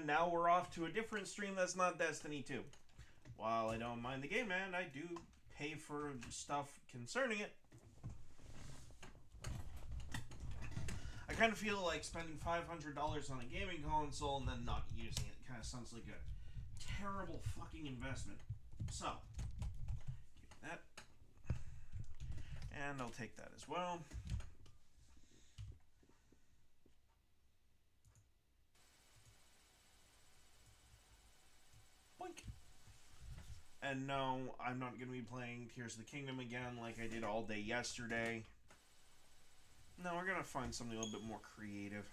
And now we're off to a different stream that's not Destiny 2. While I don't mind the game, and I do pay for stuff concerning it, I kind of feel like spending $500 on a gaming console and then not using it. Kind of sounds like a terrible fucking investment. So, give me that. And I'll take that as well. Boink. And no, I'm not going to be playing Tears of the Kingdom again like I did all day yesterday. No, we're going to find something a little bit more creative.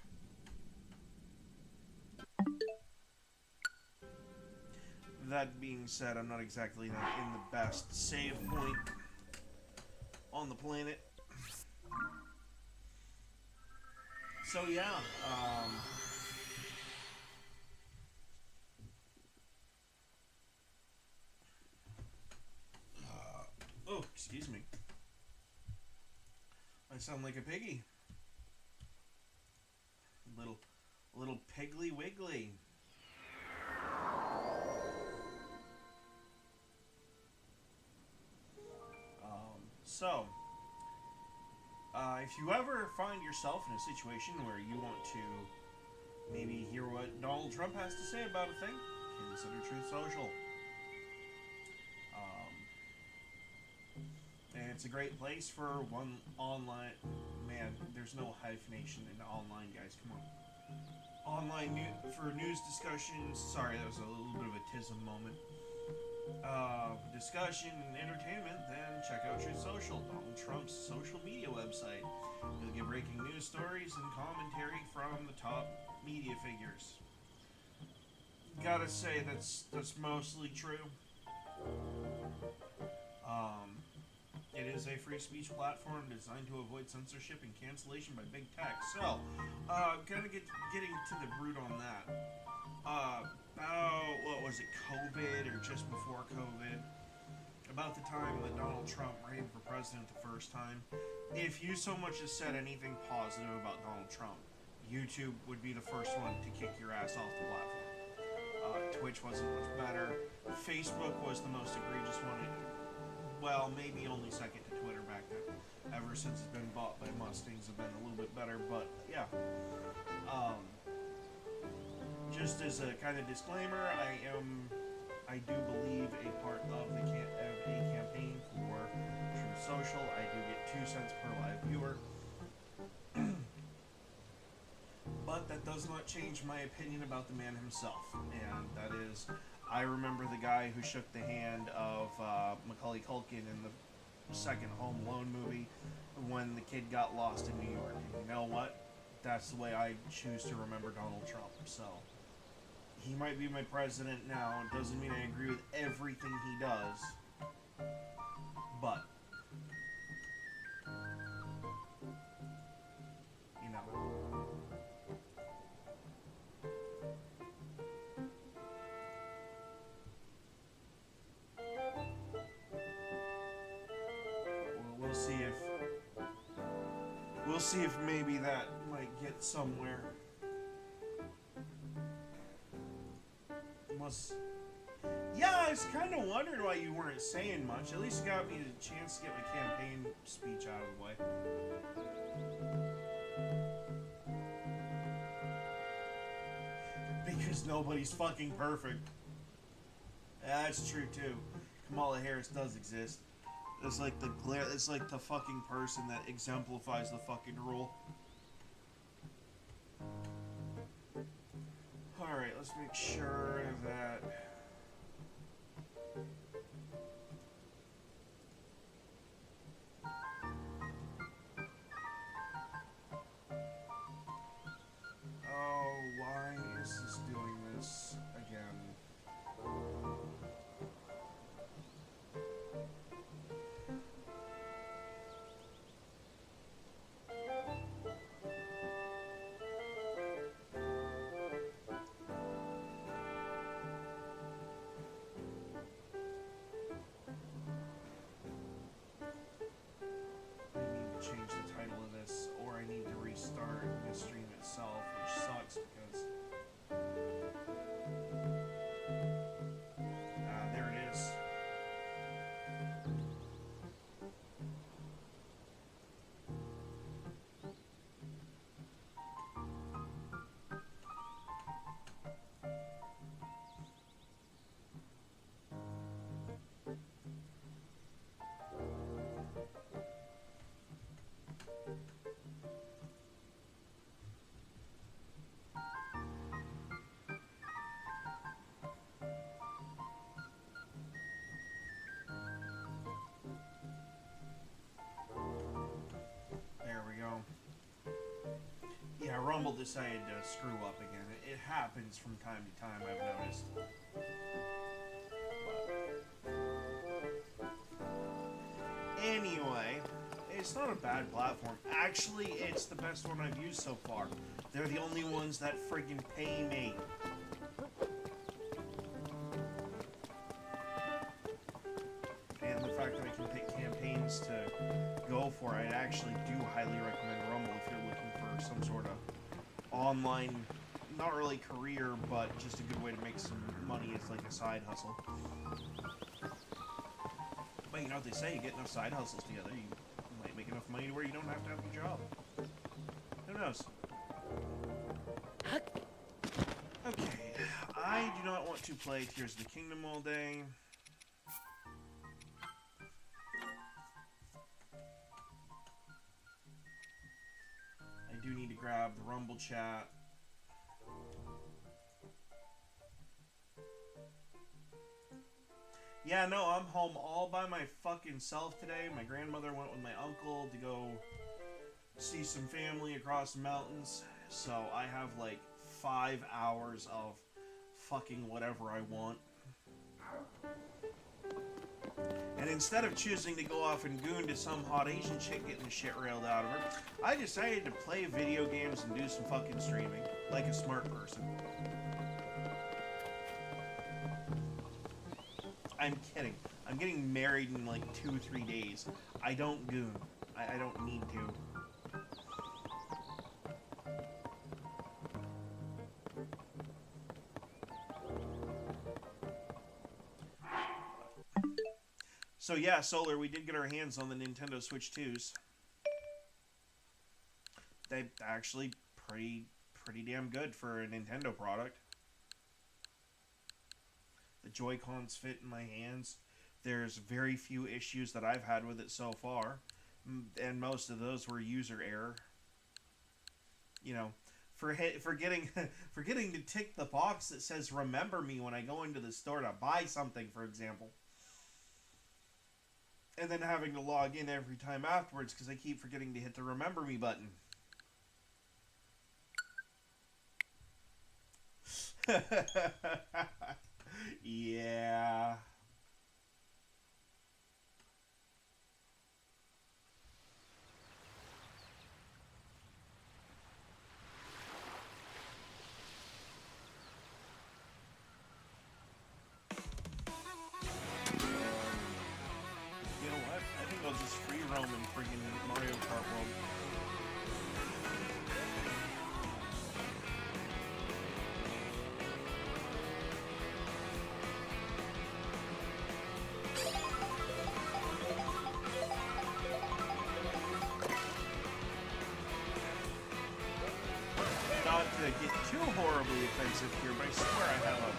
That being said, I'm not exactly in the best save point on the planet. So yeah, oh, excuse me. I sound like a piggy. Little piggly wiggly. So, if you ever find yourself in a situation where you want to maybe hear what Donald Trump has to say about a thing, consider Truth Social. And it's a great place for one online... Man, there's no hyphenation in online, guys. Come on. Online for news discussions. Sorry, that was a little bit of a tism moment. Discussion and entertainment, then check out Truth Social, Donald Trump's social media website. You'll get breaking news stories and commentary from the top media figures. Gotta say, that's mostly true. It is a free speech platform designed to avoid censorship and cancellation by big tech. So, kind of getting to the root on that. About, what was it, COVID or just before COVID? About the time that Donald Trump ran for president the first time. If you so much as said anything positive about Donald Trump, YouTube would be the first one to kick your ass off the platform. Twitch wasn't much better. Facebook was the most egregious one. Well, maybe only second to Twitter back then. Ever since it's been bought by Mustangs, have been a little bit better, but yeah. Just as a kind of disclaimer, I do believe a part of a campaign for Truth Social. I do get 2 cents per live viewer. But that does not change my opinion about the man himself, and that is, I remember the guy who shook the hand of Macaulay Culkin in the second Home Alone movie when the kid got lost in New York. And you know what? That's the way I choose to remember Donald Trump. So, he might be my president now. It doesn't mean I agree with everything he does. But, you know. We'll see if maybe that might get somewhere. Yeah, I was kind of wondering why you weren't saying much. At least it got me the chance to get my campaign speech out of the way. Because nobody's fucking perfect. That's true too. Kamala Harris does exist. It's like the fucking person that exemplifies the fucking rule. Alright, let's make sure that... Oh, why is this doing this again? Rumble decided to screw up again. It happens from time to time, I've noticed. Anyway, it's not a bad platform. Actually, it's the best one I've used so far. They're the only ones that friggin' pay me. And the fact that I can pick campaigns to go for, I actually do highly recommend Rumble if you're looking for some sort of online, not really career, but just a good way to make some money. It's like a side hustle. But you know what they say, you get enough side hustles together, you might make enough money to where you don't have to have a job. Who knows? Okay, I do not want to play Tears of the Kingdom all day. I do need to grab the Rumble chat. Yeah, no, I'm home all by my fucking self today. My grandmother went with my uncle to go see some family across the mountains. So I have like 5 hours of fucking whatever I want. And instead of choosing to go off and goon to some hot Asian chick getting the shit railed out of her, I decided to play video games and do some fucking streaming. Like a smart person. I'm kidding. I'm getting married in like 2-3 days. I don't goon. I don't need to. So yeah, Solar, we did get our hands on the Nintendo Switch 2s. They're actually pretty damn good for a Nintendo product. The Joy-Cons fit in my hands. There's very few issues that I've had with it so far. And most of those were user error. You know, forgetting to tick the box that says remember me when I go into the store to buy something, for example. And then having to log in every time afterwards because I keep forgetting to hit the remember me button. Yeah. You know what? I think I'll just free roam in friggin' Mario Kart World. Not to get too horribly offensive here, but I swear I have a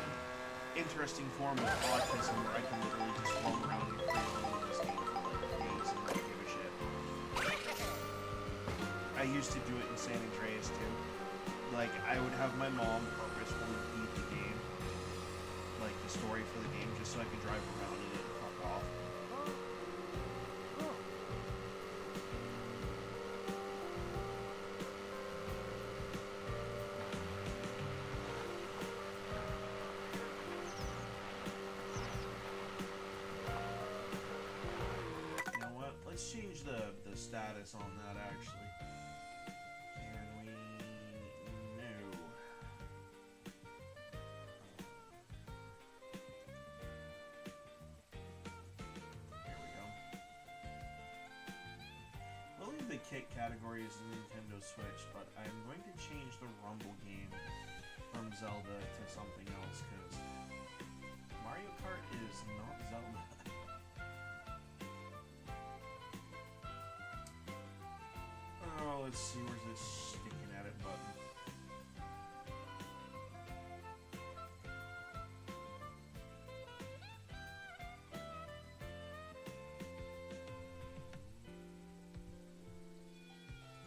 interesting form of autism where I can literally just roam around and free roam in this game for like days and not give a shit. I used to do it in San Andreas too. Like, I would have my mom purposefully beat the game, like the story for the game, just so I could drive around in it and fuck off. Let's change the status on that, actually. Can we... No. There we go. We'll leave the kit category as the Nintendo Switch, but I'm going to change the Rumble game from Zelda to something else, because Mario Kart is not Zelda. Oh, let's see, where's this sticking at it button?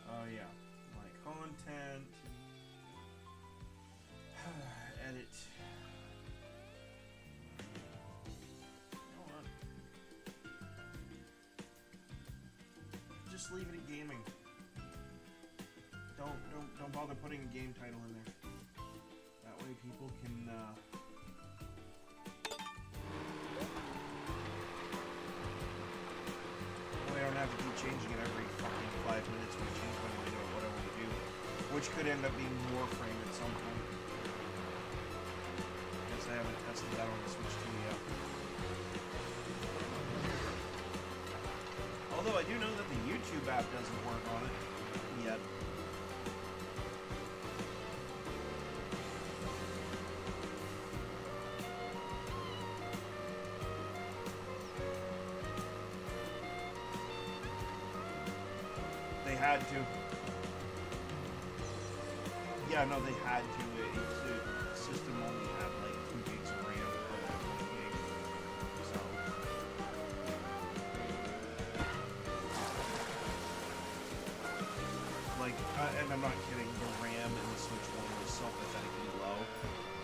Oh yeah, my content. Edit. You know what? Just leave it at gaming. Don't bother putting a game title in there. That way people can, I don't have to keep changing it every fucking 5 minutes when I change my mind about what I want to do. Which could end up being Warframe at some point. Guess I haven't tested that on the Switch 2 yet. Although I do know that the YouTube app doesn't work on it yet. They had to. Yeah, no, they had to. The system only had like 2 gigs of RAM for that 1 gig. So. Like, and I'm not kidding, the RAM in the Switch 1 was so pathetically low.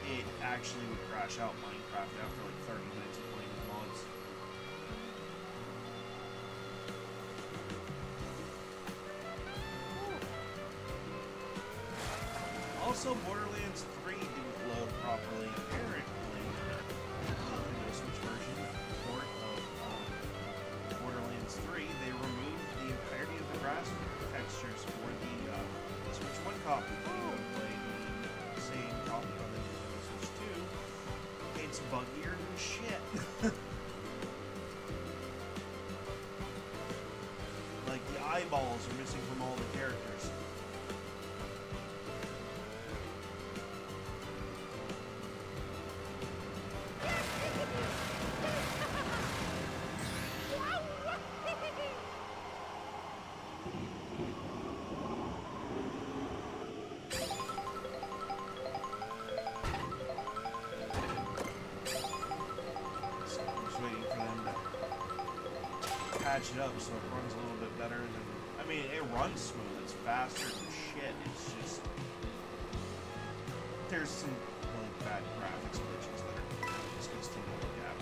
It actually would crash out Minecraft after like 30 minutes of playing the mods. Also, Borderlands 3 didn't load properly, apparently. The Switch version port of Borderlands 3, they removed the entirety of the grass textures for the Switch 1 copy. If you would play the same copy on the Nintendo Switch 2, it's buggier than shit. Like, the eyeballs are missing from all the characters. Patch it up so it runs a little bit better than, I mean, it runs smooth, it's faster than shit, it's just, there's some really bad graphics glitches that are disgusting to look at.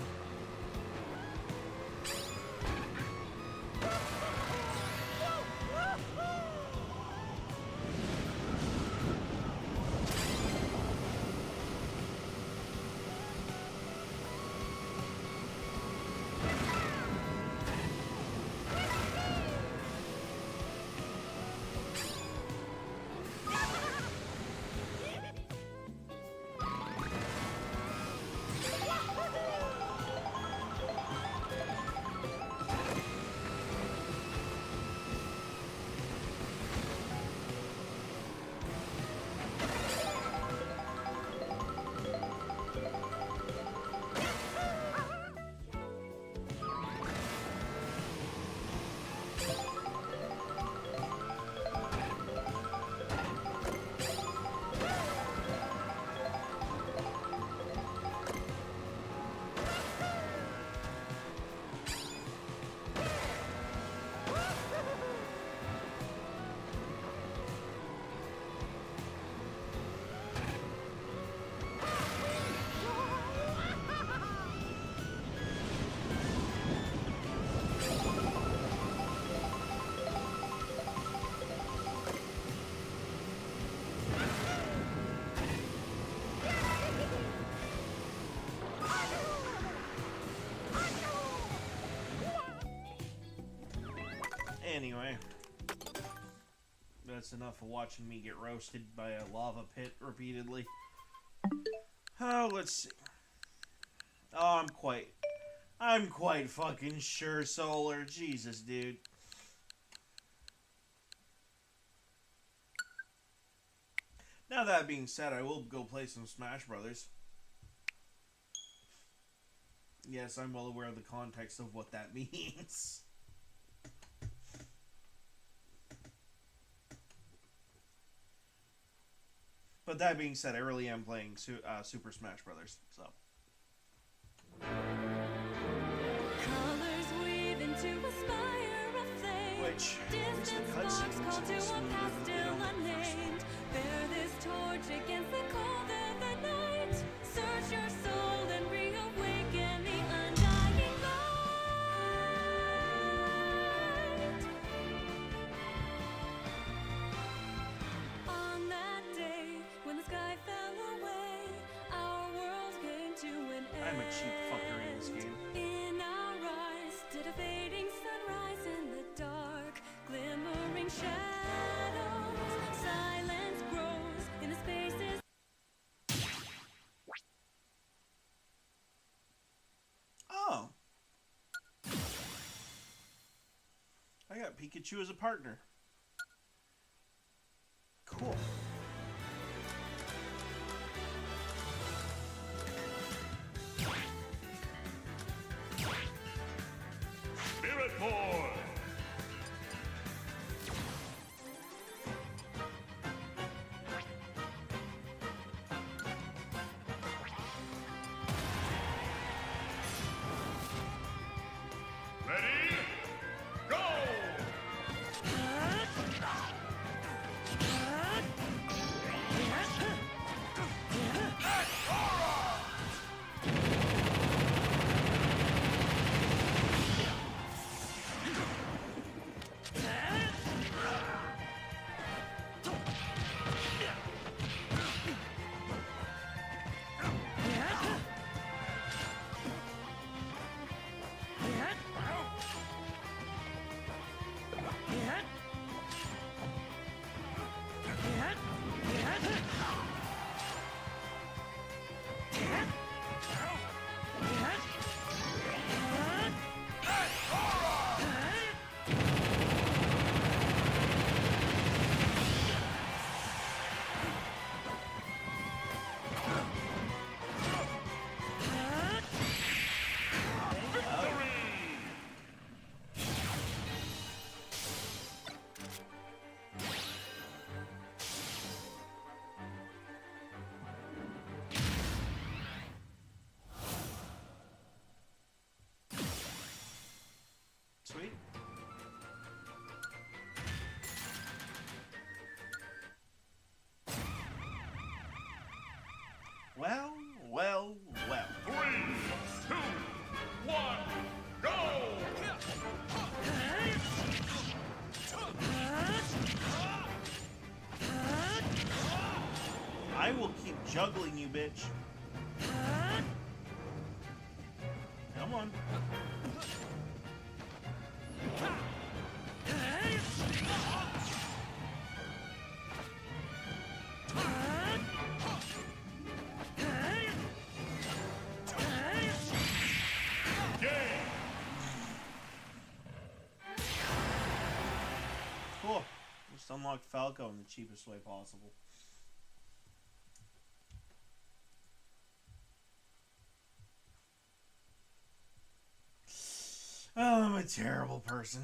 Anyway, that's enough of watching me get roasted by a lava pit repeatedly. Oh, let's see. Oh, I'm quite fucking sure, Solar. Jesus, dude. Now that being said, I will go play some Smash Brothers. Yes, I'm well aware of the context of what that means. But that being said, I really am playing Super Smash Brothers, so. Which, at least the cutscene looks a bit smoother than they don't at first. Bear this torch against the cold of the night. Search your soul and reawaken the undying light. cheap fuckery in this game. In our eyes, did a fading sunrise in the dark, glimmering shadows, silence grows in the spaces. Oh. I got Pikachu as a partner. Cool. Spirit Boy! Ready? Go! Sweet. Well, well, well. 3, 2, 1, go! I will keep juggling you, bitch. Come on. Cool. Just unlocked Falco in the cheapest way possible. Oh, I'm a terrible person.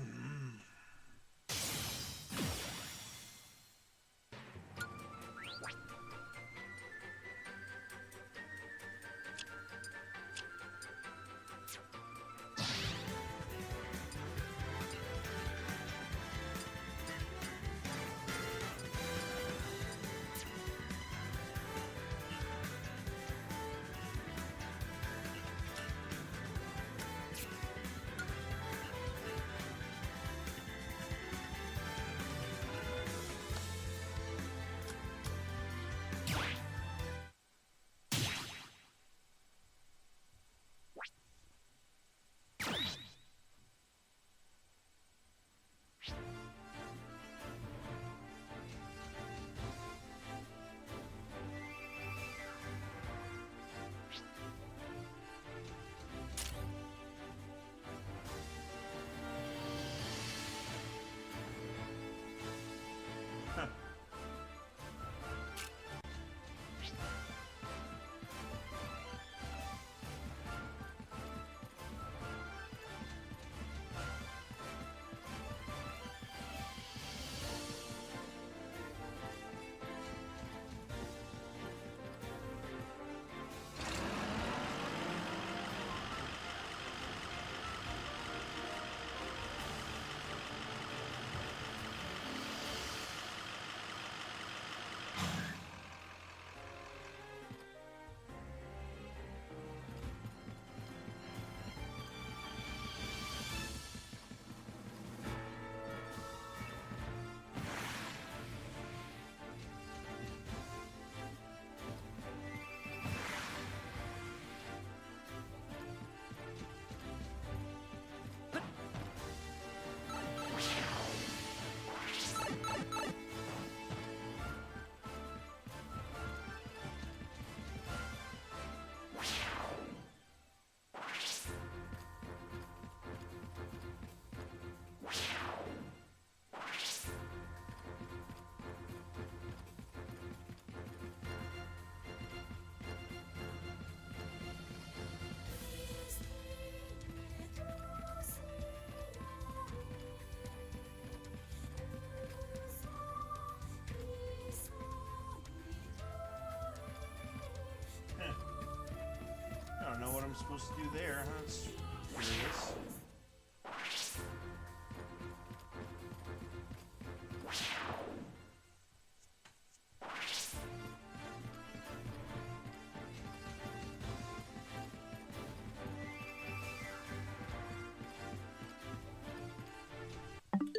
I'm supposed to do there, huh? It's curious.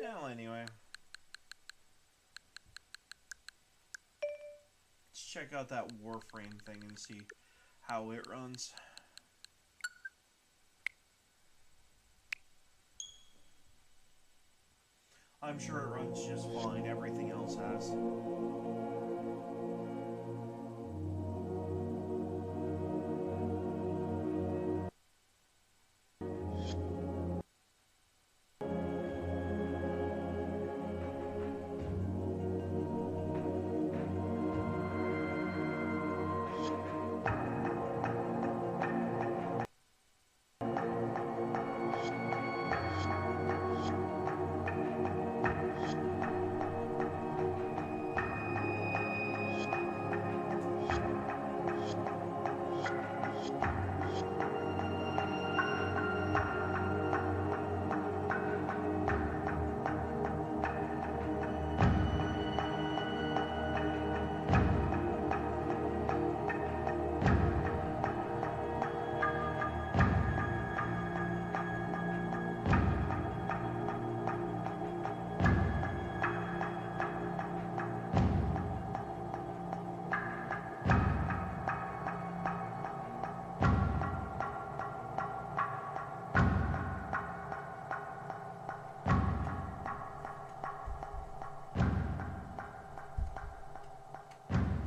Well, anyway. Let's check out that Warframe thing and see how it runs. I'm sure it runs just fine. Everything else has.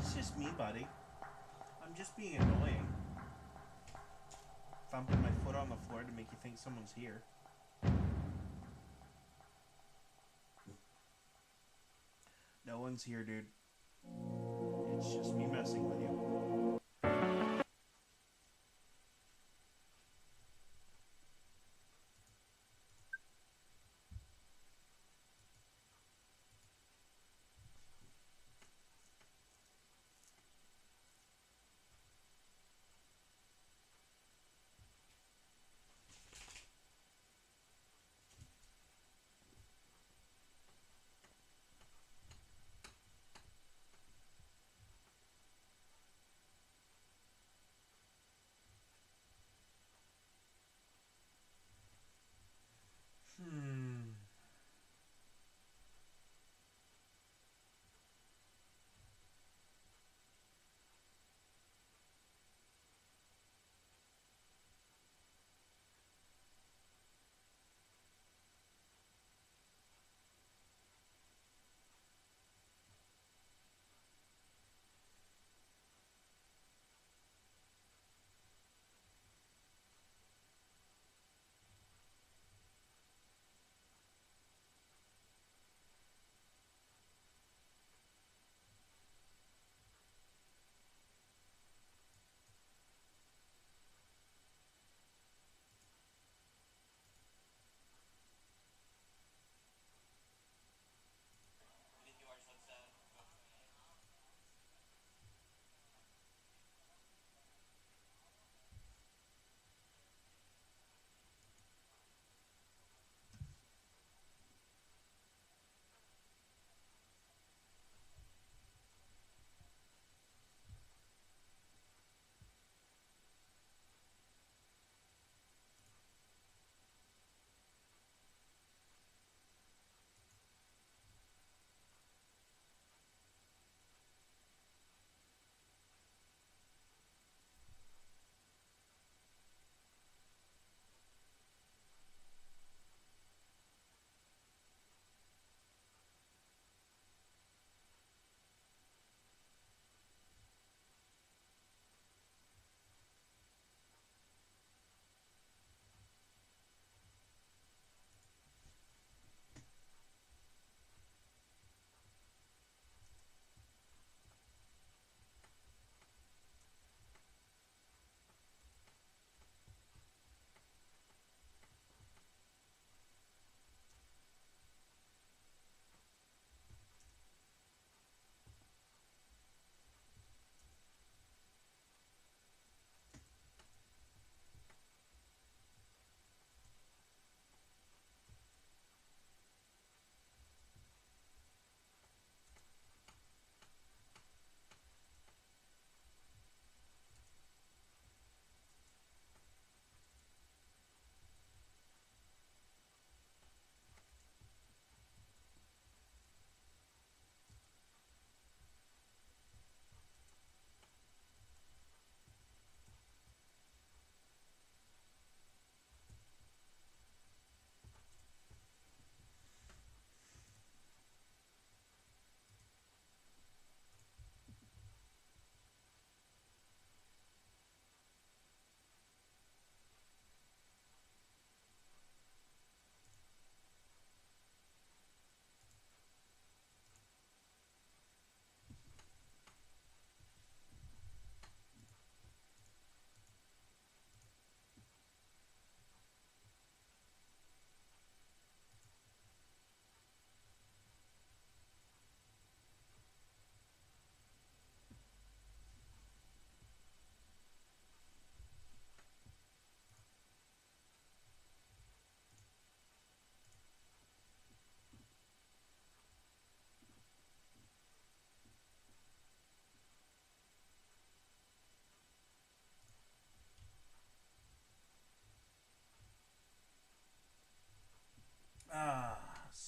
It's just me, buddy. I'm just being annoying. Thumping my foot on the floor to make you think someone's here. No one's here, dude. It's just me messing with you.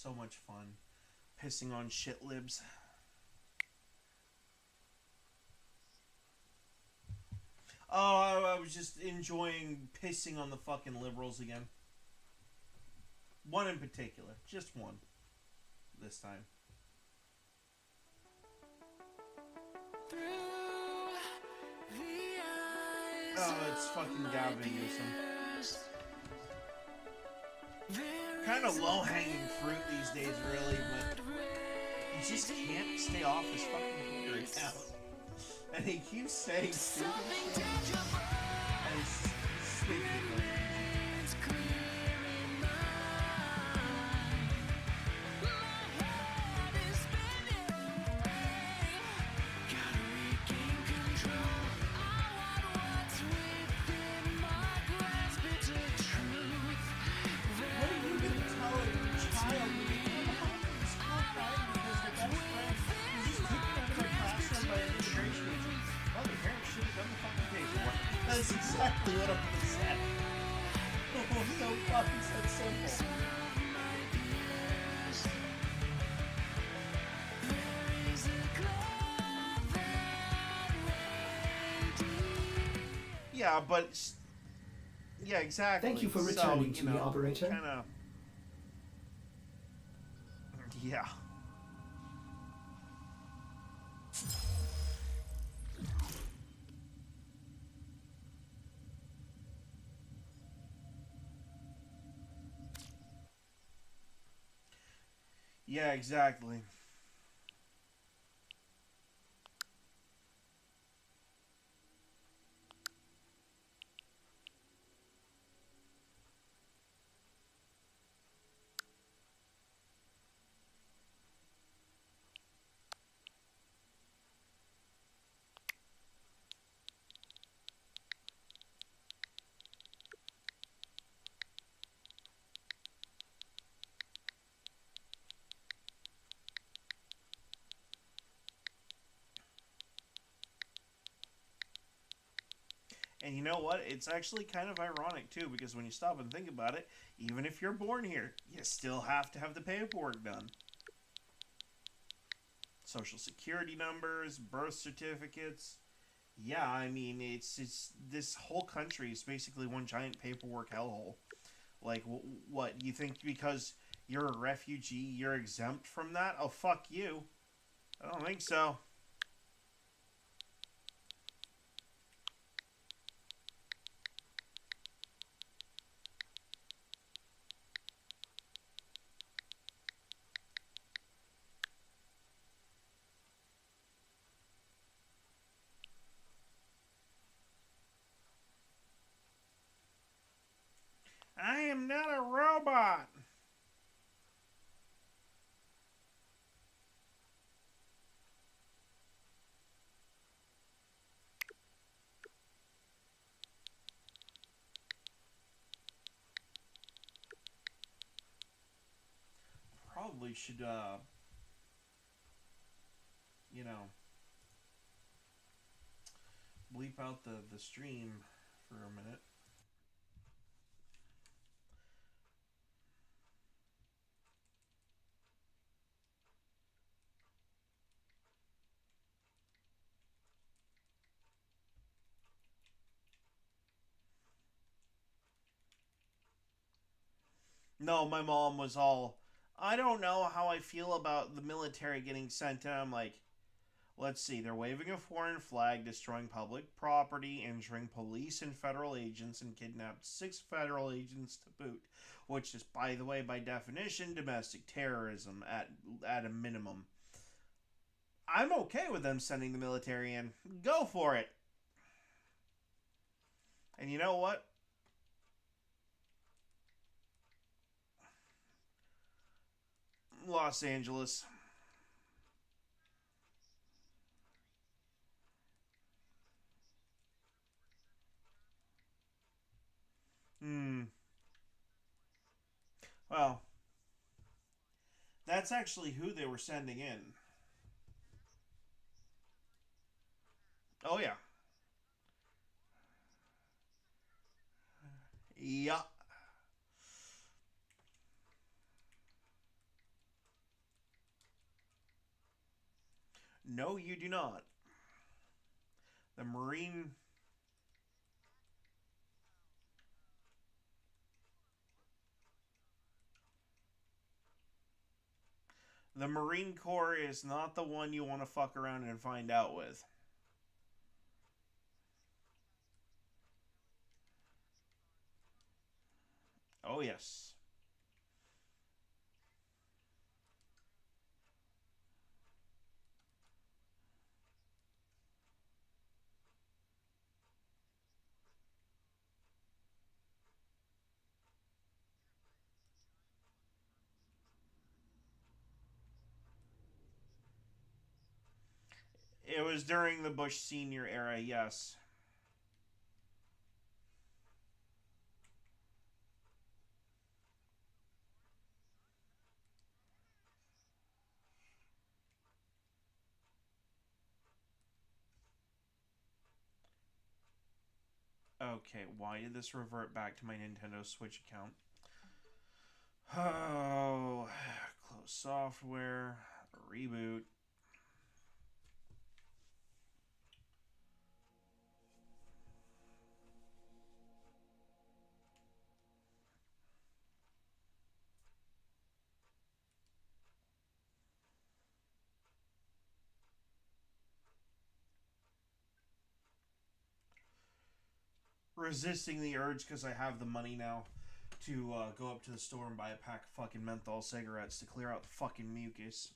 so much fun. Pissing on shit libs. Oh, I was just enjoying pissing on the fucking liberals again. One in particular. Just one. This time. Oh, it's fucking Gavin Newsom. Kind of low-hanging fruit these days, really, but he just can't stay off his fucking Twitter account. And he keeps saying stupid shit. And it's making me crazy. That's exactly what I'm gonna say. Oh, so fucking so simple. Yeah, but yeah, exactly. Thank you for returning to me, operator. Kinda, yeah. Yeah, exactly. And you know what? It's actually kind of ironic, too, because when you stop and think about it, even if you're born here, you still have to have the paperwork done. Social security numbers, birth certificates. Yeah, I mean, it's this whole country is basically one giant paperwork hellhole. Like, what? You think because you're a refugee, you're exempt from that? Oh, fuck you. I don't think so. I am not a robot. Probably should, you know, bleep out the stream for a minute. No, my mom was all, I don't know how I feel about the military getting sent in. I'm like, let's see, they're waving a foreign flag, destroying public property, injuring police and federal agents, and kidnapped 6 federal agents to boot, which is, by the way, by definition, domestic terrorism at a minimum. I'm okay with them sending the military in. Go for it. And you know what? Los Angeles. Well, that's actually who they were sending in. Oh, yeah. Yeah. No, you do not. The Marine... The Marine Corps is not the one you want to fuck around and find out with. Oh, yes. It was during the Bush Sr. era, yes. Okay, why did this revert back to my Nintendo Switch account? Oh, close software, reboot. Resisting the urge because I have the money now to go up to the store and buy a pack of fucking menthol cigarettes to clear out the fucking mucus.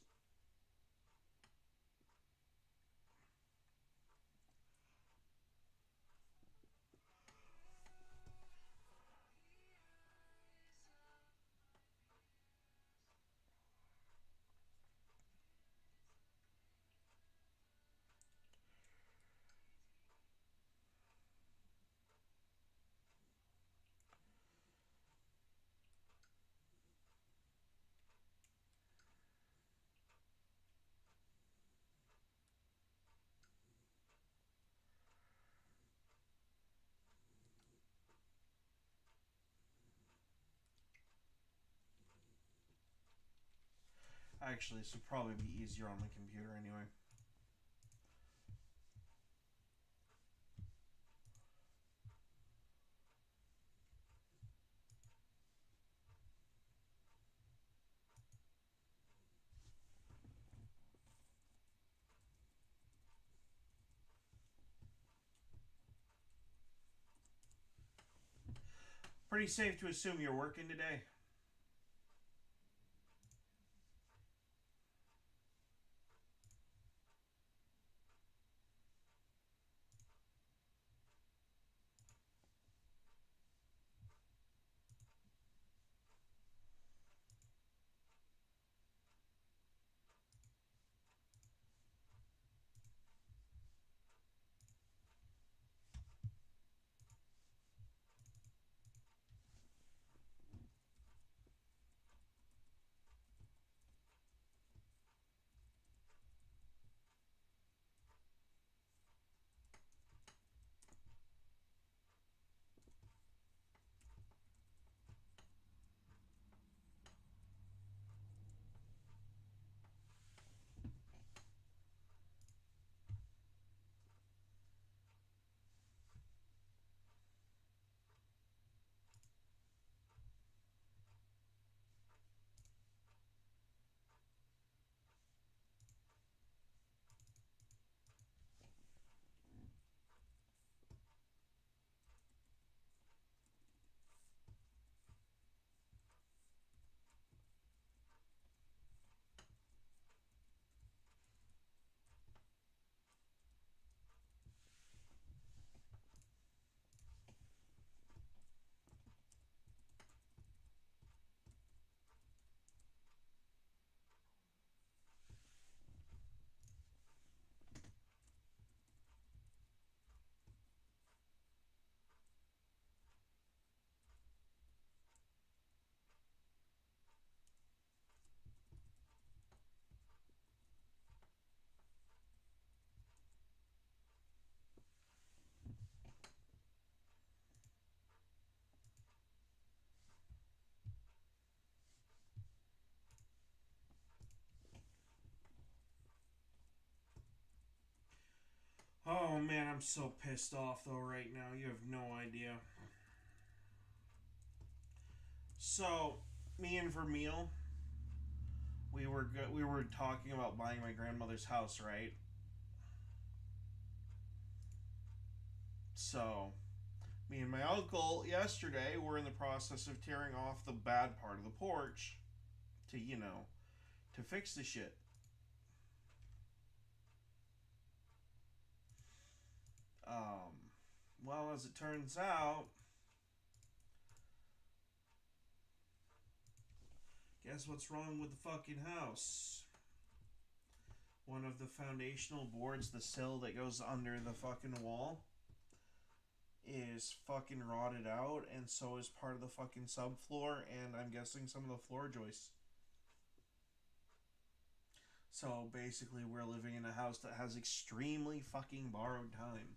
Actually, this would probably be easier on the computer anyway. Pretty safe to assume you're working today. man, I'm so pissed off though right now. You have no idea. So, me and Vermeil, we were talking about buying my grandmother's house, right? So, me and my uncle yesterday were in the process of tearing off the bad part of the porch to, to fix the shit. Well, as it turns out, guess what's wrong with the fucking house? One of the foundational boards, the sill that goes under the fucking wall, is fucking rotted out, and so is part of the fucking subfloor, and I'm guessing some of the floor joists. So basically, we're living in a house that has extremely fucking borrowed time.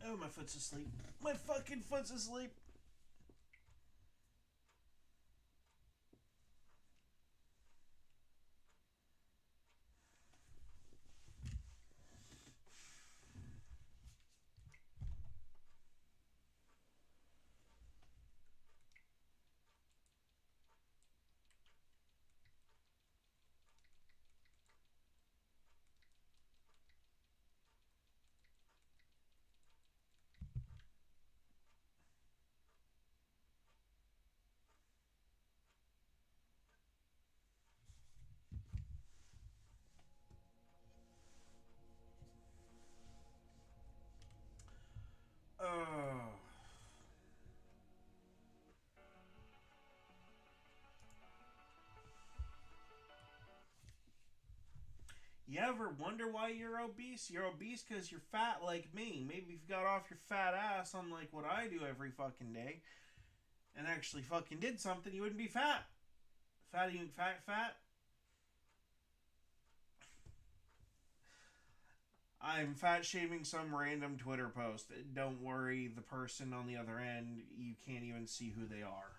Oh, my foot's asleep. My fucking foot's asleep. You ever wonder why you're obese? You're obese because you're fat like me. Maybe if you got off your fat ass, unlike what I do every fucking day, and actually fucking did something, you wouldn't be fat. Fatty and fat. I'm fat shaming some random Twitter post. Don't worry, the person on the other end, you can't even see who they are.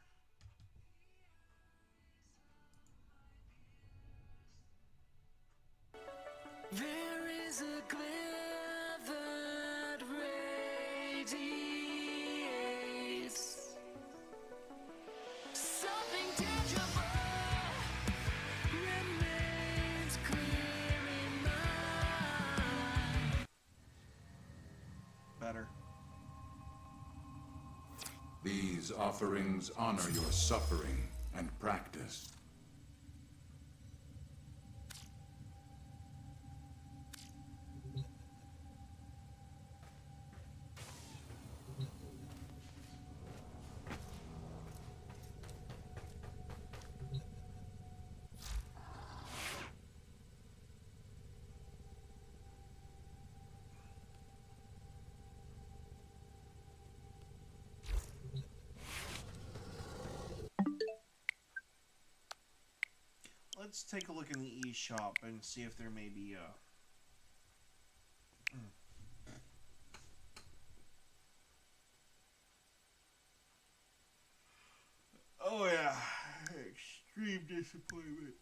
There is a glare that radiates something tangible remains clear in mind. Better. These offerings honor your suffering and practice. Let's take a look in the eShop and see if there may be Oh yeah, extreme disappointment.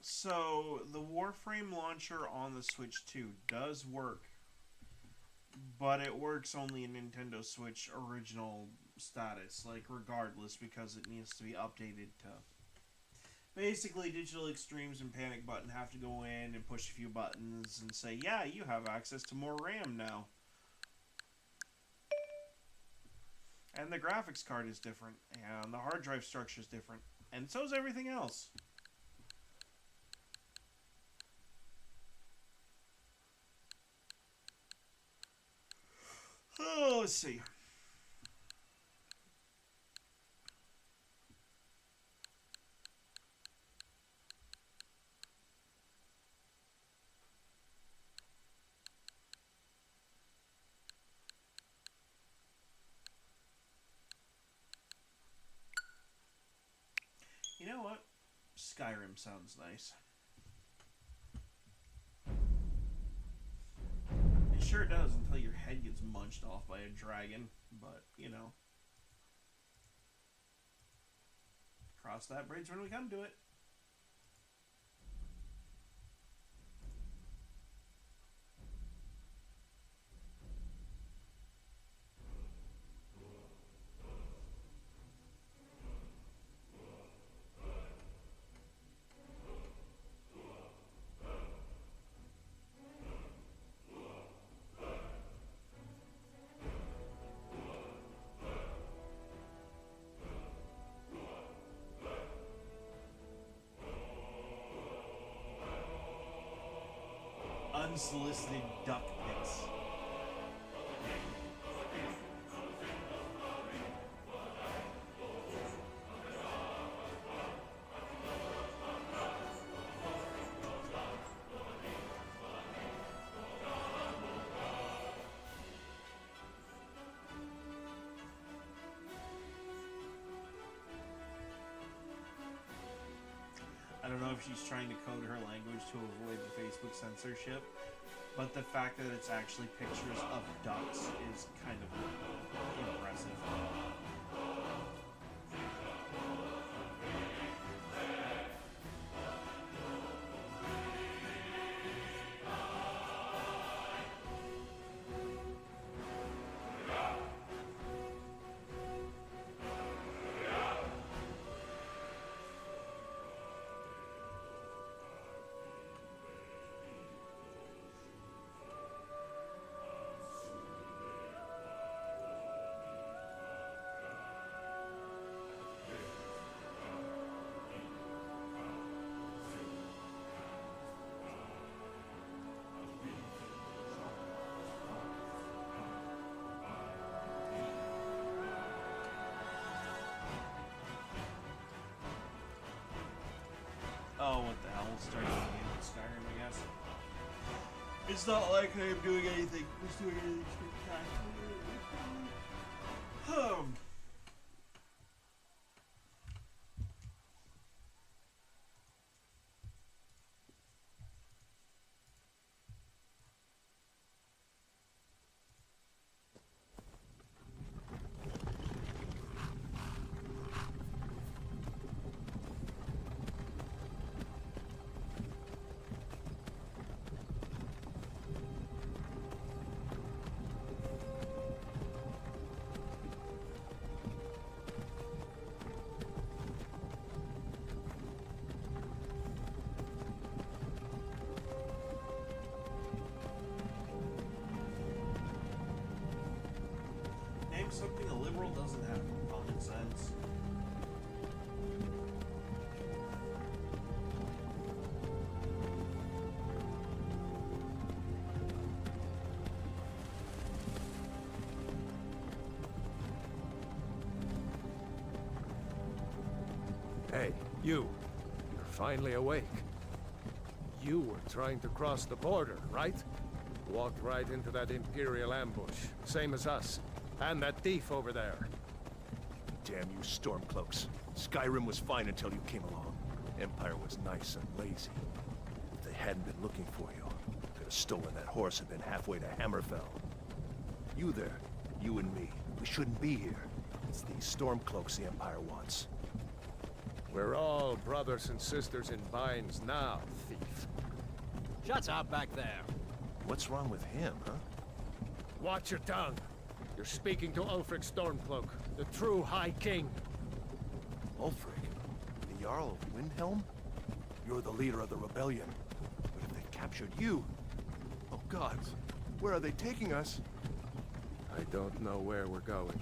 So, the Warframe launcher on the Switch 2 does work, but it works only in Nintendo Switch original status, like regardless, because it needs to be updated to... Basically, Digital Extremes and Panic Button have to go in and push a few buttons and say, yeah, you have access to more RAM now. And the graphics card is different, and the hard drive structure is different, and so is everything else. Oh, let's see. You know what? Skyrim sounds nice. It sure does until your head gets munched off by a dragon, but, you know. Cross that bridge when we come to it. Unsolicited duck pics. I don't know if she's trying to code her language to avoid the Facebook censorship, but the fact that it's actually pictures of ducks is kind of impressive. start doing it in Skyrim, I guess. It's not like I'm doing anything. Just doing anything spectacular. Name something a liberal doesn't have. Common sense. Hey, you. You're finally awake. You were trying to cross the border, right? Walked right into that Imperial ambush, same as us. And that thief over there. Damn you Stormcloaks. Skyrim was fine until you came along. Empire was nice and lazy. If they hadn't been looking for you, could have stolen that horse and been halfway to Hammerfell. You there, you and me, we shouldn't be here. It's these Stormcloaks the Empire wants. We're all brothers and sisters in binds now, thief. Shut up back there. What's wrong with him, huh? Watch your tongue. You're speaking to Ulfric Stormcloak, the true High King. Ulfric? The Jarl of Windhelm? You're the leader of the rebellion. But if they captured you... Oh gods, where are they taking us? I don't know where we're going,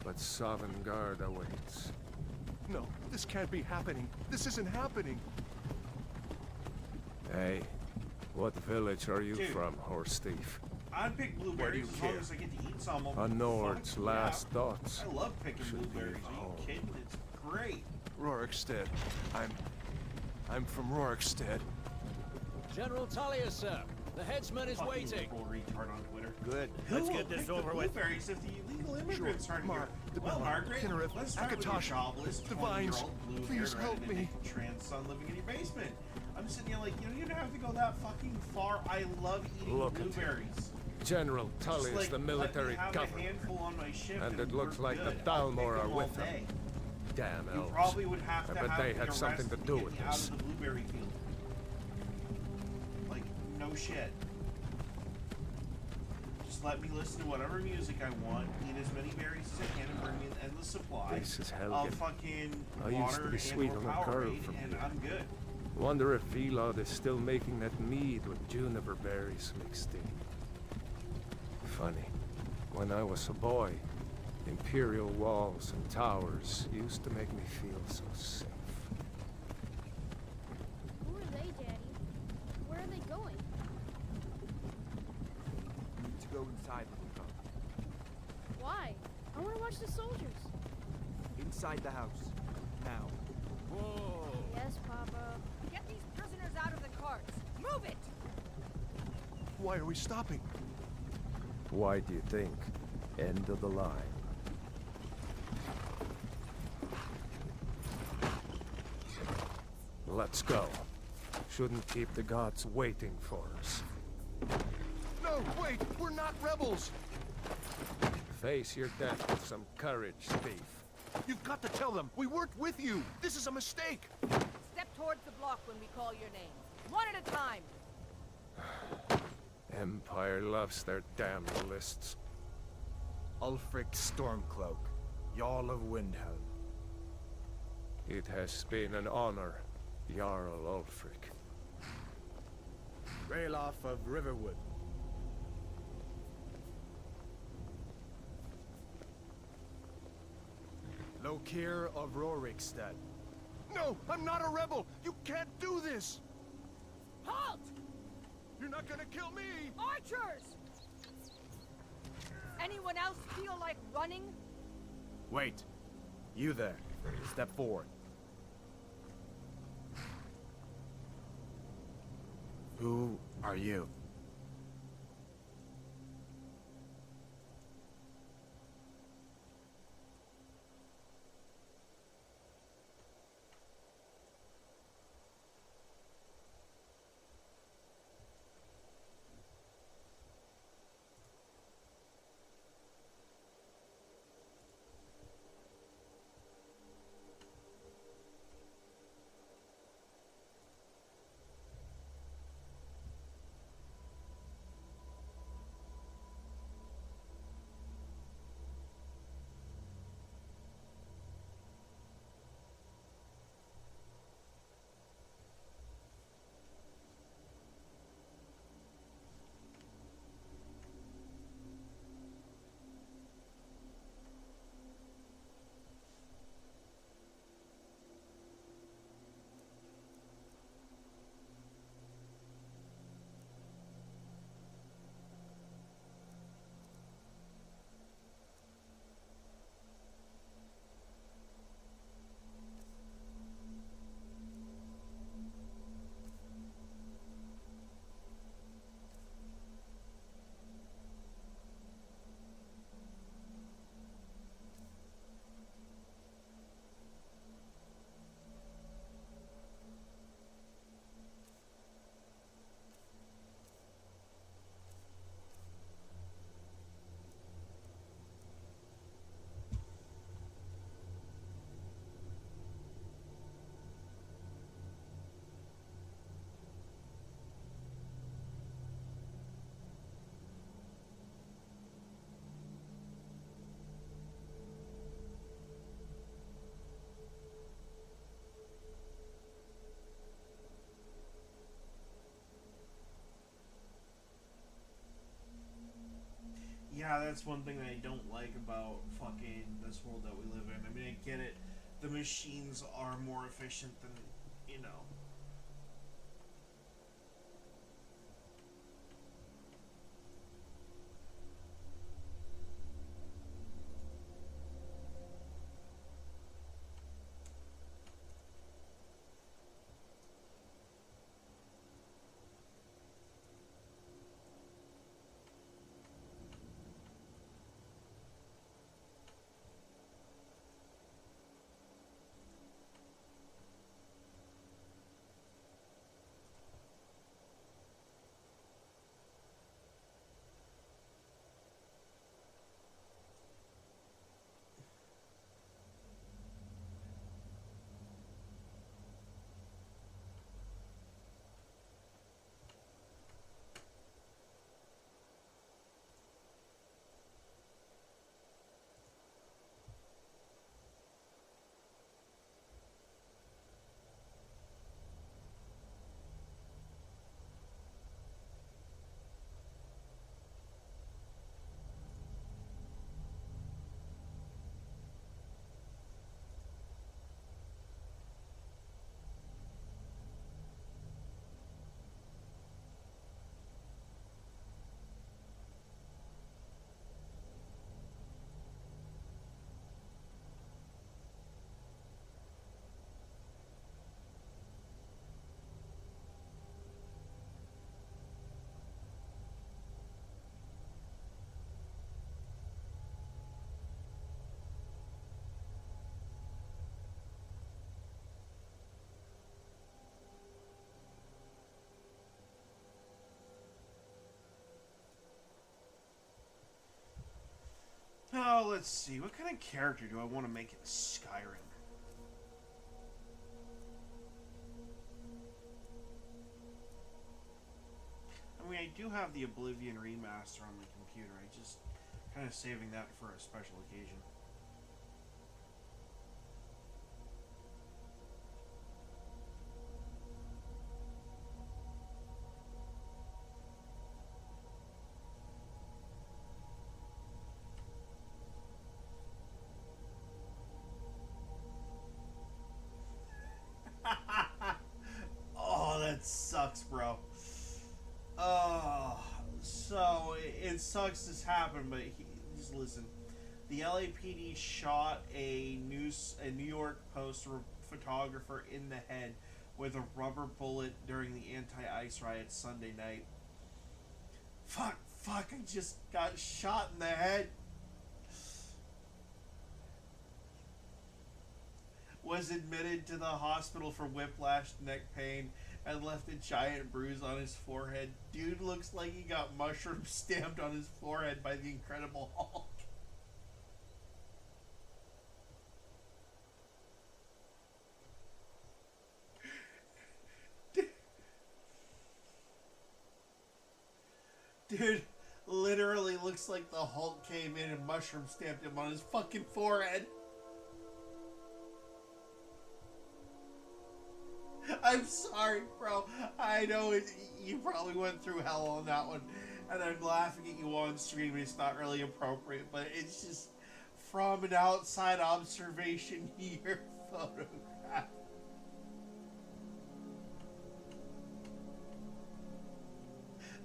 but Sovngarde awaits. No, this can't be happening. This isn't happening. Hey, what village are you Dude. from, horse thief? I'd pick blueberries as long as I get to eat some of A them. Nord's Fuck last yeah. thoughts. I love picking Should be blueberries. Are home. you kidding? It's great. Rorikstead. I'm from Rorikstead. General Talia, sir. The headsman is Fucking waiting. liberal retard on Twitter. Good. Who Let's will get this pick the over with. blueberries if the illegal immigrants aren't here? Well, Margaret, Kinnereth, let's start with your Akatosh, jobless, Divines, 20-year-old please blue-haired help me. redheaded trans son living in your basement. I'm sitting here like, you don't have to go that fucking far. I love eating Look at him. blueberries. General Just, Tully is like, the military let me have a governor. handful on my ship And it looks we're like the good. I'll Dalmor pick are them with all them. day. Damn You elves. probably would have to I bet have they me had something to arrested do get with me out this. of the blueberry field. Like, no shit. Just let me listen to whatever music I want, eat as many berries as I can, and bring me an endless supply This is of Helgen. fucking I used to water be sweet and on the or curve Powerade, from and here. I'm good. Wonder if Vilod is still making that mead with juniper berries mixed in. Funny. When I was a boy, imperial walls and towers used to make me feel so safe. Who are they, Daddy? Where are they going? We need to go inside, little girl. Why? I want to watch the soldiers. Inside the house. Now. Whoa. Yes, Papa. Get these prisoners out of the carts. Move it! Why are we stopping? Why do you think? End of the line. Let's go. Shouldn't keep the gods waiting for us. No, wait! We're not rebels! Face your death with some courage, thief. You've got to tell them! We weren't with you! This is a mistake! Step towards the block when we call your name. One at a time. Empire loves their damn lists. Ulfric Stormcloak, Jarl of Windhelm. It has been an honor, Jarl Ulfric. Ralof of Riverwood. Lokir of Rorikstead. No! I'm not a rebel! You can't do this! Halt! You're not gonna kill me! Archers! Anyone else feel like running? Wait. You there. Step forward. Who are you? Yeah, that's one thing that I don't like about fucking this world that we live in. I mean, I get it. The machines are more efficient than, you know. Oh, let's see. What kind of character do I want to make in Skyrim? I mean, I do have the Oblivion remaster on my computer. I just kind of saving that for a special occasion. Oh, that sucks, bro. Oh, so it sucks this happened, but just listen. The LAPD shot a New York Post photographer in the head with a rubber bullet during the anti-ice riots Sunday night. Fuck, I just got shot in the head. Was admitted to the hospital for whiplash, neck pain, and left a giant bruise on his forehead. Dude looks like he got mushroom stamped on his forehead by the Incredible Hulk. Dude literally looks like the Hulk came in and mushroom stamped him on his fucking forehead. I'm sorry, bro. I know you probably went through hell on that one, and I'm laughing at you on stream. It's not really appropriate, but it's just from an outside observation here photograph.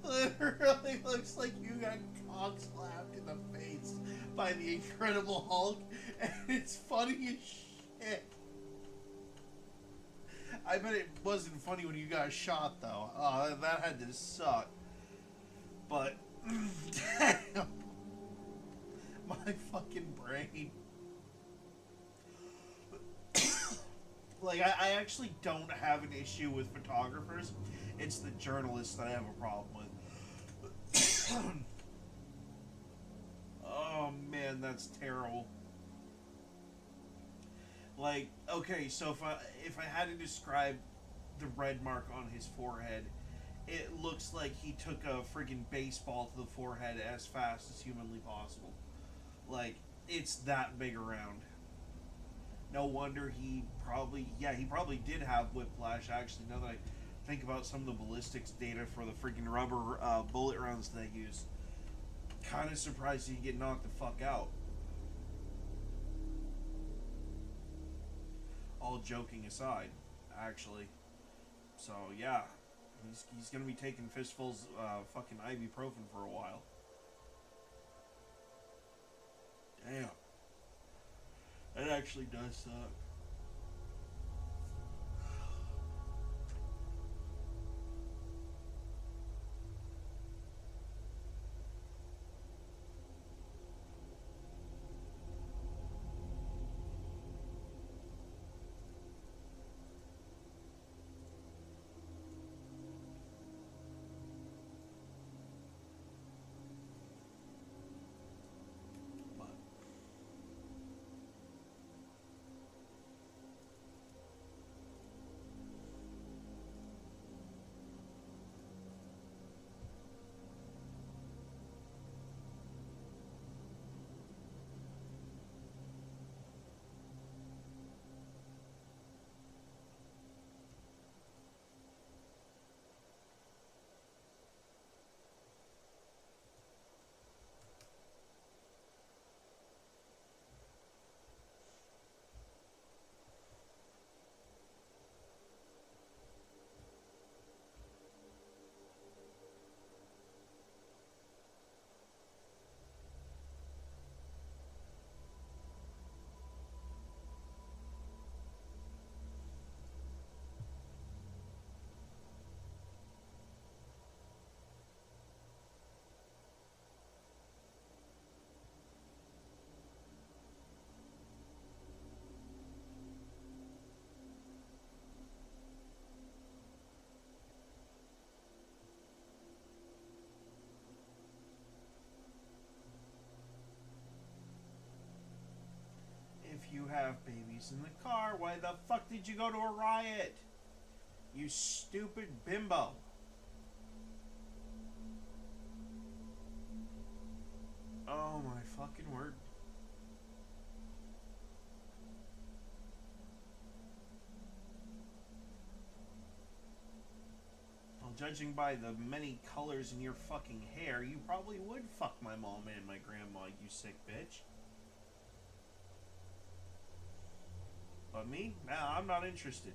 Literally looks like you got cock slapped in the face by the Incredible Hulk, and it's funny as shit. I bet it wasn't funny when you got shot, though. That had to suck. But, damn. My fucking brain. Like, I actually don't have an issue with photographers. It's the journalists that I have a problem with. Oh, man, that's terrible. Like, okay, so if I had to describe the red mark on his forehead, it looks like he took a friggin' baseball to the forehead as fast as humanly possible. Like, it's that big around. No wonder he probably did have whiplash, actually, now that I think about some of the ballistics data for the friggin' rubber bullet rounds they use. Kind of surprised he didn't get knocked the fuck out. All joking aside, actually. So, yeah. He's gonna be taking fistfuls fucking ibuprofen for a while. Damn. That actually does suck. If you have babies in the car, why the fuck did you go to a riot? You stupid bimbo. Oh my fucking word. Well, judging by the many colors in your fucking hair, you probably would fuck my mom and my grandma, you sick bitch. But me? Nah, I'm not interested.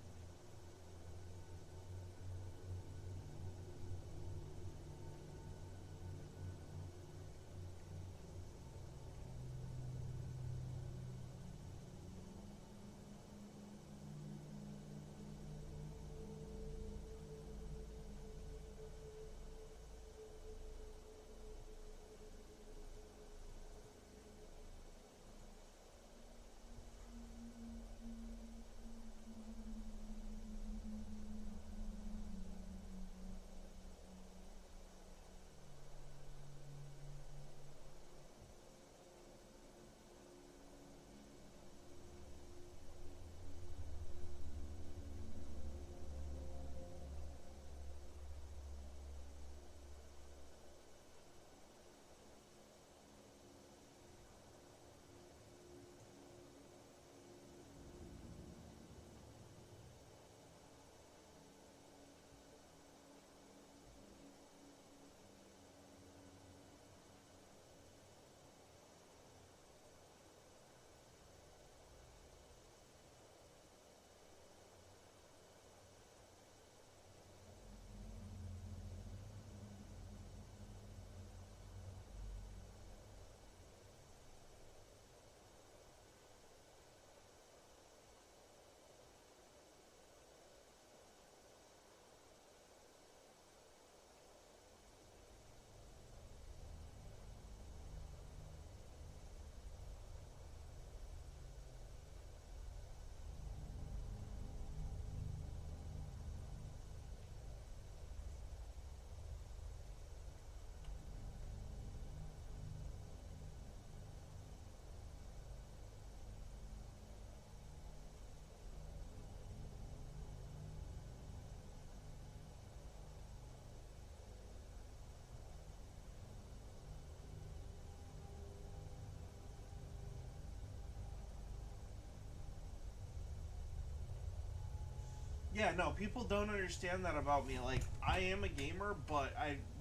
Yeah, no, people don't understand that about me. Like, I am a gamer, but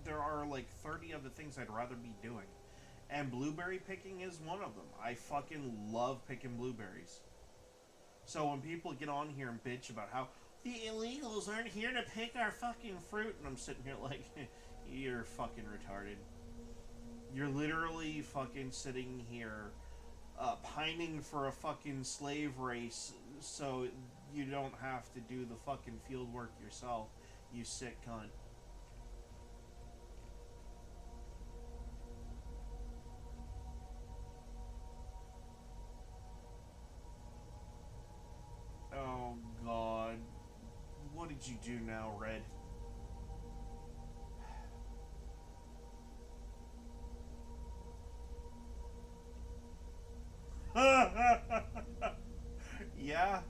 there are like 30 other things I'd rather be doing. And blueberry picking is one of them. I fucking love picking blueberries. So when people get on here and bitch about how the illegals aren't here to pick our fucking fruit, and I'm sitting here like, you're fucking retarded. You're literally fucking sitting here pining for a fucking slave race so you don't have to do the fucking field work yourself, you sick cunt. Oh god. What did you do now, Red? Yeah.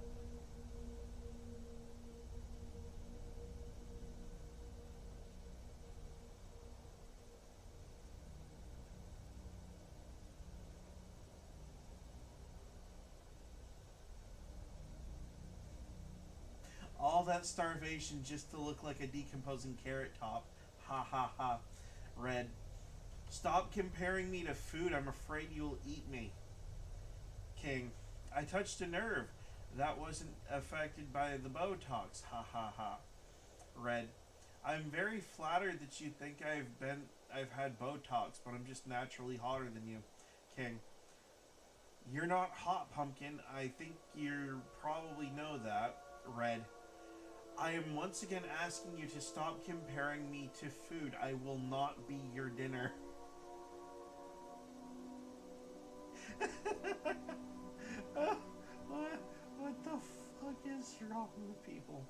All that starvation just to look like a decomposing carrot top. Ha ha ha. Red. Stop comparing me to food. I'm afraid you'll eat me. King. I touched a nerve. That wasn't affected by the Botox. Ha ha ha. Red. I'm very flattered that you think I've had Botox, but I'm just naturally hotter than you. King. You're not hot, Pumpkin. I think you probably know that. Red. I am once again asking you to stop comparing me to food. I will not be your dinner. What the fuck is wrong with people?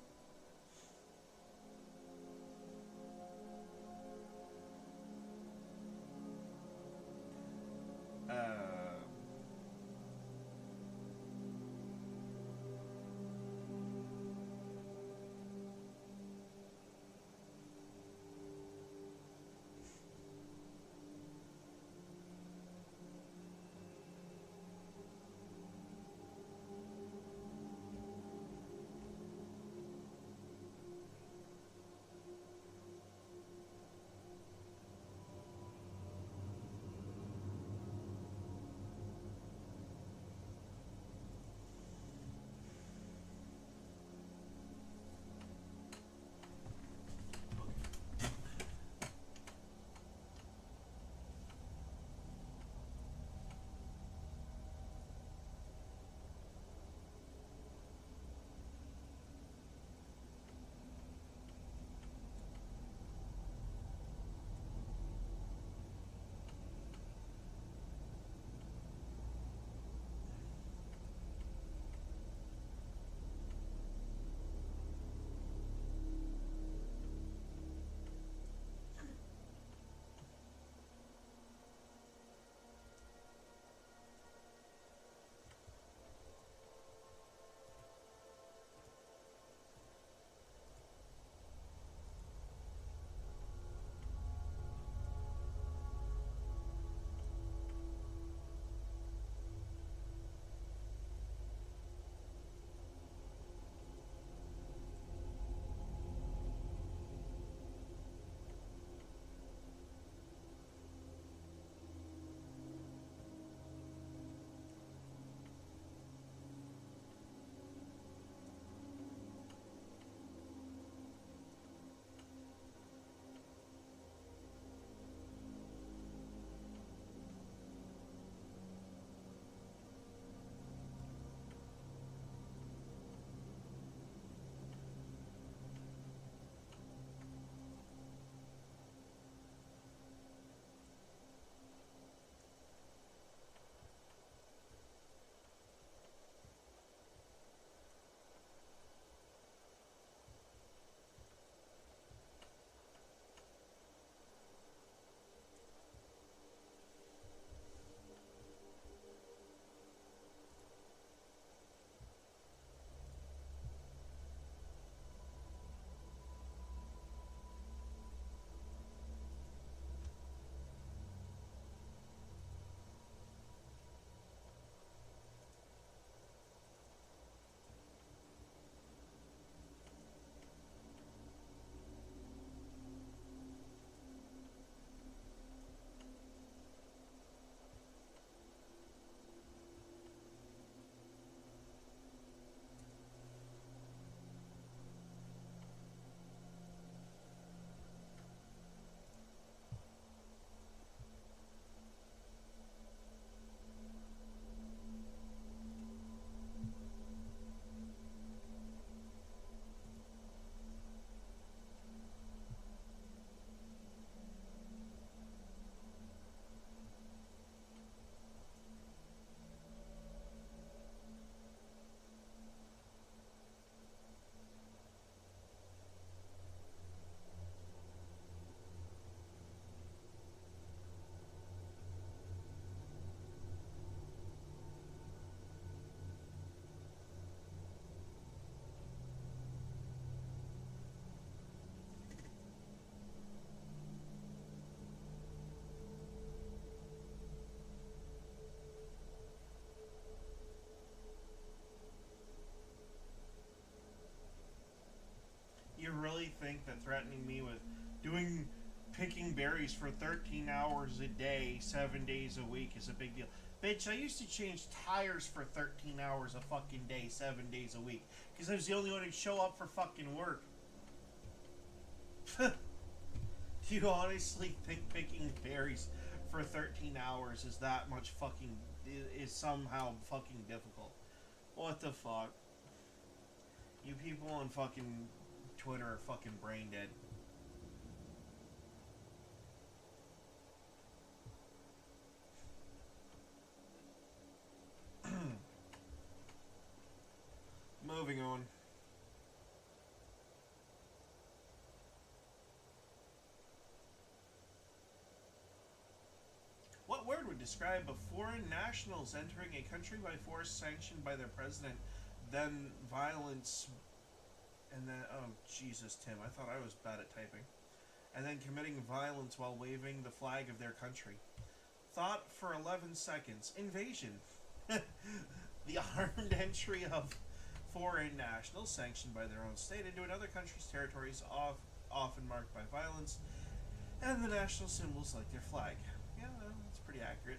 picking berries for 13 hours a day, 7 days a week is a big deal. Bitch, I used to change tires for 13 hours a fucking day, 7 days a week. Because I was the only one who'd show up for fucking work. Do you honestly think picking berries for 13 hours is that much fucking... is somehow fucking difficult? What the fuck? You people on fucking Twitter are fucking brain dead. Moving on. What word would describe a foreign nationals entering a country by force sanctioned by their president, then violence, and then, oh Jesus, Tim, I thought I was bad at typing, and then committing violence while waving the flag of their country? Thought for 11 seconds. Invasion. The armed entry of foreign nationals sanctioned by their own state into another country's territories, often marked by violence, and the national symbols like their flag. Yeah, that's pretty accurate.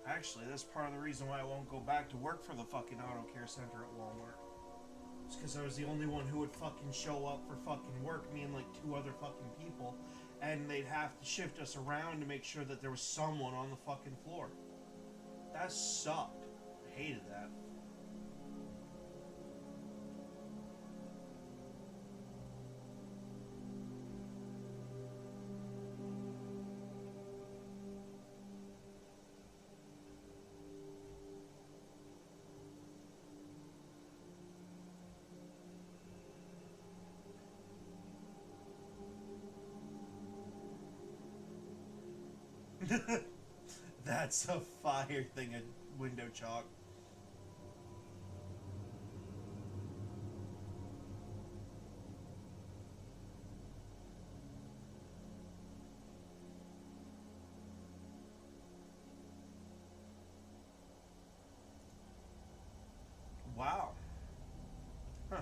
Actually, that's part of the reason why I won't go back to work for the fucking auto care center at Walmart. It's because I was the only one who would fucking show up for fucking work, me and like 2 other fucking people, and they'd have to shift us around to make sure that there was someone on the fucking floor. That sucked. I hated that. That's a fire thing at window chalk. Wow. Huh.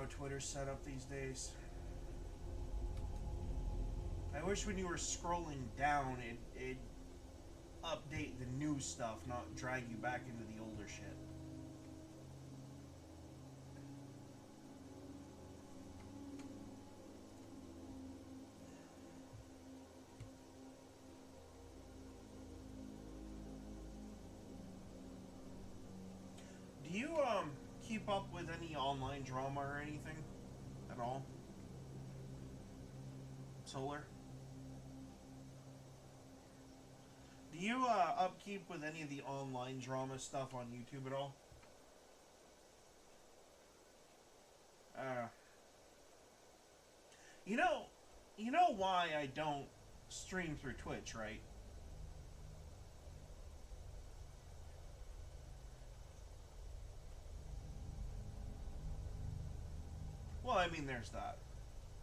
how Twitter's set up these days. I wish when you were scrolling down, it'd update the new stuff, not drag you back into the older shit. Do you keep up with any online drama or anything at all? Solar? Do you upkeep with any of the online drama stuff on YouTube at all? You know why I don't stream through Twitch, right? Well, I mean, there's that.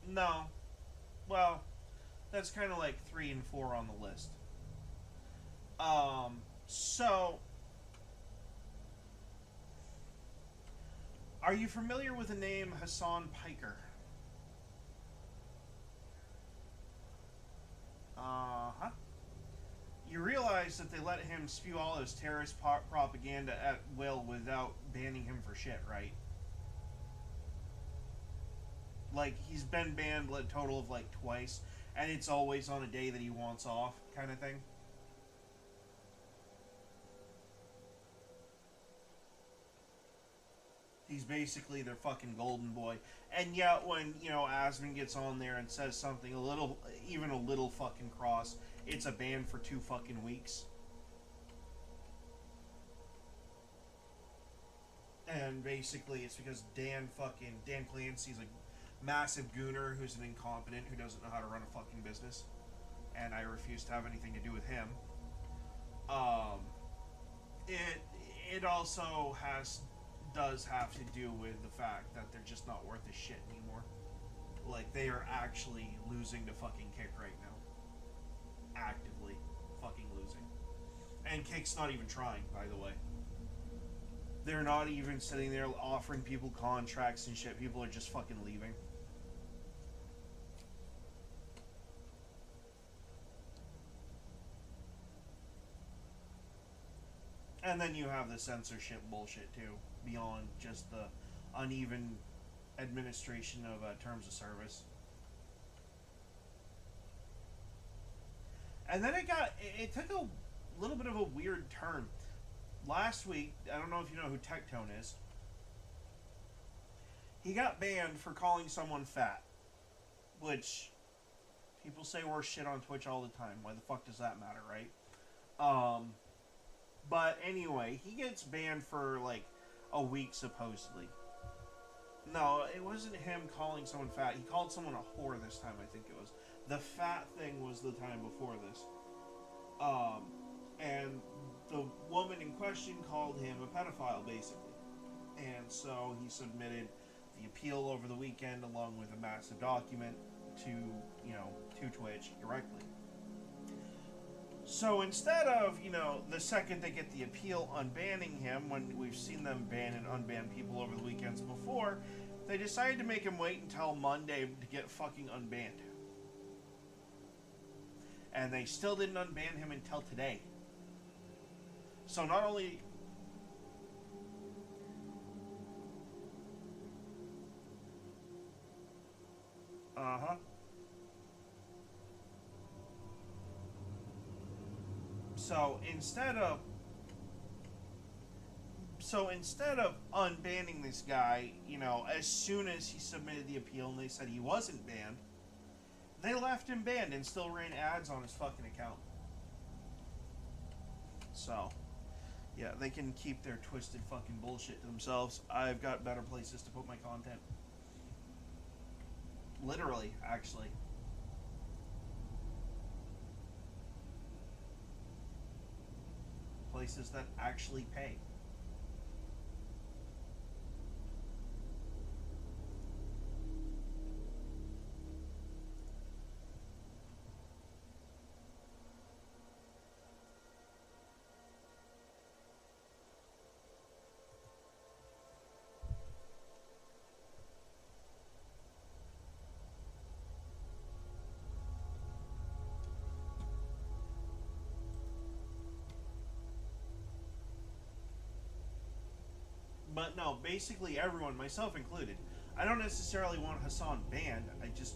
No. Well, that's kind of like 3 and 4 on the list. So, are you familiar with the name Hassan Piker? Uh-huh. You realize that they let him spew all his terrorist propaganda at will without banning him for shit, right? Like, he's been banned a total of like twice, and it's always on a day that he wants off, kind of thing. He's basically their fucking golden boy. And yet when, you know, Asman gets on there and says something even a little fucking cross, it's a ban for 2 fucking weeks. And basically it's because Dan Clancy's a massive gooner who's an incompetent who doesn't know how to run a fucking business. And I refuse to have anything to do with him. It also does have to do with the fact that they're just not worth a shit anymore. Like, they are actually losing the fucking Kick right now. Actively fucking losing. And Kick's not even trying, by the way. They're not even sitting there offering people contracts and shit. People are just fucking leaving. And then you have the censorship bullshit too, beyond just the uneven administration of terms of service. And then it took a little bit of a weird turn. Last week, I don't know if you know who Tectone is. He got banned for calling someone fat, which people say worse shit on Twitch all the time. Why the fuck does that matter, right? But anyway, he gets banned for like a week supposedly. No, it wasn't him calling someone fat. He called someone a whore this time, I think it was. The fat thing was the time before this. And the woman in question called him a pedophile, basically. And so he submitted the appeal over the weekend along with a massive document to Twitch directly. So instead of, the second they get the appeal unbanning him, when we've seen them ban and unban people over the weekends before, they decided to make him wait until Monday to get fucking unbanned. And they still didn't unban him until today. So not only... Uh-huh. So instead of unbanning this guy, as soon as he submitted the appeal and they said he wasn't banned, they left him banned and still ran ads on his fucking account. So, yeah, they can keep their twisted fucking bullshit to themselves. I've got better places to put my content. Literally, actually. Places that actually pay. But no, basically everyone, myself included. I don't necessarily want Hassan banned. I just,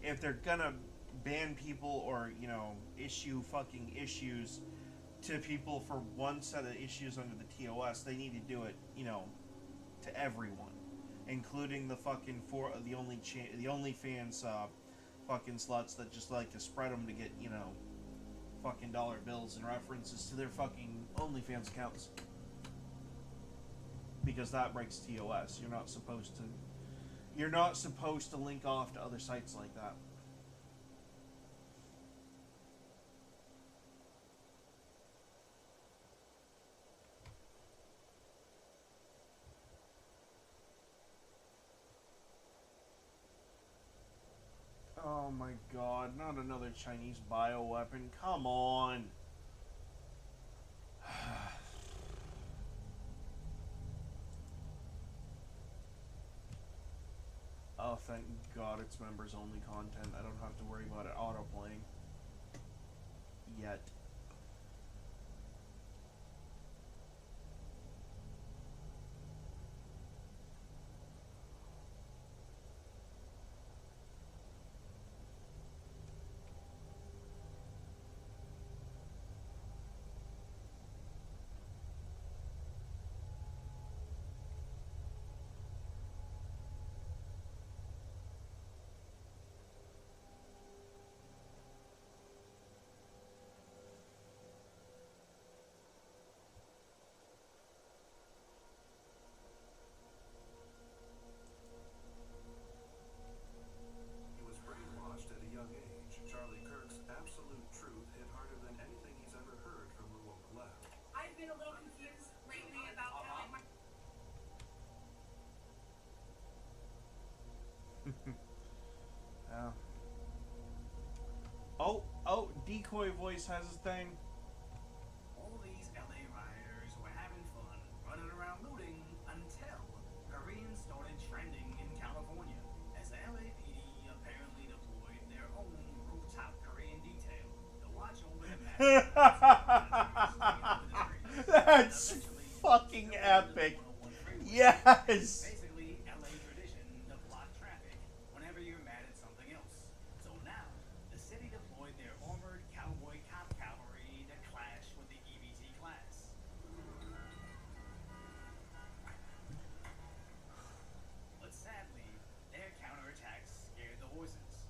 if they're gonna ban people or, you know, issue fucking issues to people for one set of issues under the TOS, they need to do it, you know, to everyone, including the fucking the OnlyFans fucking sluts that just like to spread them to get, you know, fucking dollar bills and references to their fucking OnlyFans accounts. Because that breaks TOS. You're not supposed to link off to other sites like that. Oh my god, not another Chinese bioweapon. Come on. Oh, thank God it's members only content. I don't have to worry about it autoplaying. Yet. He was brainwashed at a young age. Charlie Kirk's absolute truth hit harder than anything he's ever heard from the woke left. I've been a little confused lately about how Yeah. Oh, decoy voice has his thing. All these LA rioters were having fun, running around looting, until Koreans started trending in California, as the LAPD apparently deployed their own rooftop Korean detail to watch over the That's fucking epic. Yes. Basically, LA tradition to block traffic whenever you're mad at something else. So now, the city deployed their armored cowboy cop cavalry to clash with the EBT class. But sadly, their counterattacks scared the horses.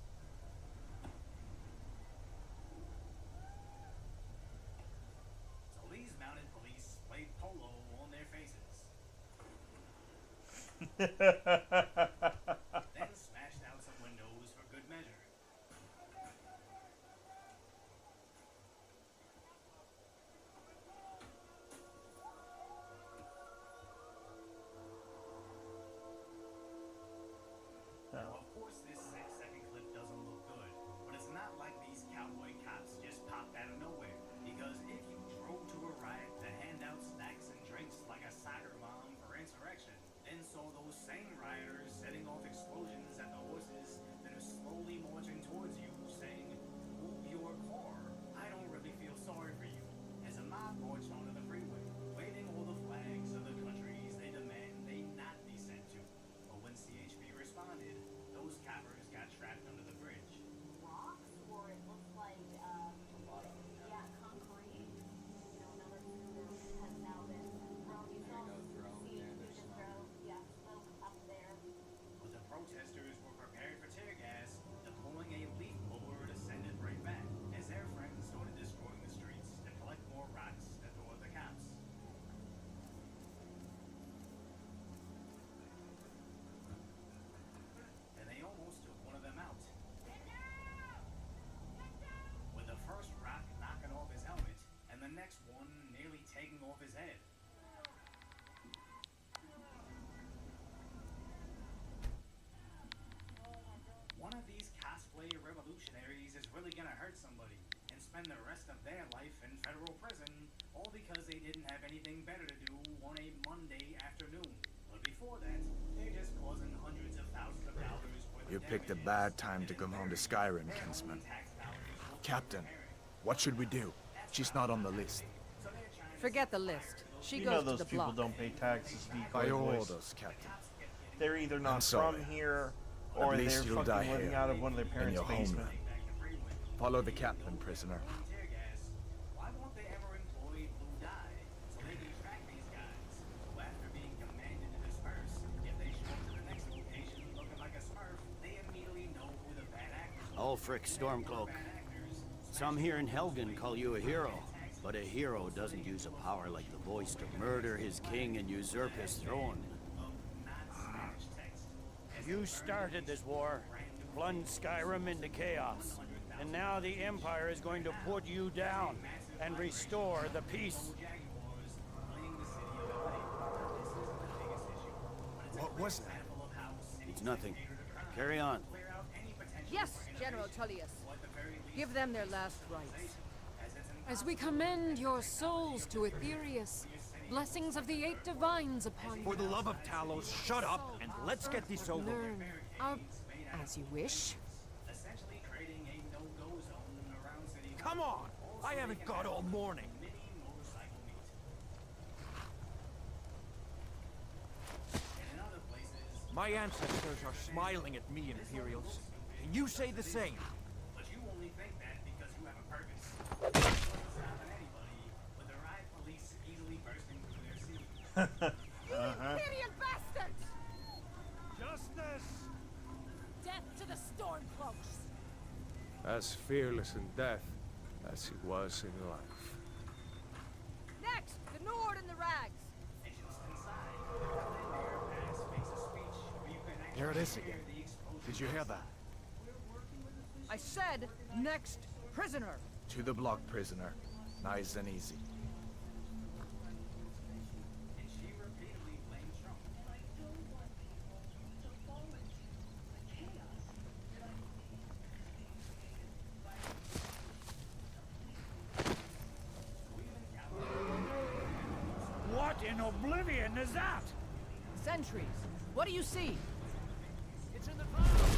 So these mounted police played polo on their faces. Then smashed out some windows for good measure. Now, of course, this 6-second clip doesn't look good, but it's not like these cowboy cops just popped out of nowhere. Because if you drove to a riot to hand out snacks and drinks like a soccer mom for insurrection, then saw those same rioters setting off explosions at the horses that are slowly marching towards you, saying, "Move your car. I don't really feel sorry for you," as a mob marched onto the freeway, waving all the flags of the countries they demand they not be sent to. But when CHP responded, those coppers got trapped under the bridge. rocks, or it looks like, yeah, concrete. You know, another scooter has now been thrown. You saw just throw, yeah, smoke up there. But the protesters were prepared for tear gas, deploying a leaf blower to send it right back, as their friends started destroying the streets to collect more rocks to throw at the cops. And they almost took one of them out, with the first rock knocking off his helmet, and the next one nearly taking off his head. One of these cosplay revolutionaries is really gonna hurt somebody and spend the rest of their life in federal prison, all because they didn't have anything better to do on a Monday afternoon. But before that, they're just causing hundreds of thousands of dollars worth of You picked a damages. bad time to come home to Skyrim, Kinsman. Captain, what should we do? She's not on the list. Forget the list. She You goes know to those the people block. don't pay taxes, By decoy your boys. orders, Captain. They're either I'm not sorry. from here, At or they're least you'll die fucking living here, out of one of their in parents' your basement. homeland. Follow the captain, prisoner. Tear gas. Why won't they ever employ blue dye so they can track these guys? Who, after being commanded to disperse, if they show up to the next location looking like a smurf, they immediately know who the bad actors are. Ulfric Stormcloak. Some here in Helgen call you a hero, but a hero doesn't use a power like the voice to murder his king and usurp his throne. You started this war, plunged Skyrim into chaos, and now the Empire is going to put you down and restore the peace. What was that? It's nothing. Carry on. Yes, General Tullius. Give them their last rites. As we commend your souls to Aetherius, blessings of the 8 divines upon you. For the love of Talos, shut up and let's get this over with. Learn. As you wish. Essentially creating a no-go zone around city. Come on! I haven't got all morning. My ancestors are smiling at me, Imperials. Can you say the same? But you only think that because you have a purpose. Stopping anybody with the riot police easily bursting through their scene. Imperial bastards! Justice! Death to the Stormcloaks! As fearless in death as he was in life. Next, the Nord and the Rags. Here it is again. Did you hear that? I said, next prisoner. To the block, prisoner. Nice and easy. What in oblivion is that? Sentries. What do you see? It's in the clouds!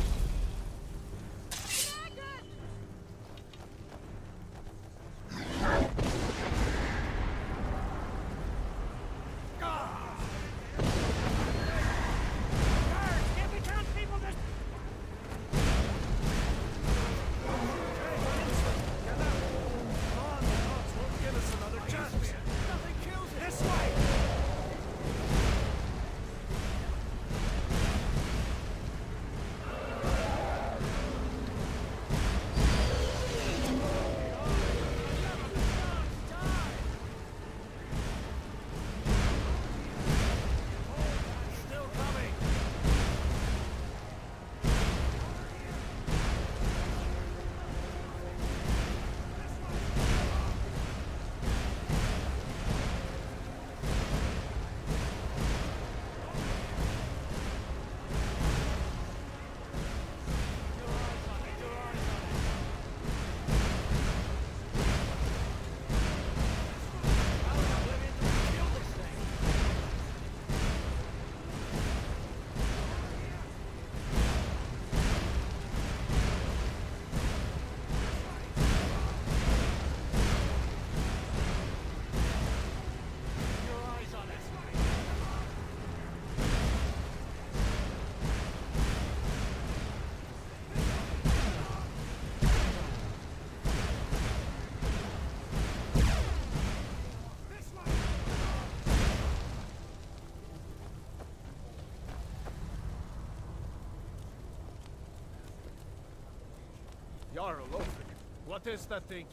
Jarl Ulfric, what is that thing?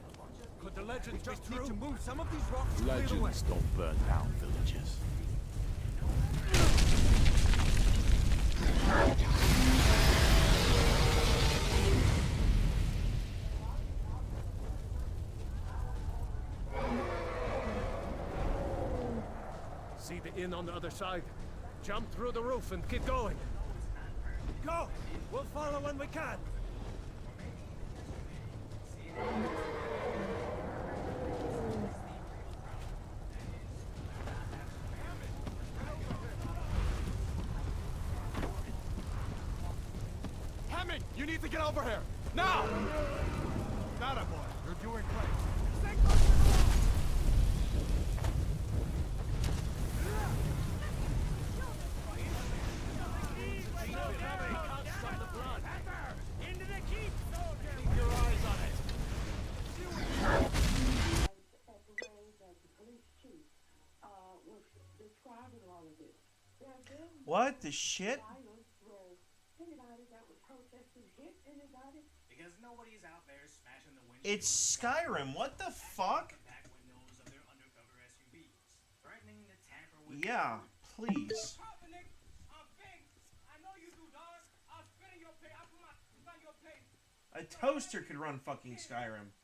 Could the legends Just be need true? to move some of these rocks to clear the way. Legends don't burn down villages. See the inn on the other side? Jump through the roof and keep going. Go! We'll follow when we can. Hammond, you need to get over here! Now! Not a boy. You're doing great. What the shit? Because nobody's out there smashing the windshield. It's Skyrim. What the fuck? The back windows of their undercover SUVs, threatening to tamper with. Yeah, please. A toaster could run fucking Skyrim.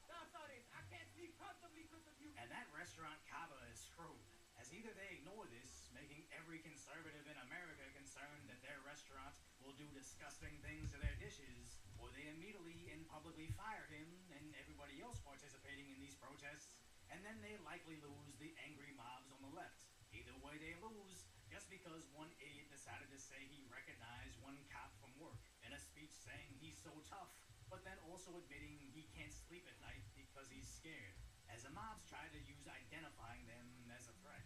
And that restaurant Cava is screwed, as either they ignore this, making every conservative in America concerned that their restaurant will do disgusting things to their dishes, or they immediately and publicly fire him and everybody else participating in these protests, and then they likely lose the angry mobs on the left. Either way they lose, just because one idiot decided to say he recognized one cop from work in a speech saying he's so tough, but then also admitting he can't sleep at night because he's scared, as the mobs try to use identifying them as a threat.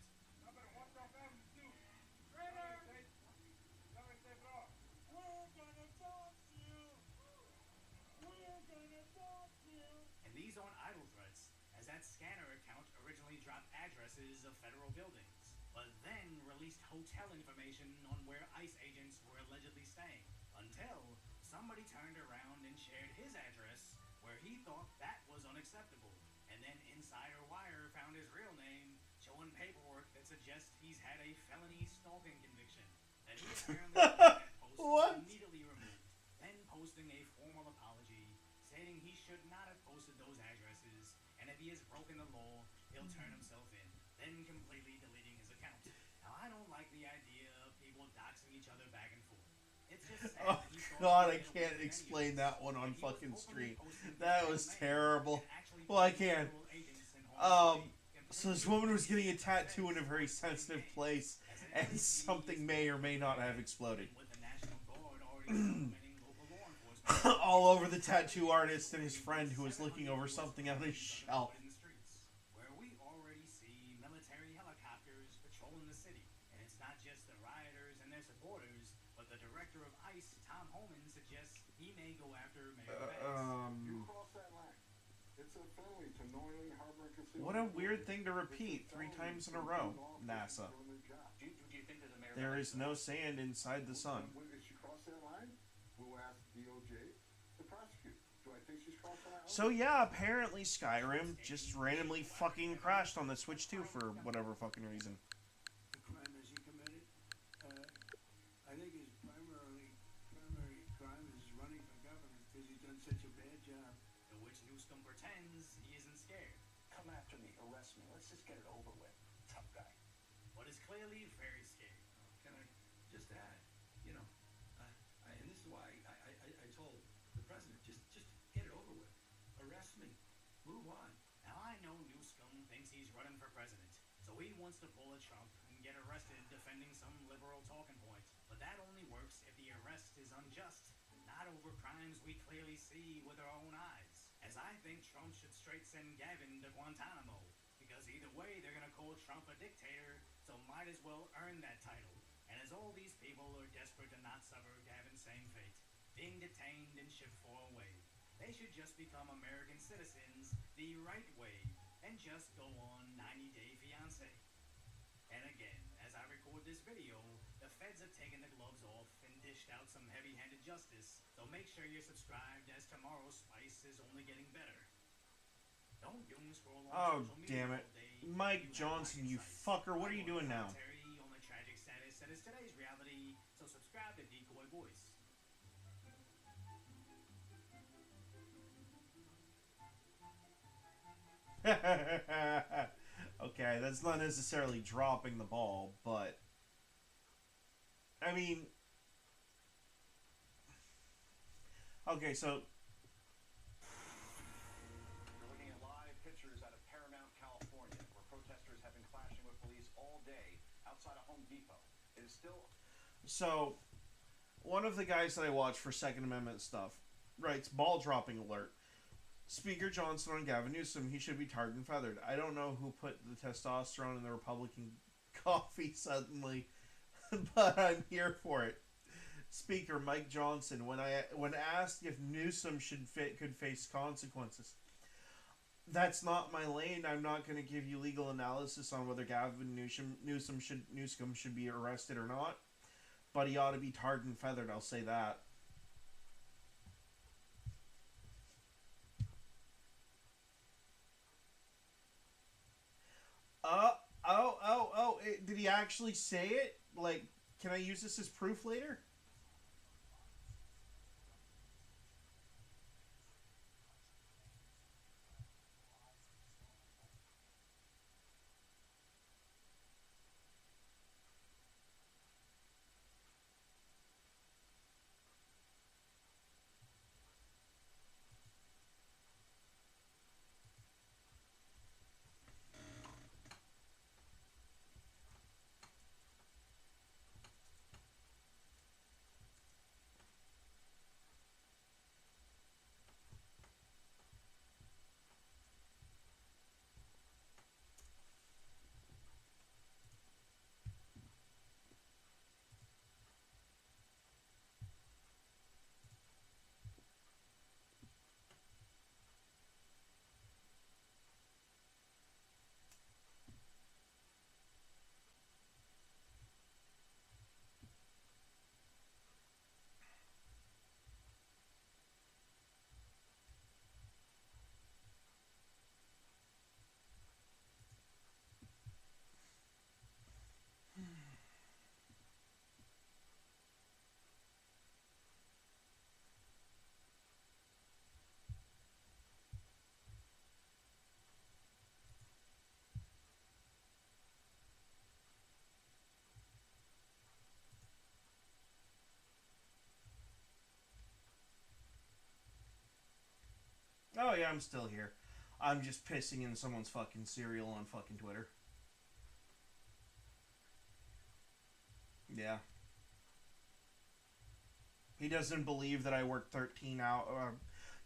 And these aren't idle threats, as that scanner account originally dropped addresses of federal buildings, but then released hotel information on where ICE agents were allegedly staying, until somebody turned around and shared his address where he thought that was unacceptable. And then Insider Wire found his real name, showing paperwork that suggests he's had a felony stalking conviction. That he apparently had posts immediately removed, then posting a formal apology, stating he should not have posted those addresses, and if he has broken the law, he'll turn himself in, then completely deleting his account. Now, I don't like the idea of people doxing each other back and forth. It's just sad Oh god, I can't explain that one on fucking stream. That was terrible. Well, I can. So this woman was getting a tattoo in a very sensitive place, and something may or may not have exploded. All over the tattoo artist and his friend who was looking over something on his shelf. Where we already see military helicopters patrolling the city, and it's not just the rioters and their supporters, but the director of ICE, Tom Homan, suggests he may go after Mayor Banks. You cross that line. It's a felony to knowingly harbor and conceal. What a weird thing to repeat 3 times in a row, NASA. Do you think that the mayor There is no sand inside the sun. If she crossed that line, we'll ask DOJ to prosecute. Do I think she's crossed that line? So yeah, apparently Skyrim just randomly fucking crashed on the Switch 2 for whatever fucking reason. The crime as he committed, I think his primary crime is running for governor because he's done such a bad job. To which Newscomb pretends he isn't scared. Come after me, arrest me, let's just get it over with. Tough guy. But is clearly very scared. Can I just add, you know, and this is why I told the president, just get it over with. Arrest me. Move on. Now I know Newscomb thinks he's running for president, so he wants to pull a Trump and get arrested defending some liberal talking point. But that only works if the arrest is unjust, not over crimes we clearly see with our own eyes. As I think Trump should straight send Gavin to Guantanamo, because either way they're gonna call Trump a dictator, so might as well earn that title. And as all these people are desperate to not suffer Gavin's same fate, being detained and shipped far away, they should just become American citizens the right way and just go on 90-Day Fiancé. And again, as I record this video, the feds have taken the gloves off and dished out some heavy-handed justice, so make sure you're subscribed as tomorrow's spice is only getting better. Don't doom scroll on Oh, social media damn it. all day. Mike Johnson, you fucker, what are you doing now? Commentary on the tragic status that is today's reality, so subscribe to Decoy Voice. Okay, that's not necessarily dropping the ball, but I mean, okay, so You're looking at live pictures out of Paramount, California, where protesters have been clashing with police all day outside a Home Depot. It is still... So, one of the guys that I watch for Second Amendment stuff writes, ball dropping alert. Speaker Johnson on Gavin Newsom, he should be tarred and feathered. I don't know who put the testosterone in the Republican coffee suddenly, but I'm here for it. Speaker Mike Johnson, when asked if Newsom could face consequences, that's not my lane. I'm not going to give you legal analysis on whether Gavin Newsom should be arrested or not. But he ought to be tarred and feathered, I'll say that. Did he actually say it? Like, can I use this as proof later? Oh yeah, I'm still here. I'm just pissing in someone's fucking cereal on fucking Twitter. Yeah. He doesn't believe that I work 13 hour.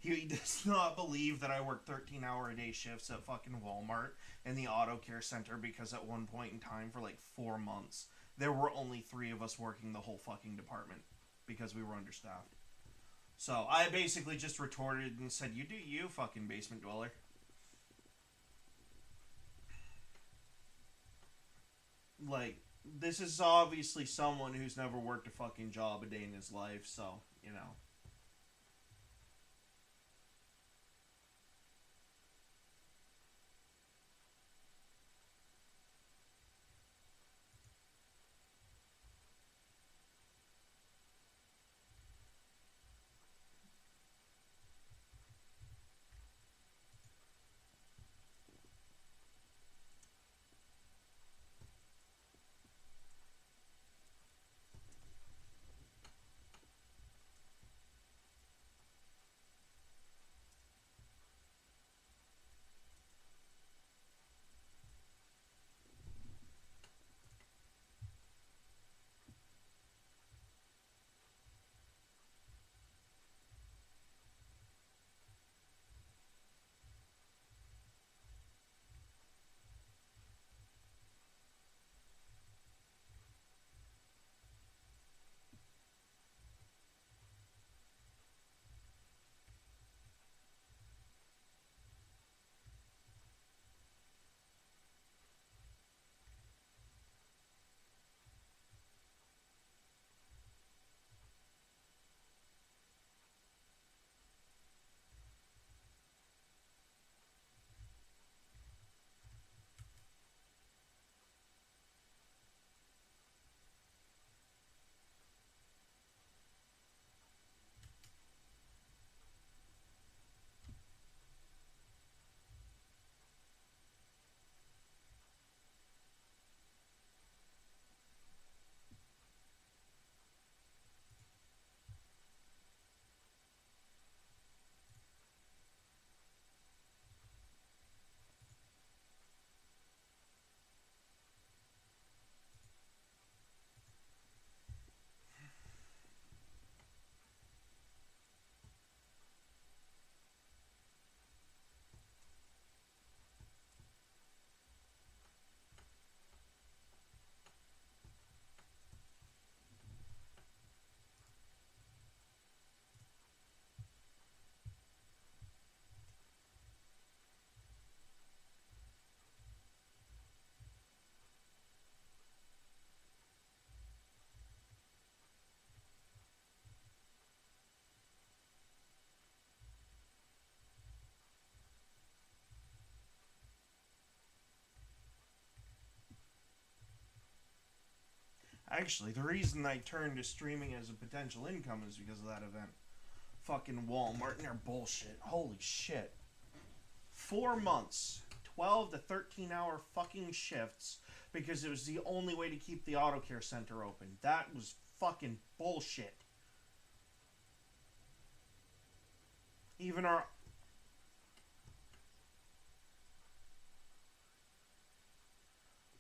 He does not believe that I work 13-hour-a-day shifts at fucking Walmart and the auto care center because at one point in time for like 4 months there were only 3 of us working the whole fucking department because we were understaffed. So I basically just retorted and said, "You do you, fucking basement dweller." Like, this is obviously someone who's never worked a fucking job a day in his life, so, you know. Actually, the reason I turned to streaming as a potential income is because of that event. Fucking Walmart and their bullshit. Holy shit. 4 months. 12 to 13 hour fucking shifts because it was the only way to keep the auto care center open. That was fucking bullshit. Even our...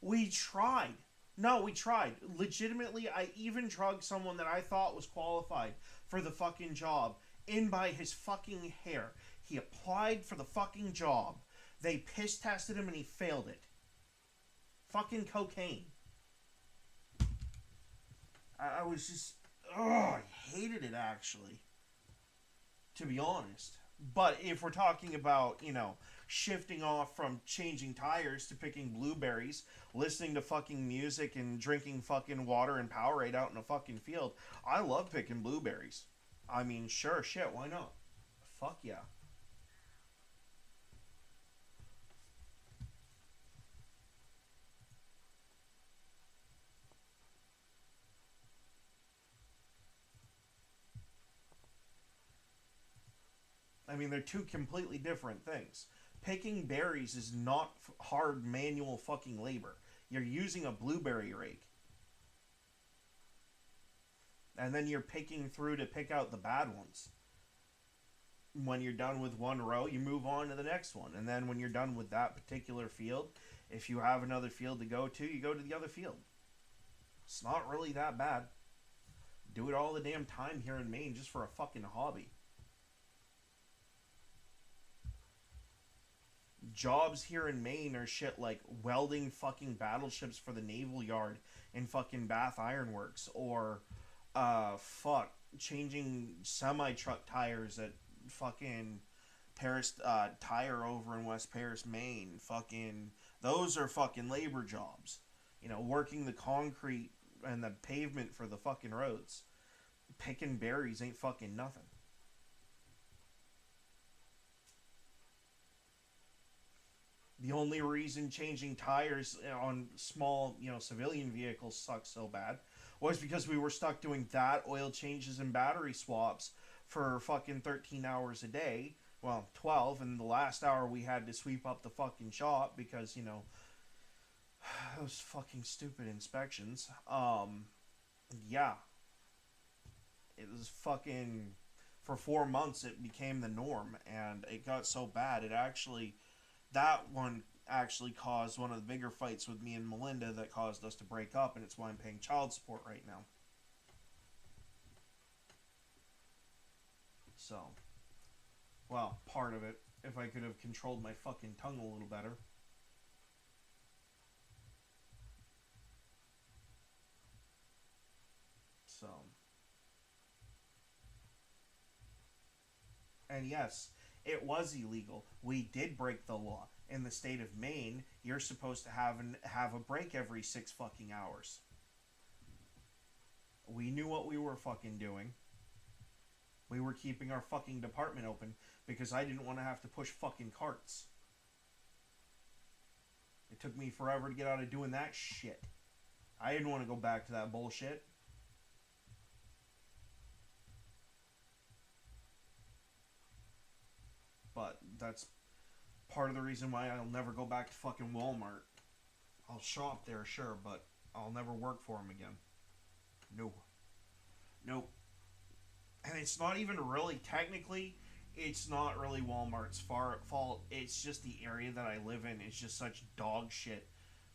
We tried. No, we tried. Legitimately, I even drugged someone that I thought was qualified for the fucking job in by his fucking hair. He applied for the fucking job. They piss tested him and he failed it. Fucking cocaine. I was just... Oh, I hated it, actually. To be honest. But if we're talking about, you know, shifting off from changing tires to picking blueberries, listening to fucking music and drinking fucking water and Powerade out in a fucking field, I love picking blueberries. I mean, sure, shit, why not? Fuck yeah. I mean, they're two completely different things. Picking berries is not hard manual fucking labor. You're using a blueberry rake. And then you're picking through to pick out the bad ones. When you're done with one row, you move on to the next one. And then when you're done with that particular field, if you have another field to go to, you go to the other field. It's not really that bad. Do it all the damn time here in Maine just for a fucking hobby. Jobs here in Maine are shit like welding fucking battleships for the Naval Yard in fucking Bath Iron Works, or changing semi-truck tires at fucking Paris Tire over in West Paris, Maine. Fucking those are fucking labor jobs. You know, working the concrete and the pavement for the fucking roads. Picking berries ain't fucking nothing. The only reason changing tires on small, you know, civilian vehicles sucks so bad was because we were stuck doing that, oil changes and battery swaps for fucking 13 hours a day. Well, 12, and the last hour we had to sweep up the fucking shop because, you know, those fucking stupid inspections. Yeah. It was fucking... For 4 months it became the norm, and it got so bad, it actually... That one actually caused one of the bigger fights with me and Melinda that caused us to break up, and it's why I'm paying child support right now. So, well, part of it, if I could have controlled my fucking tongue a little better. So. And yes, it was illegal. We did break the law. In the state of Maine, you're supposed to have a break every 6 fucking hours. We knew what we were fucking doing. We were keeping our fucking department open because I didn't want to have to push fucking carts. It took me forever to get out of doing that shit. I didn't want to go back to that bullshit. But that's part of the reason why I'll never go back to fucking Walmart. I'll shop there, sure, but I'll never work for them again. No. Nope. And it's not even really, technically, it's not really Walmart's fault. It's just the area that I live in. It's just such dog shit.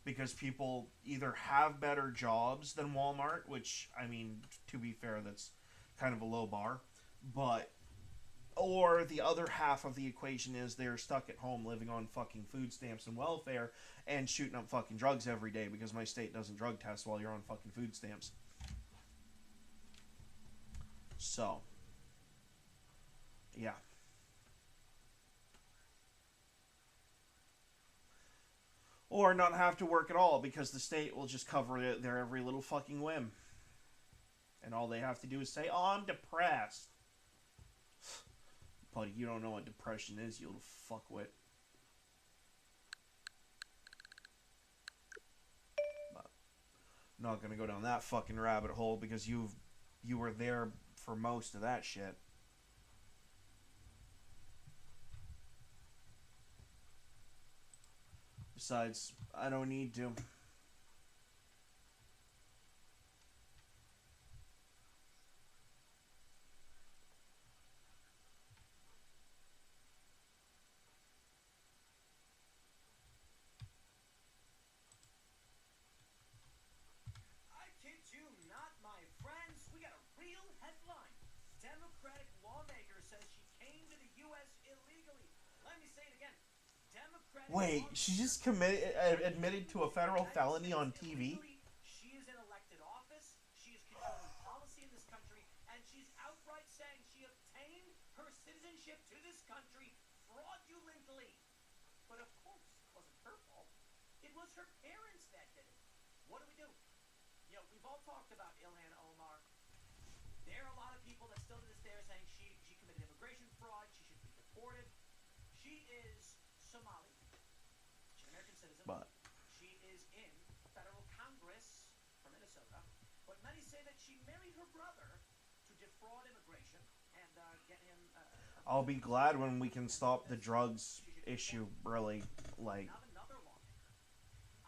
Because people either have better jobs than Walmart, which, I mean, to be fair, that's kind of a low bar. But... Or the other half of the equation is they're stuck at home living on fucking food stamps and welfare and shooting up fucking drugs every day because my state doesn't drug test while you're on fucking food stamps. So. Yeah. Or not have to work at all because the state will just cover their every little fucking whim. And all they have to do is say, oh, I'm depressed. Buddy, you don't know what depression is, you little fuckwit. But not gonna go down that fucking rabbit hole because you were there for most of that shit. Besides, I don't need to. I kid you not, my friends. We got a real headline. Democratic lawmaker says she came to the U.S. illegally. Let me say it again. Democratic Wait, she just admitted to a federal felony on TV? She is in elected office. She is controlling policy in this country, and she's outright saying she obtained her citizenship to this country fraudulently. But of course, it wasn't her fault. It was her parents that did it. What do? You know, we've all talked about Ilhan Omar. There are a lot of people that still to this day are saying she committed immigration fraud. She should be deported. She is Somali. She's an American citizen. But She is in federal Congress for Minnesota. But many say that she married her brother to defraud immigration and get him. I'll be glad when we can stop the drugs issue, really. Like, Another lawmaker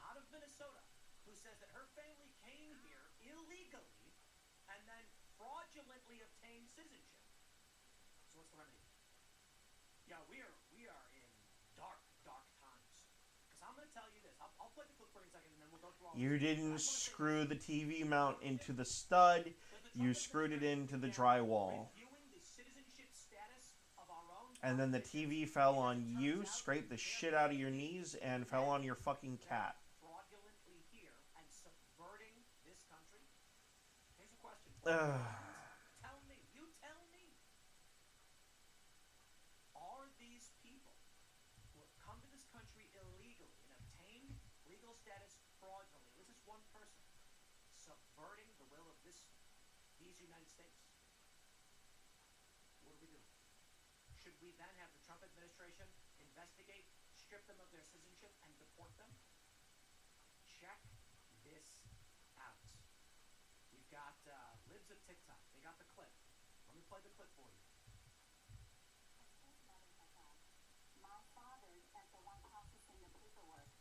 out of Minnesota who says that her family came here illegally and then fraudulently obtained citizenship. So what's the remedy? Yeah, we are in dark times. Because I'm going to tell you this. I'll play the clip for you in a second and then we'll go through all you didn't screw the TV mount into the stud. You screwed it into the drywall. And then the TV fell on you, scraped the shit out of your knees, and fell on your fucking cat. fraudulently here and subverting this country. Here's a question. Tell me, you tell me. Are these people who have come to this country illegally and obtained legal status fraudulently, this is one person, subverting the will of these United States? What do we do? Should we then have the Trump administration investigate, strip them of their citizenship, and deport them? Check this out. We've got Libs of TikTok. They got the clip. Let me play the clip for you. My father, as the one processing the paperwork,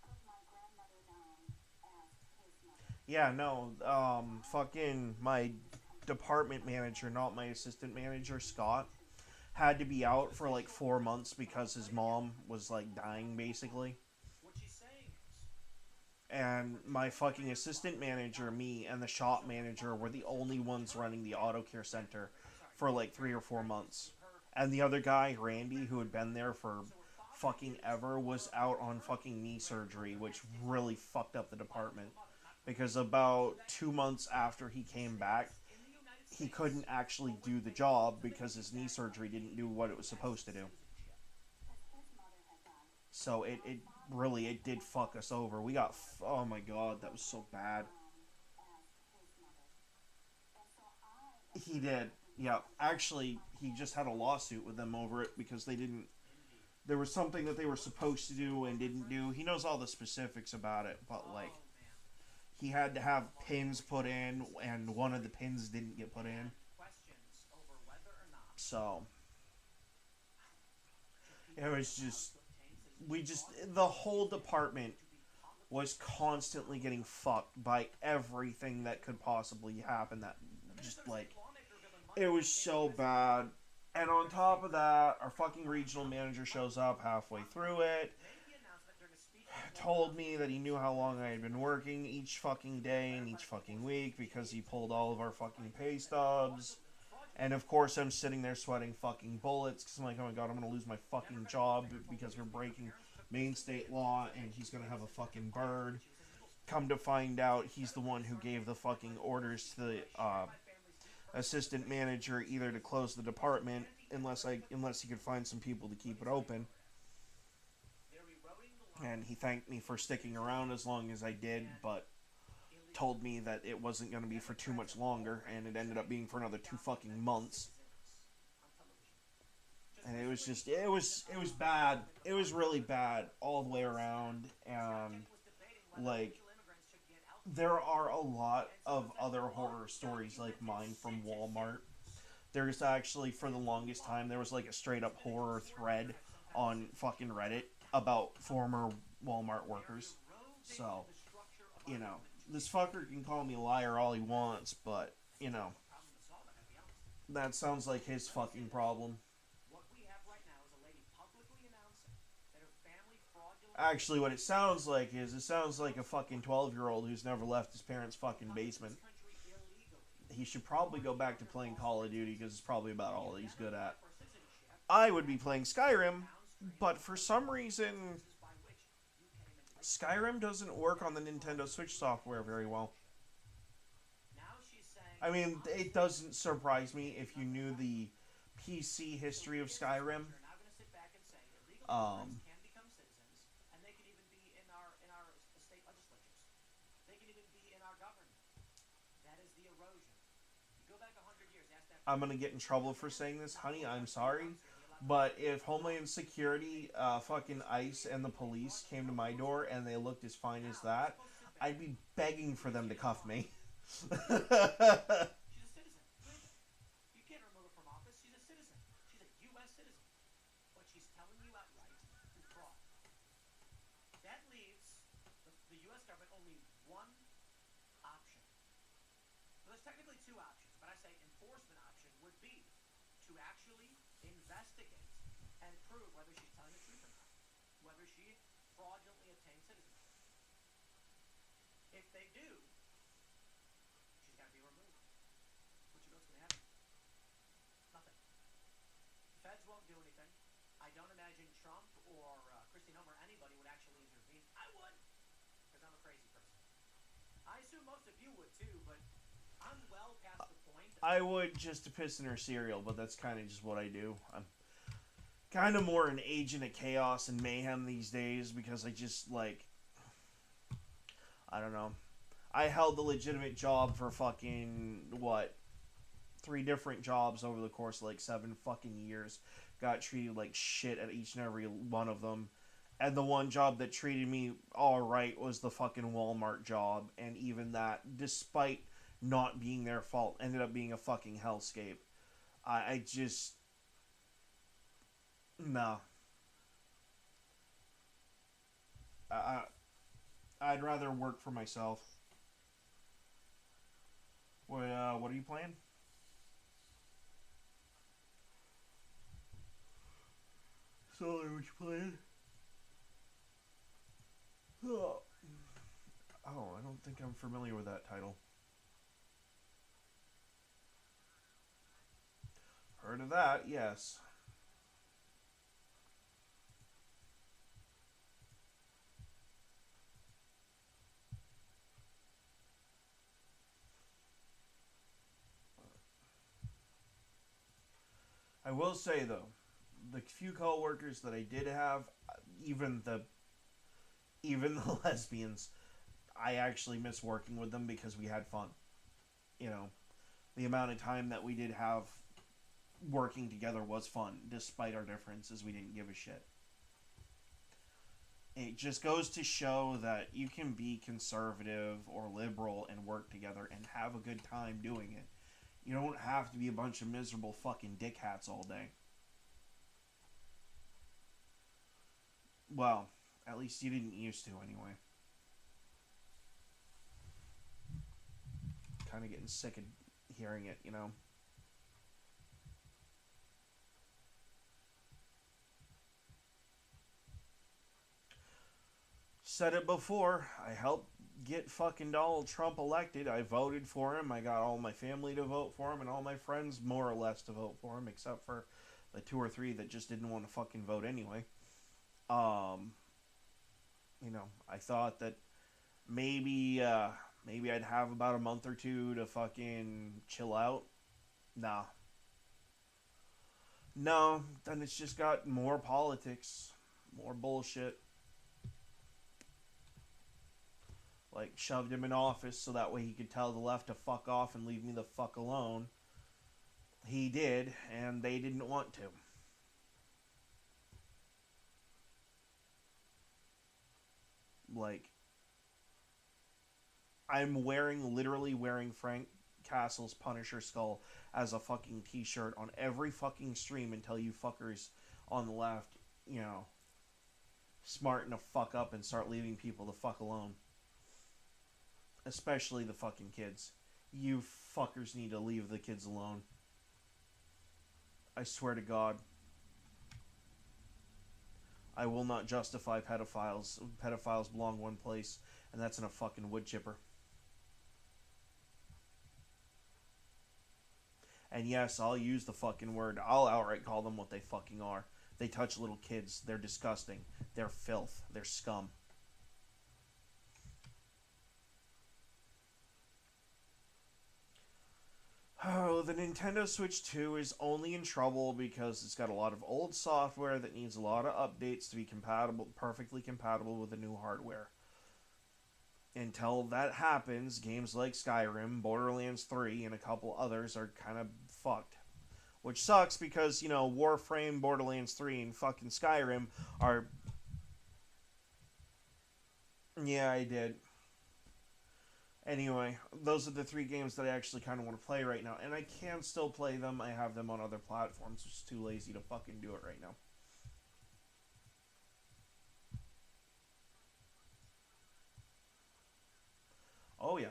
put my grandmother down as his mother. Yeah, no, fucking my department manager, not my assistant manager, Scott, had to be out for like 4 months because his mom was like dying, basically. And my fucking assistant manager, me, and the shop manager were the only ones running the auto care center for like 3 or 4 months. And the other guy, Randy, who had been there for fucking ever, was out on fucking knee surgery, which really fucked up the department. Because about 2 months after he came back, he couldn't actually do the job because his knee surgery didn't do what it was supposed to do. So it really did fuck us over. We got, oh my god, that was so bad. He did, yeah. Actually, he just had a lawsuit with them over it because they didn't, there was something that they were supposed to do and didn't do. He knows all the specifics about it, but like, he had to have pins put in, and one of the pins didn't get put in. So, it was just, the whole department was constantly getting fucked by everything that could possibly happen. That, just like, it was so bad. And on top of that, our fucking regional manager shows up halfway through it, told me that he knew how long I had been working each fucking day and each fucking week because he pulled all of our fucking pay stubs. And of course I'm sitting there sweating fucking bullets because I'm like, oh my god, I'm going to lose my fucking job because we're breaking Maine state law and he's going to have a fucking bird. Come to find out, he's the one who gave the fucking orders to the assistant manager either to close the department unless he could find some people to keep it open. And he thanked me for sticking around as long as I did, but told me that it wasn't going to be for too much longer, and it ended up being for another 2 fucking months. And it was just, it was bad. It was really bad all the way around, and, like, there are a lot of other horror stories like mine from Walmart. There's actually, for the longest time, there was like a straight up horror thread on fucking Reddit about former Walmart workers. So, you know, this fucker can call me a liar all he wants, but, you know, that sounds like his fucking problem. Actually, what it sounds like is, it sounds like a fucking 12-year-old who's never left his parents' fucking basement. He should probably go back to playing Call of Duty, because it's probably about all he's good at. I would be playing Skyrim, but for some reason, Skyrim doesn't work on the Nintendo Switch software very well. I mean, it doesn't surprise me if you knew the PC history of Skyrim. I'm gonna get in trouble for saying this, honey, I'm sorry. But if Homeland Security, fucking ICE, and the police came to my door and they looked as fine as that, I'd be begging for them to cuff me. Technically two options, but I say enforcement option would be to actually investigate and prove whether she's telling the truth or not, whether she fraudulently obtained citizenship. If they do, she's got to be removed. What you think's going to happen? Nothing. The feds won't do anything. I don't imagine Trump or Kristi Noem or anybody would actually intervene. I would, because I'm a crazy person. I assume most of you would too, but I'm well past the point. I would, just to piss in her cereal, but that's kind of just what I do. I'm kind of more an agent of chaos and mayhem these days because I just, like, I don't know. I held a legitimate job for fucking, what, 3 different jobs over the course of, like, 7 fucking years. Got treated like shit at each and every one of them. And the one job that treated me alright was the fucking Walmart job. And even that, despite not being their fault, ended up being a fucking hellscape. I just... No. I'd rather work for myself. What are you playing? Sorry, what you playing? Oh, I don't think I'm familiar with that title. Heard of that, yes. I will say, though, the few co-workers that I did have, even the lesbians, I actually miss working with them because we had fun. You know, the amount of time that we did have working together was fun, despite our differences. We didn't give a shit. It just goes to show that you can be conservative or liberal and work together and have a good time doing it. You don't have to be a bunch of miserable fucking dickhats all day. Well, at least you didn't used to anyway. Kind of getting sick of hearing it, you know? Said it before, I helped get fucking Donald Trump elected. I voted for him. I got all my family to vote for him and all my friends more or less to vote for him, except for the 2 or 3 that just didn't want to fucking vote anyway. You know, I thought that maybe I'd have about a month or 2 to fucking chill out. Nah. No, then it's just got more politics, more bullshit. Like, shoved him in office so that way he could tell the left to fuck off and leave me the fuck alone. He did, and they didn't want to. Like, I'm literally wearing Frank Castle's Punisher skull as a fucking t-shirt on every fucking stream until you fuckers on the left, you know, smarten the fuck up and start leaving people the fuck alone. Especially the fucking kids. You fuckers need to leave the kids alone. I swear to God. I will not justify pedophiles. Pedophiles belong one place, and that's in a fucking wood chipper. And yes, I'll use the fucking word. I'll outright call them what they fucking are. They touch little kids. They're disgusting. They're filth. They're scum. Oh, the Nintendo Switch 2 is only in trouble because it's got a lot of old software that needs a lot of updates to be perfectly compatible with the new hardware. Until that happens, games like Skyrim, Borderlands 3, and a couple others are kind of fucked. Which sucks because, you know, Warframe, Borderlands 3, and fucking Skyrim are... Yeah, I did. Anyway, those are the 3 games that I actually kind of want to play right now. And I can still play them. I have them on other platforms. Just too lazy to fucking do it right now. Oh, yeah.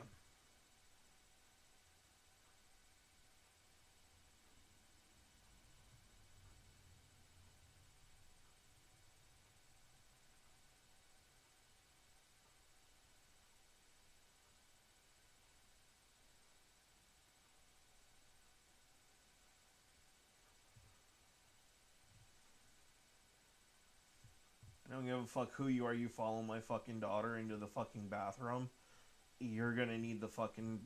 I don't give a fuck who you are. You follow my fucking daughter into the fucking bathroom, you're gonna need the fucking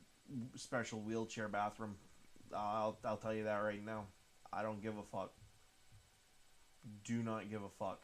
special wheelchair bathroom. I'll tell you that right now. I don't give a fuck. Do not give a fuck.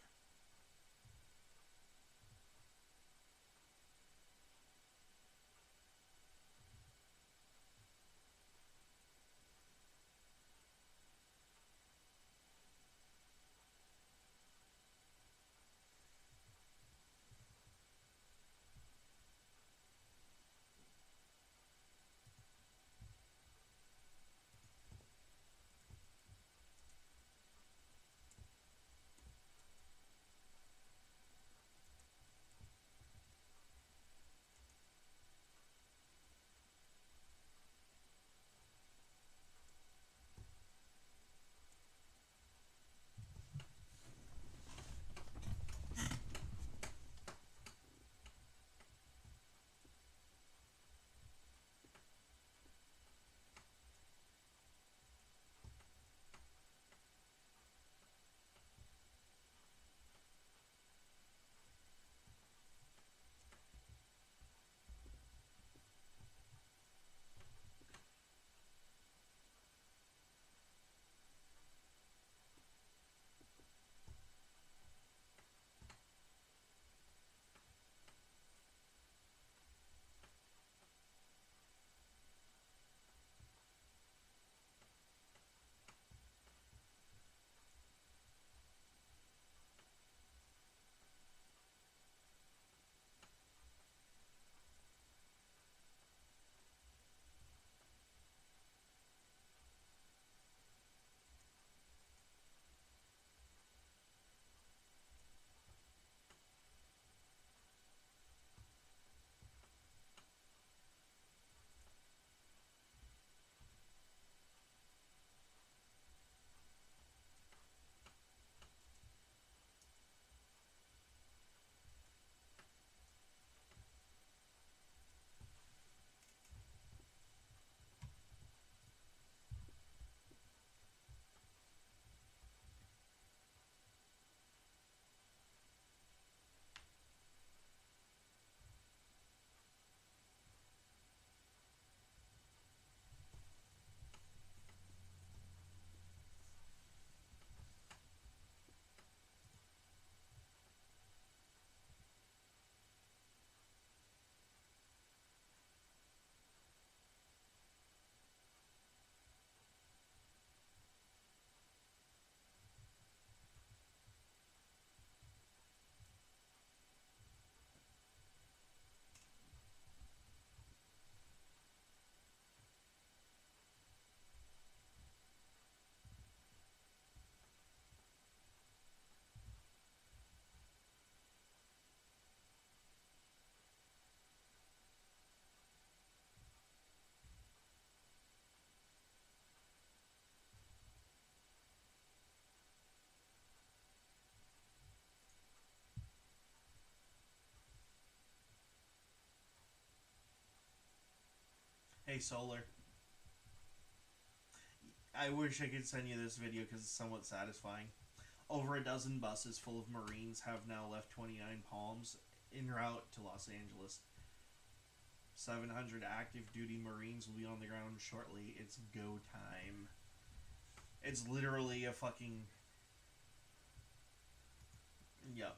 Hey, Solar. I wish I could send you this video because it's somewhat satisfying. Over a dozen buses full of Marines have now left 29 Palms en route to Los Angeles. 700 active duty Marines will be on the ground shortly. It's go time. It's literally a fucking... Yep.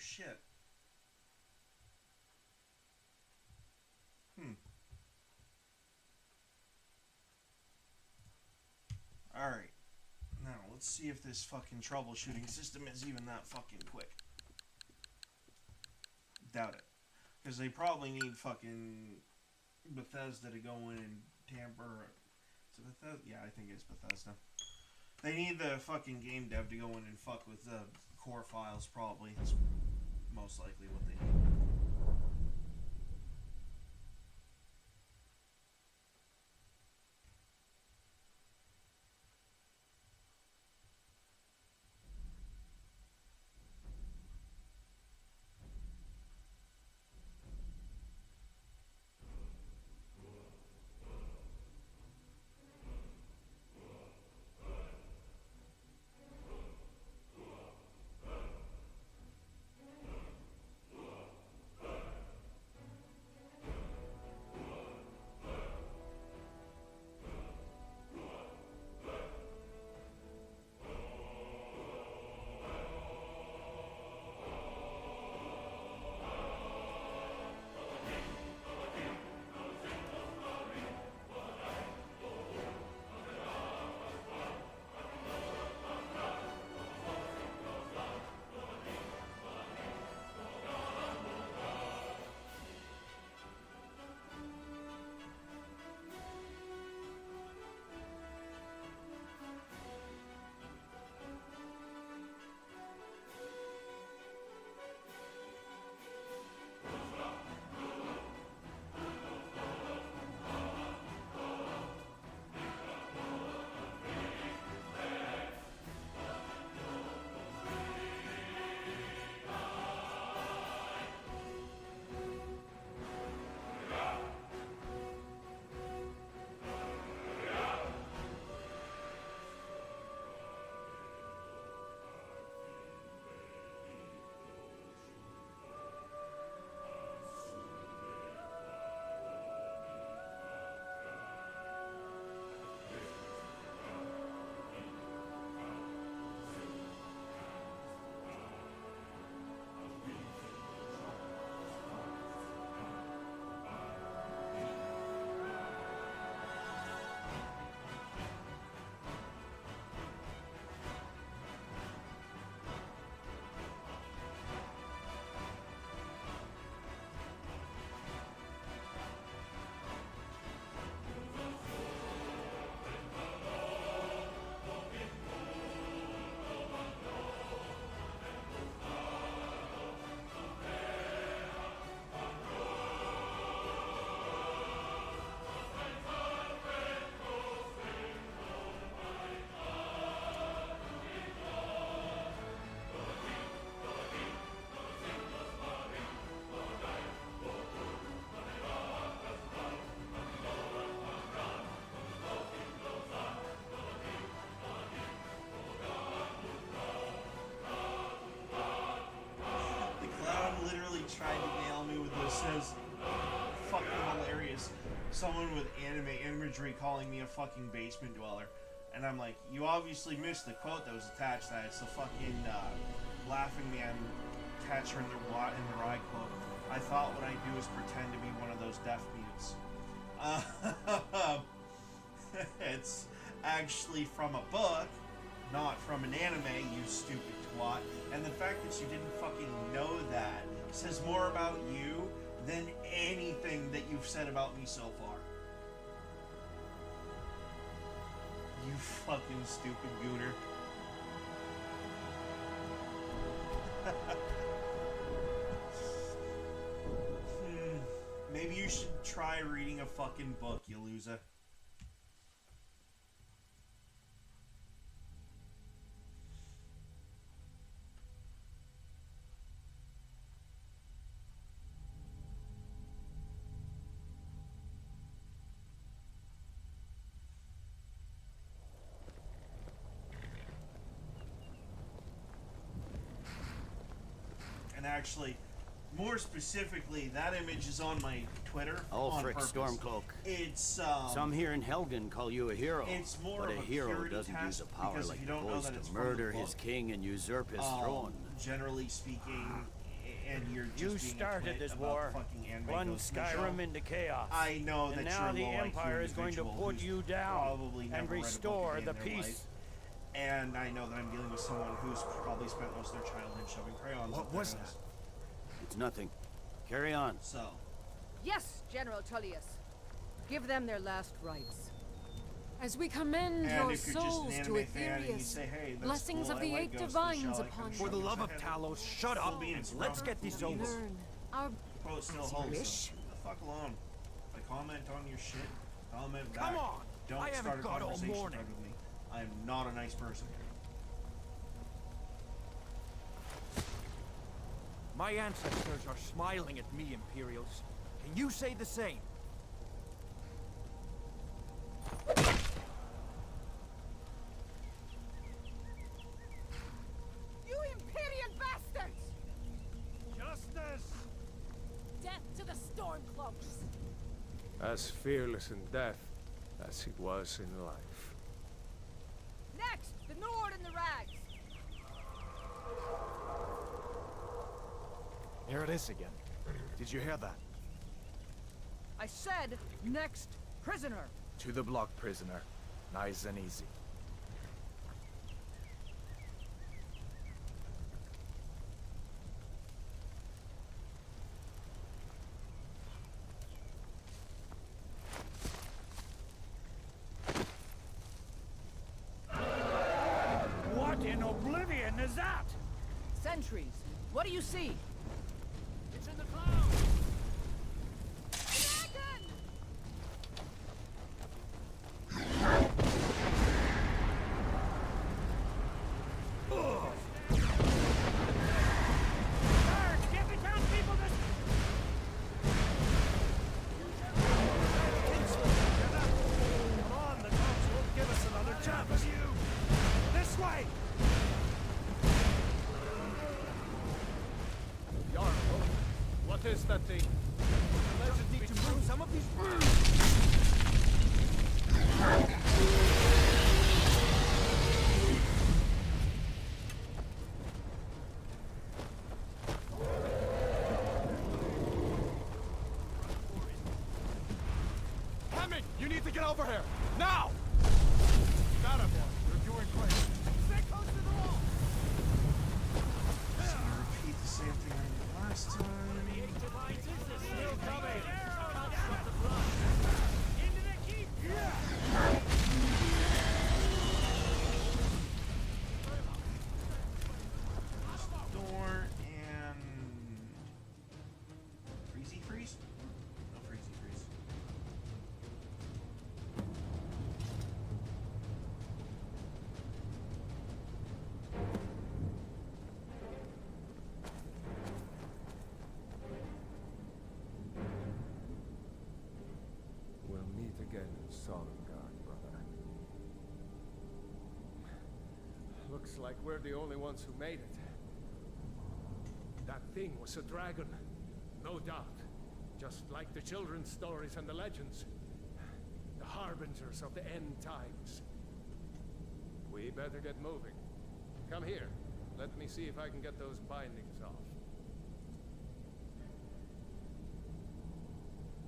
shit. Alright. Now, let's see if this fucking troubleshooting system is even that fucking quick. Doubt it. Because they probably need fucking Bethesda to go in and tamper. Is it Bethesda? Yeah, I think it's Bethesda. They need the fucking game dev to go in and fuck with the core files, probably. That's most likely what they need. Tried to nail me with this says fucking hilarious. Someone with anime imagery calling me a fucking basement dweller. And I'm like, you obviously missed the quote that was attached to that. It's the fucking laughing man catcher in the rye quote. I thought what I do is pretend to be one of those deaf mutes. It's actually from a book, not from an anime, you stupid twat. And the fact that you didn't fucking know that says more about you than anything that you've said about me so far. You fucking stupid gooner. Maybe you should try reading a fucking book, you loser. And actually, more specifically, that image is on my Twitter. Ulfric Stormcloak. It's some here in Helgen call you a hero. It's more but of a hero doesn't use a power like the voice to murder his king and usurp his throne. Generally speaking, and you're just You being a started twit this about war, fucking anime plunged Ghost in the Skyrim Shell. into chaos. I know and that now you're the a low Empire IQ is going to individual put who's you down probably and never read a book a restore day in the their peace. life. And I know that I'm dealing with someone who's probably spent most of their childhood shoving crayons What up their was nose. It's nothing. Carry on. So, Yes, General Tullius. Give them their last rites. As we commend and your if you're just an souls to anime fan and you Aetherius, say, hey, that's blessings cool, of the I like eight Ghost in the divines Shell, I upon can you. show For the you love of ahead. Talos, shut Still up! being And its let's proper get this movies. over. Learn our Quote still As you holds. wish. So leave the fuck alone. If I comment on your shit, comment back. Come on! Don't I start haven't a got all conversation morning. thread with me. I am not a nice person. My ancestors are smiling at me, Imperials. Can you say the same? You Imperial bastards! Justice! death to the Stormcloaks. As fearless in death as he was in life. Next, the Nord and the Rags. Here it is again. Did you hear that? I said, next prisoner. To the block, prisoner. Nice and easy. What in oblivion is that? Sentries. What do you see? It's in the clouds! Dragon! Guards, get the townspeople to... Come on, the cops won't give us another chance. This way! Jarl, what is that thing? Legends need to move some of these... Hemming, you need to get over here! Now! Got him. You're doing great. Stay close to the wall! Just gonna repeat the same thing I did last time. Still coming! Into the keep! Door and Freezy Freeze? No Freezy Freeze. We'll meet again in Solengard, brother. Looks like we're the only ones who made it. That thing was a dragon, no doubt. Just like the children's stories and the legends. The harbingers of the end times. We better get moving. Come here. Let me see if I can get those bindings off.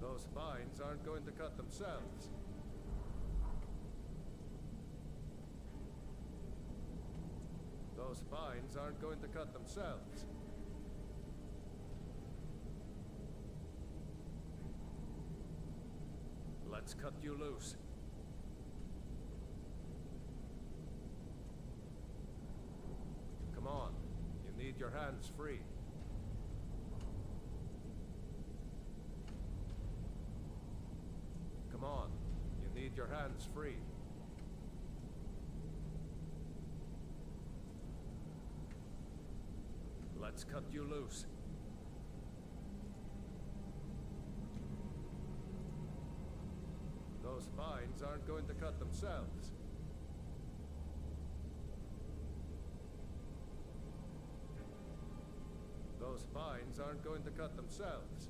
Those vines aren't going to cut themselves. Those vines aren't going to cut themselves. Let's cut you loose. Come on. You need your hands free. Come on. You need your hands free. Let's cut you loose. Those vines aren't going to cut themselves. Those vines aren't going to cut themselves.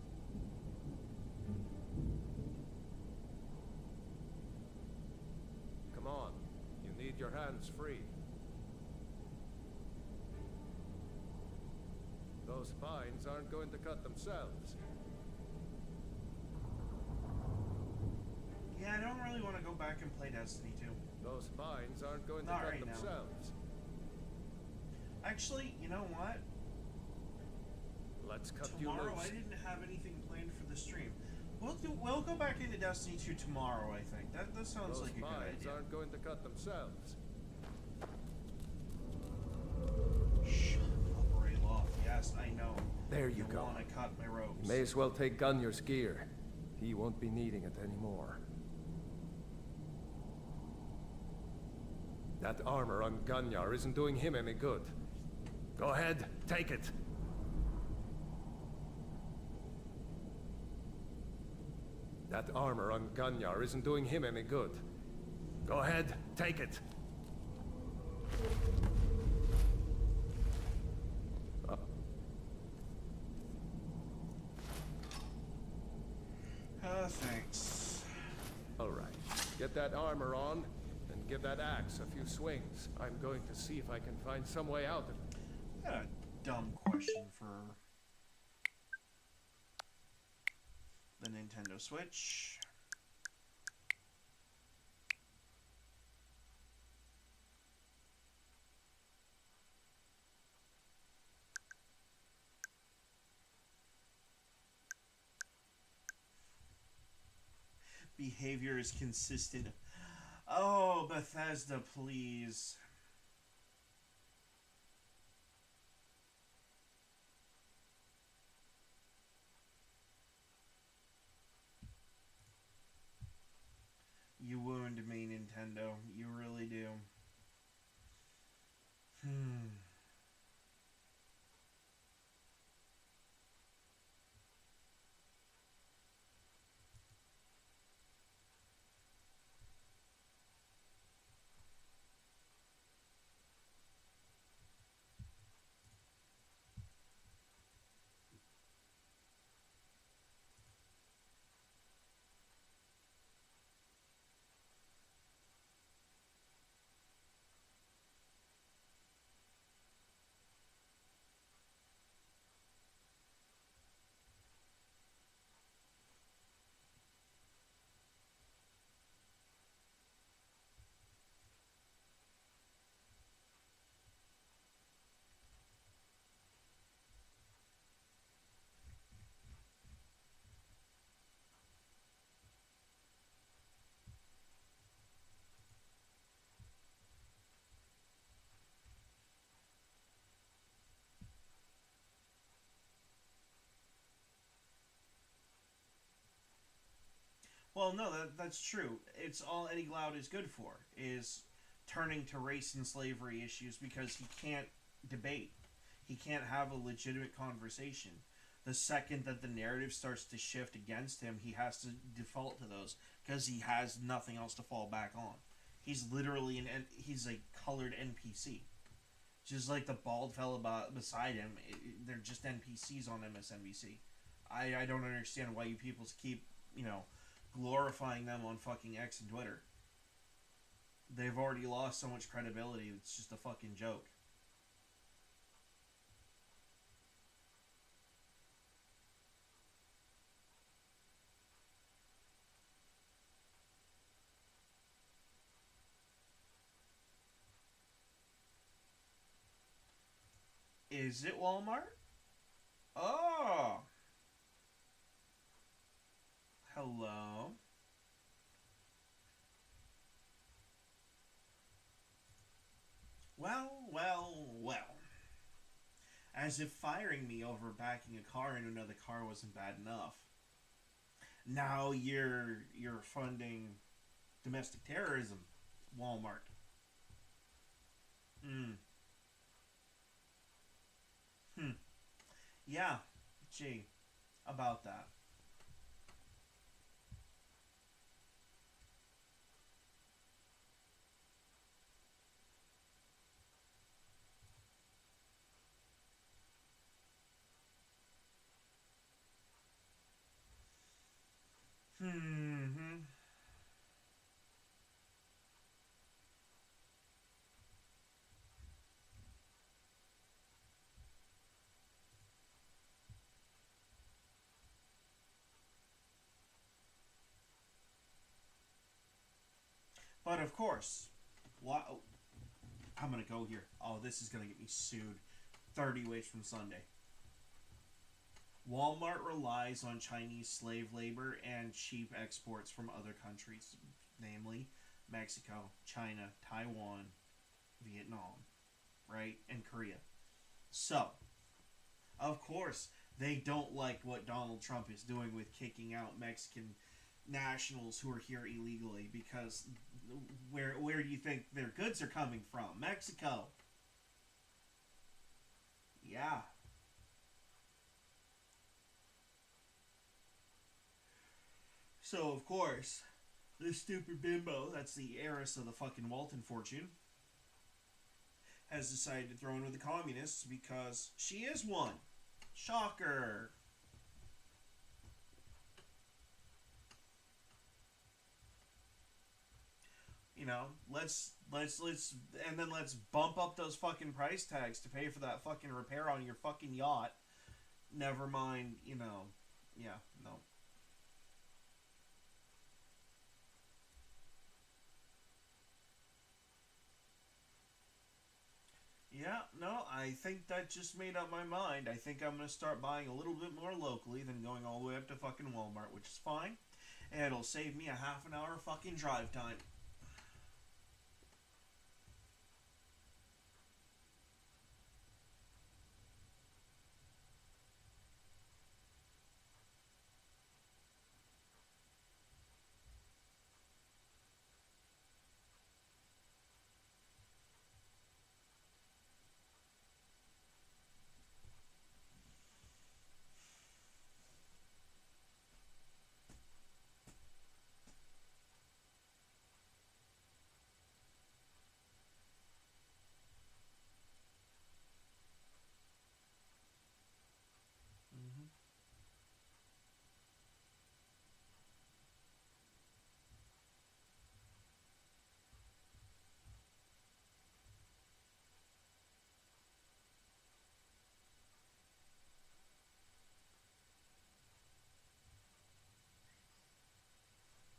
Come on. You need your hands free. Those Those vines aren't going to cut themselves. Yeah, I don't really want to go back and play Destiny 2. Those vines aren't going to Not cut right now. themselves. Actually, you know what? Let's cut Tomorrow, you loose. I didn't have anything planned for the stream. We'll go back into Destiny 2 tomorrow, I think. That sounds Those like a good vines idea. aren't going to cut themselves. Shut up, Rayloff. Yes, I know. There you go. Want to cut my ropes. You may as well take Gunyar's gear. He won't be needing it anymore. That armor on Gunyar isn't doing him any good. Go ahead, take it. That armor on Gunyar isn't doing him any good. Go ahead, take it. Thanks. All right, get that armor on, and give that axe a few swings. I'm going to see if I can find some way out of it. I got a dumb question for the Nintendo Switch. Behavior is consistent. Oh, Bethesda, please. You wound me, Nintendo. You really do. Well, no, that's true. It's all Eddie Glaude is good for, is turning to race and slavery issues, because he can't debate. He can't have a legitimate conversation. The second that the narrative starts to shift against him, he has to default to those, because he has nothing else to fall back on. He's literally he's a colored NPC. Just like the bald fella beside him, they're just NPCs on MSNBC. I don't understand why you people keep, glorifying them on fucking X and Twitter. They've already lost so much credibility, it's just a fucking joke. Is it Walmart? Oh! Hello? Well. As if firing me over backing a car in another car wasn't bad enough. Now you're funding domestic terrorism, Walmart. Yeah, gee, about that. But of course, I'm gonna go here. Oh, this is gonna get me sued. 30 ways from Sunday. Walmart relies on Chinese slave labor and cheap exports from other countries, namely Mexico, China, Taiwan, Vietnam, right? And Korea. So, of course, they don't like what Donald Trump is doing with kicking out Mexican nationals who are here illegally, because where do you think their goods are coming from? Mexico. Yeah. So, of course, this stupid bimbo, that's the heiress of the fucking Walton fortune, has decided to throw in with the communists because she is one. Shocker. You know, let's bump up those fucking price tags to pay for that fucking repair on your fucking yacht. Never mind, you know, yeah, no. Yeah, no, I think that just made up my mind. I think I'm going to start buying a little bit more locally than going all the way up to fucking Walmart, which is fine. And it'll save me a half an hour fucking drive time.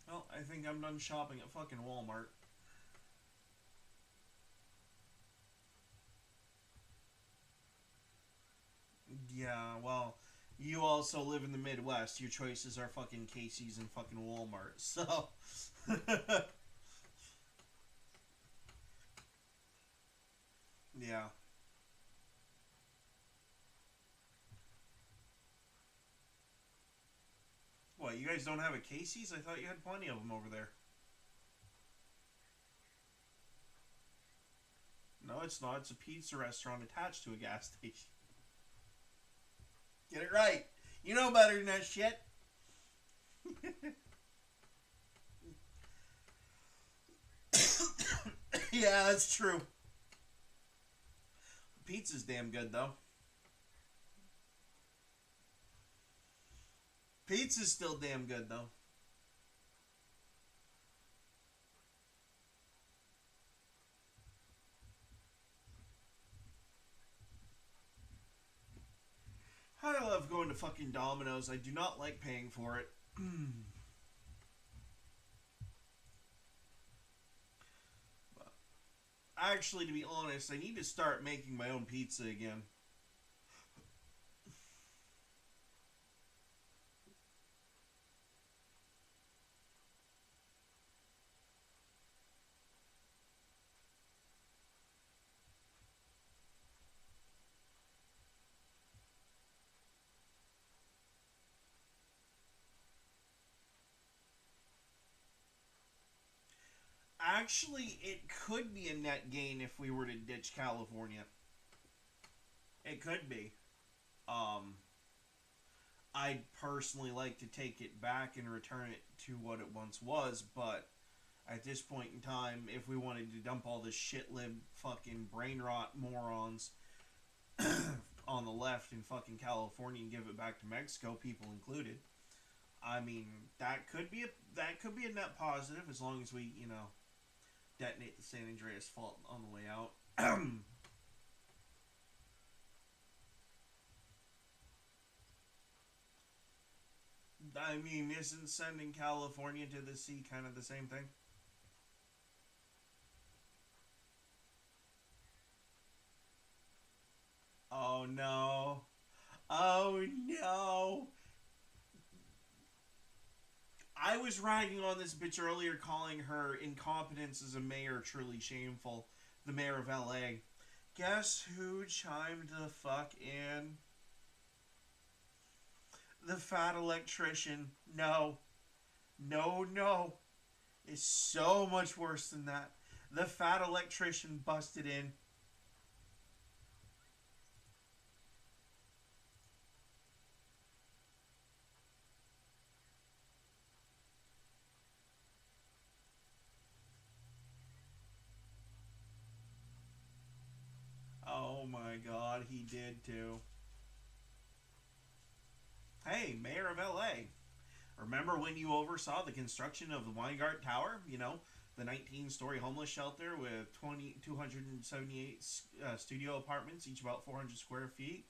Well, I think I'm done shopping at fucking Walmart. Yeah, well, you also live in the Midwest. Your choices are fucking Casey's and fucking Walmart. So, yeah. What, you guys don't have a Casey's? I thought you had plenty of them over there. No, it's not. It's a pizza restaurant attached to a gas station. Get it right. You know better than that shit. Yeah, that's true. Pizza's damn good, though. Pizza's still damn good, though. I love going to fucking Domino's. I do not like paying for it. Actually, to be honest, I need to start making my own pizza again. Actually, it could be a net gain if we were to ditch California. It could be. Um, I'd personally like to take it back and return it to what it once was, but at this point in time, if we wanted to dump all this shit-lib fucking brain rot morons on the left in fucking California and give it back to Mexico, people included, I mean, that could be a net positive as long as we, you know, detonate the San Andreas fault on the way out. I mean, isn't sending California to the sea kind of the same thing? Oh no. Oh no. I was ragging on this bitch earlier, calling her incompetence as a mayor truly shameful. The mayor of LA. Guess who chimed the fuck in? The fat electrician. No. No, no. It's so much worse than that. The fat electrician busted in. Oh my god, he did too. Hey, Mayor of LA. Remember when you oversaw the construction of the Weingart Tower? You know, the 19-story homeless shelter with 278 studio apartments, each about 400 square feet,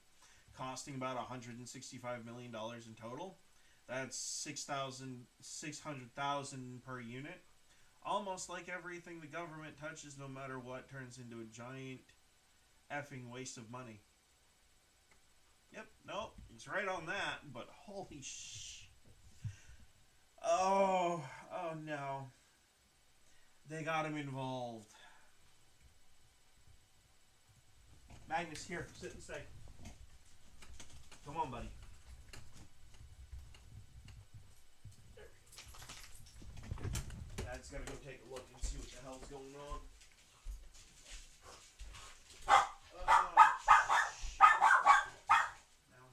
costing about $165 million in total. That's $600,000 per unit. Almost like everything the government touches, no matter what, turns into a giant effing waste of money. Yep, no, he's right on that, but holy sh... Oh no. They got him involved. Magnus, here, sit and stay. Come on, buddy. Dad's gotta go take a look and see what the hell's going on. Now,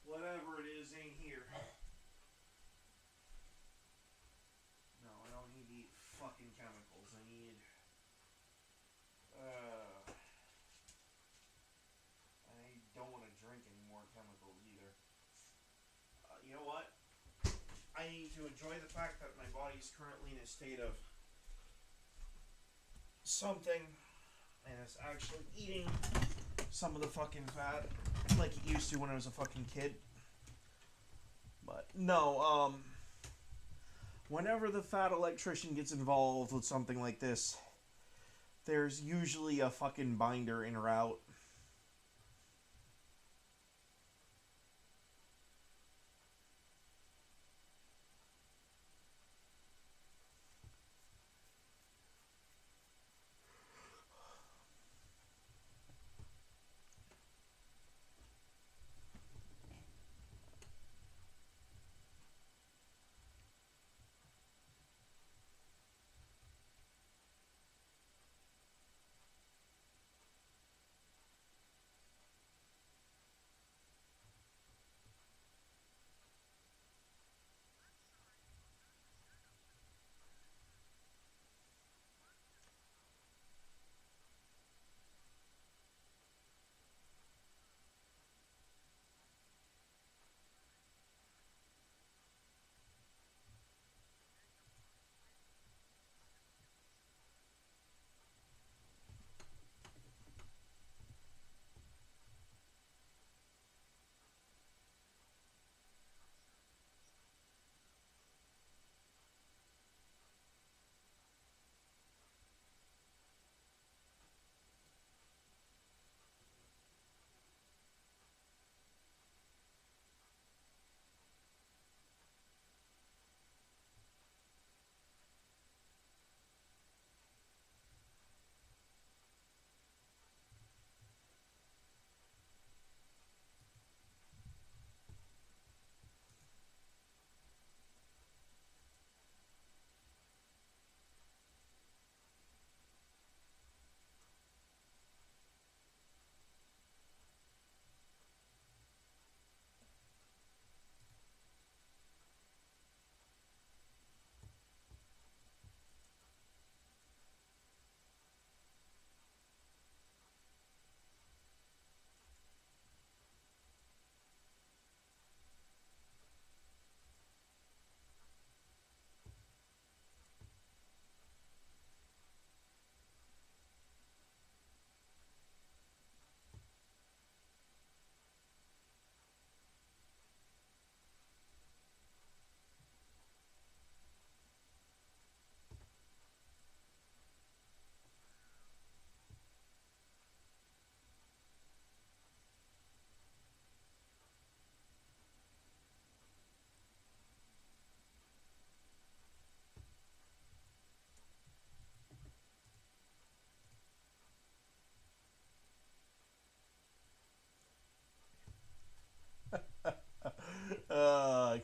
whatever it is ain't here. No, I don't need to eat fucking chemicals. I need... I don't want to drink any more chemicals either. You know what? I need to enjoy the fact that my body's currently in a state of something, and it's actually eating some of the fucking fat like it used to when I was a fucking kid. But no, whenever the fat electrician gets involved with something like this, there's usually a fucking binder en route.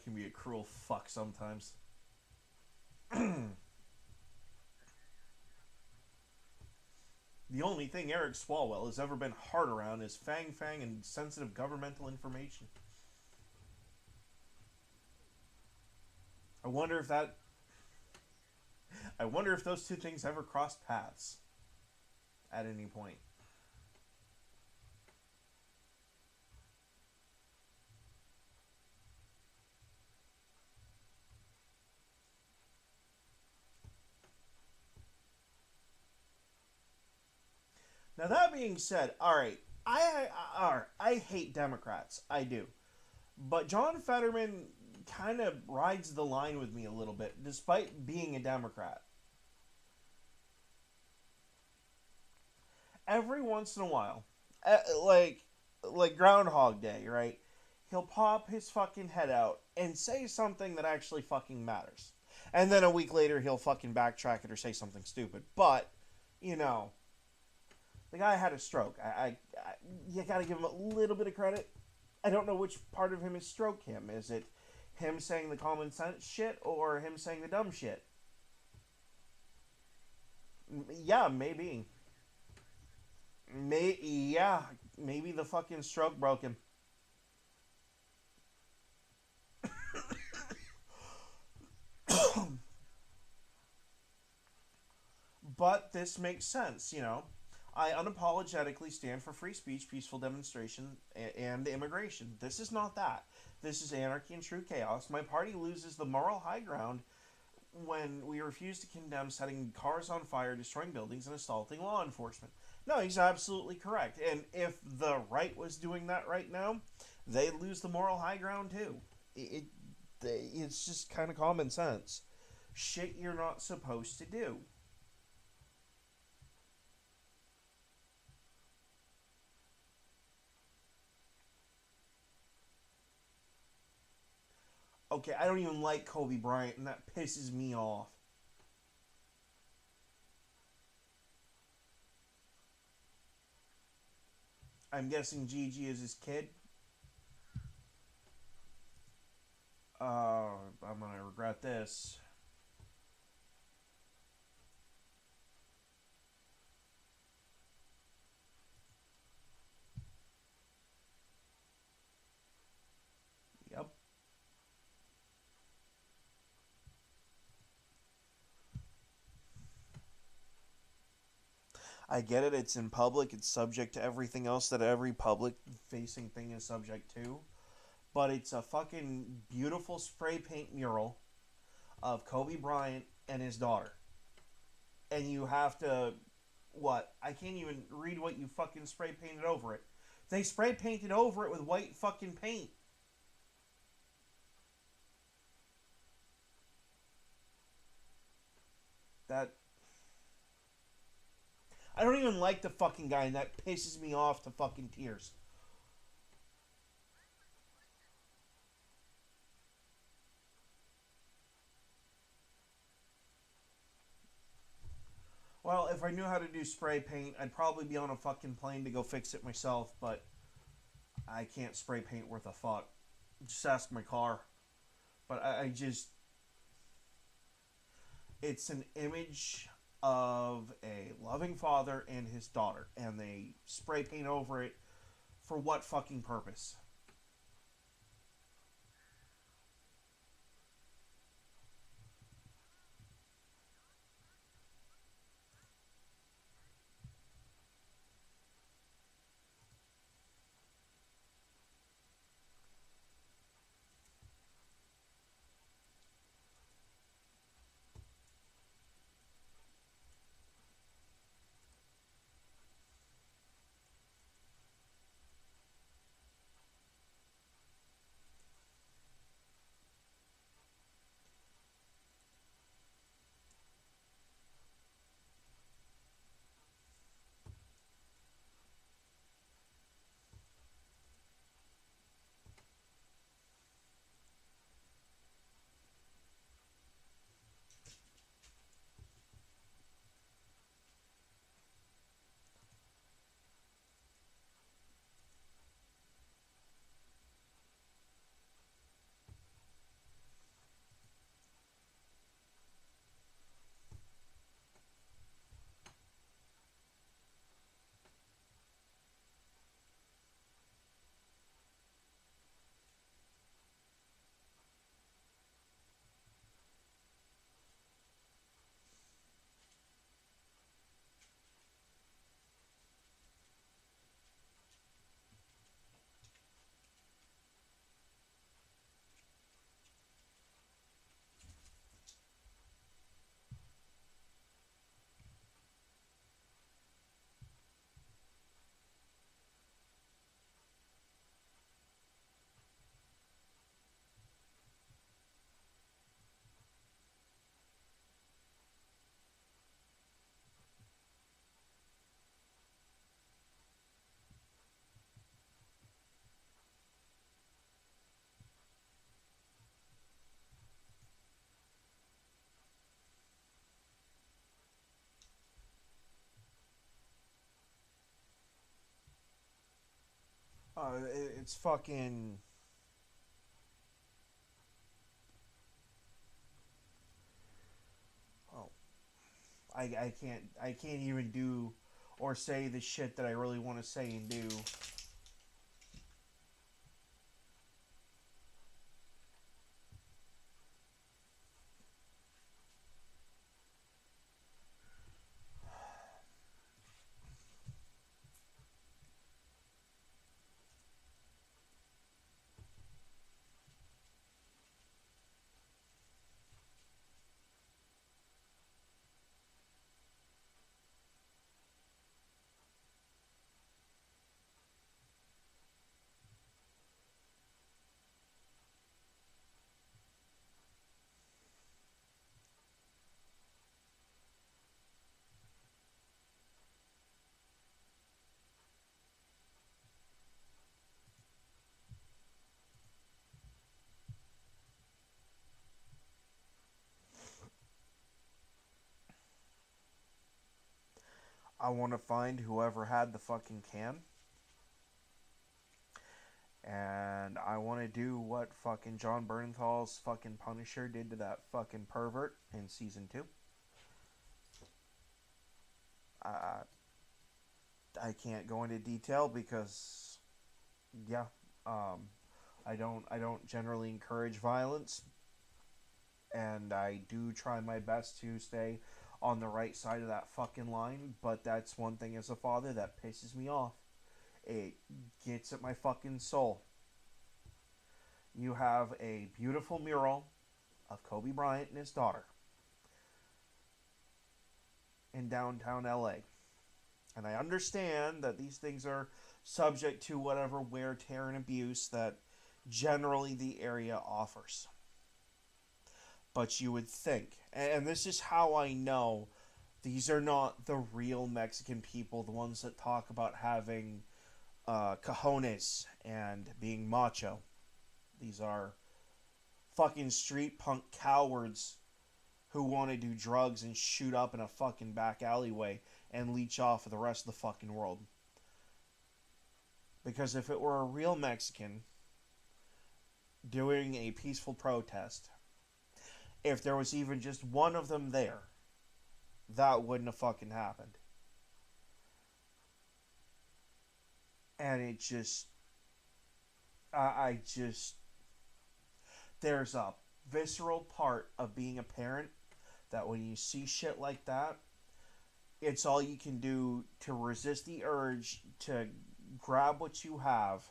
can be a cruel fuck sometimes. The only thing Eric Swalwell has ever been hard around is Fang Fang and sensitive governmental information. I wonder if those two things ever crossed paths at any point. Now that being said, all right, I hate Democrats, I do, but John Fetterman kind of rides the line with me a little bit, despite being a Democrat. Every once in a while, like Groundhog Day, right? He'll pop his fucking head out and say something that actually fucking matters, and then a week later he'll fucking backtrack it or say something stupid. But you know, the guy had a stroke. You gotta give him a little bit of credit. I don't know which part of him is stroke him. Is it him saying the common sense shit or him saying the dumb shit? Yeah, maybe. Maybe the fucking stroke broke him. But this makes sense, you know. I unapologetically stand for free speech, peaceful demonstration, and immigration. This is not that. This is anarchy and true chaos. My party loses the moral high ground when we refuse to condemn setting cars on fire, destroying buildings, and assaulting law enforcement. No, he's absolutely correct. And if the right was doing that right now, they lose the moral high ground too. It's just kind of common sense. Shit you're not supposed to do. Okay, I don't even like Kobe Bryant, and that pisses me off. I'm guessing Gigi is his kid. I'm gonna regret this. Yep. I get it, it's in public, it's subject to everything else that every public facing thing is subject to. But it's a fucking beautiful spray paint mural of Kobe Bryant and his daughter. And you have to, what? I can't even read what you fucking spray painted over it. They spray painted over it with white fucking paint. That... I don't even like the fucking guy, and that pisses me off to fucking tears. Well, if I knew how to do spray paint, I'd probably be on a fucking plane to go fix it myself, but I can't spray paint worth a fuck. Just ask my car. But I just... It's an image of a loving father and his daughter, and they spray paint over it for what fucking purpose? It's fucking... Oh. I can't even do or say the shit that I really want to say and do. I want to find whoever had the fucking can. And I want to do what fucking John Bernthal's fucking Punisher did to that fucking pervert in season 2. I can't go into detail because, yeah, I don't generally encourage violence, and I do try my best to stay on the right side of that fucking line. But that's one thing as a father that pisses me off. It gets at my fucking soul. You have a beautiful mural of Kobe Bryant and his daughter in downtown LA. And I understand that these things are subject to whatever wear, tear, and abuse that generally the area offers. But you would think, and this is how I know these are not the real Mexican people, the ones that talk about having cojones and being macho. These are fucking street punk cowards who want to do drugs and shoot up in a fucking back alleyway and leech off of the rest of the fucking world. Because if it were a real Mexican doing a peaceful protest, if there was even just one of them there, that wouldn't have fucking happened. And it just... I just... There's a visceral part of being a parent that when you see shit like that, it's all you can do to resist the urge to grab what you have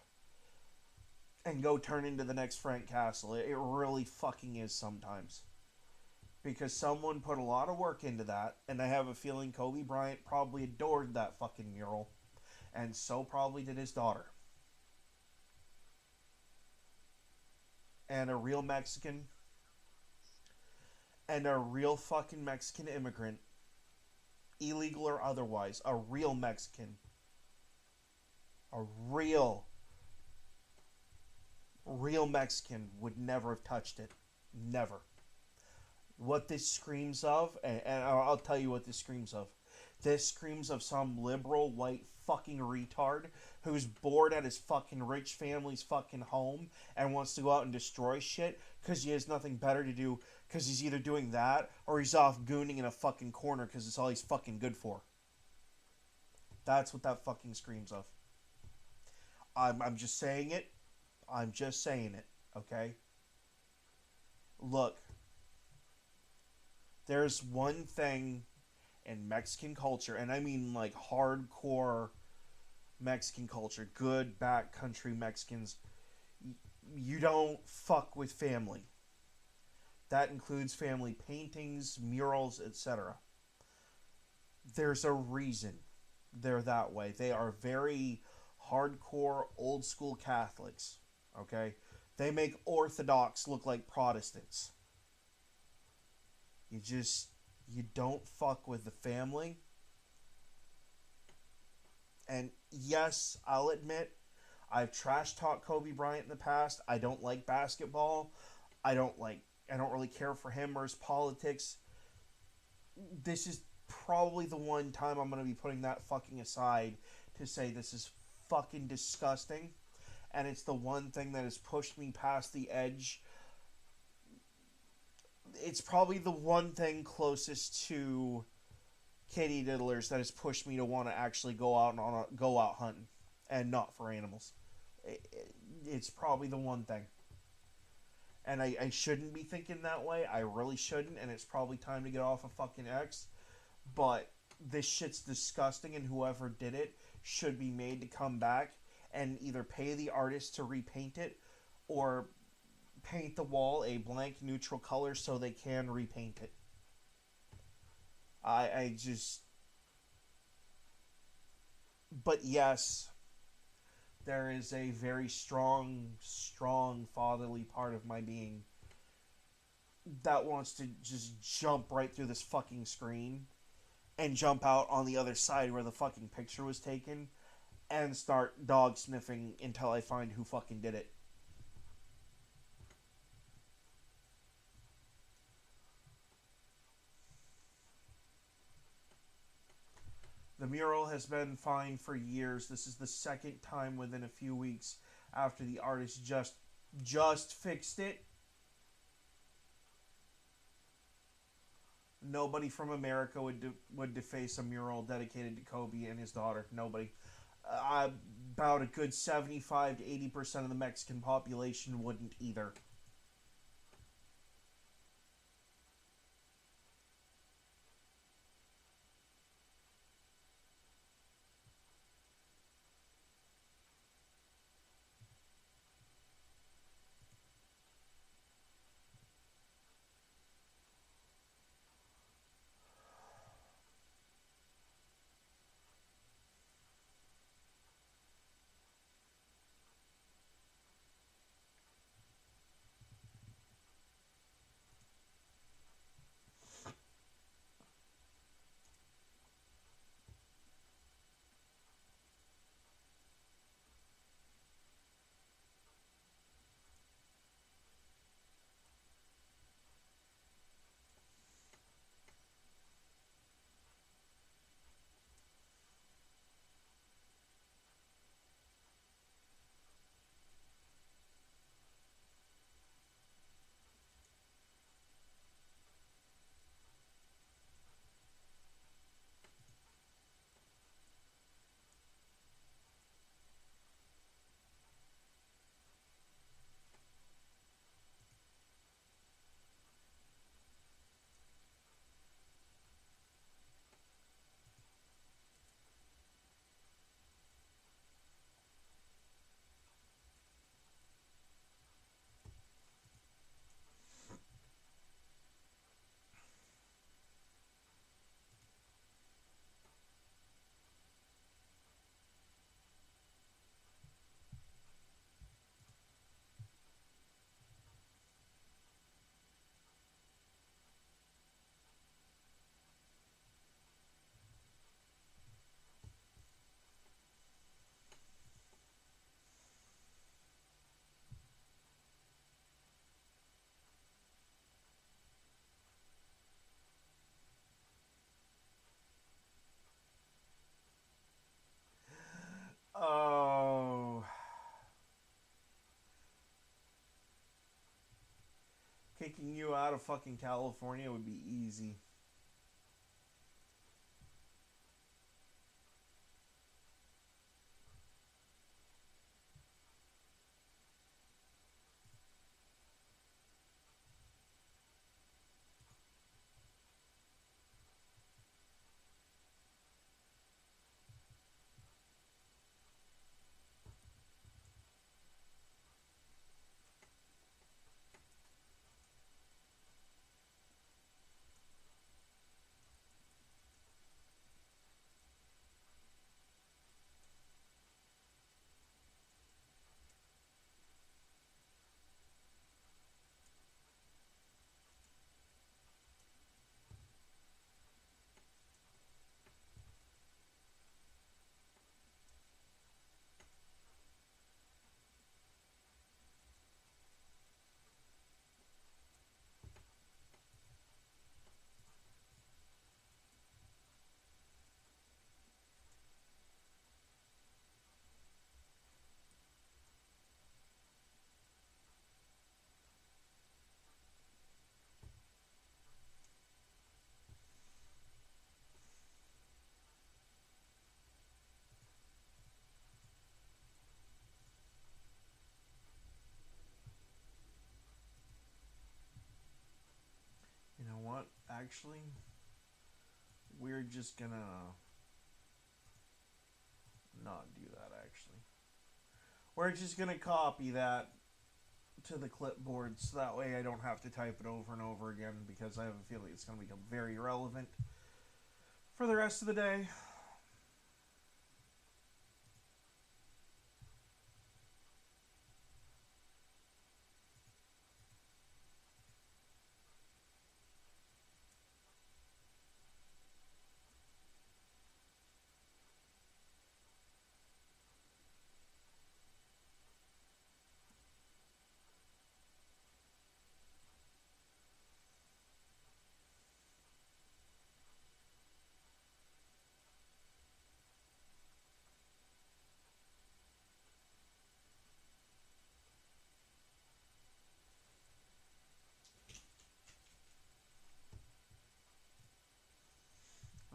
and go turn into the next Frank Castle. It really fucking is sometimes. Because someone put a lot of work into that, and I have a feeling Kobe Bryant probably adored that fucking mural, and so probably did his daughter. And a real Mexican, and a real fucking Mexican immigrant, illegal or otherwise, a real Mexican, a real Mexican would never have touched it. Never. What this screams of, and I'll tell you what this screams of. This screams of some liberal white fucking retard who's bored at his fucking rich family's fucking home and wants to go out and destroy shit because he has nothing better to do, because he's either doing that or he's off gooning in a fucking corner because it's all he's fucking good for. That's what that fucking screams of. I'm just saying it. I'm just saying it, okay? Look, there's one thing in Mexican culture, and I mean like hardcore Mexican culture, good backcountry Mexicans. You don't fuck with family. That includes family paintings, murals, etc. There's a reason they're that way. They are very hardcore old school Catholics, okay? They make Orthodox look like Protestants. You don't fuck with the family. And yes, I'll admit, I've trash talked Kobe Bryant in the past. I don't like basketball. I don't really care for him or his politics. This is probably the one time I'm going to be putting that fucking aside to say this is fucking disgusting. and it's the one thing that has pushed me past the edge. It's probably the one thing closest to kitty diddlers that has pushed me to want to actually go out go out hunting and not for animals. It's probably the one thing. And I shouldn't be thinking that way. I really shouldn't, and it's probably time to get off of fucking X. But this shit's disgusting, and whoever did it should be made to come back and either pay the artist to repaint it or paint the wall a blank neutral color so they can repaint it. I just... But yes, there is a very strong fatherly part of my being that wants to just jump right through this fucking screen and jump out on the other side where the fucking picture was taken and start dog sniffing until I find who fucking did it. The mural has been fine for years. This is the second time within a few weeks after the artist just fixed it. Nobody from America would deface a mural dedicated to Kobe and his daughter. Nobody. About a good 75 to 80% of the Mexican population wouldn't either. Oh. Kicking you out of fucking California would be easy. actually, we're just gonna not do that, actually. We're just gonna copy that to the clipboard so that way I don't have to type it over and over again, because I have a feeling it's gonna become very relevant for the rest of the day.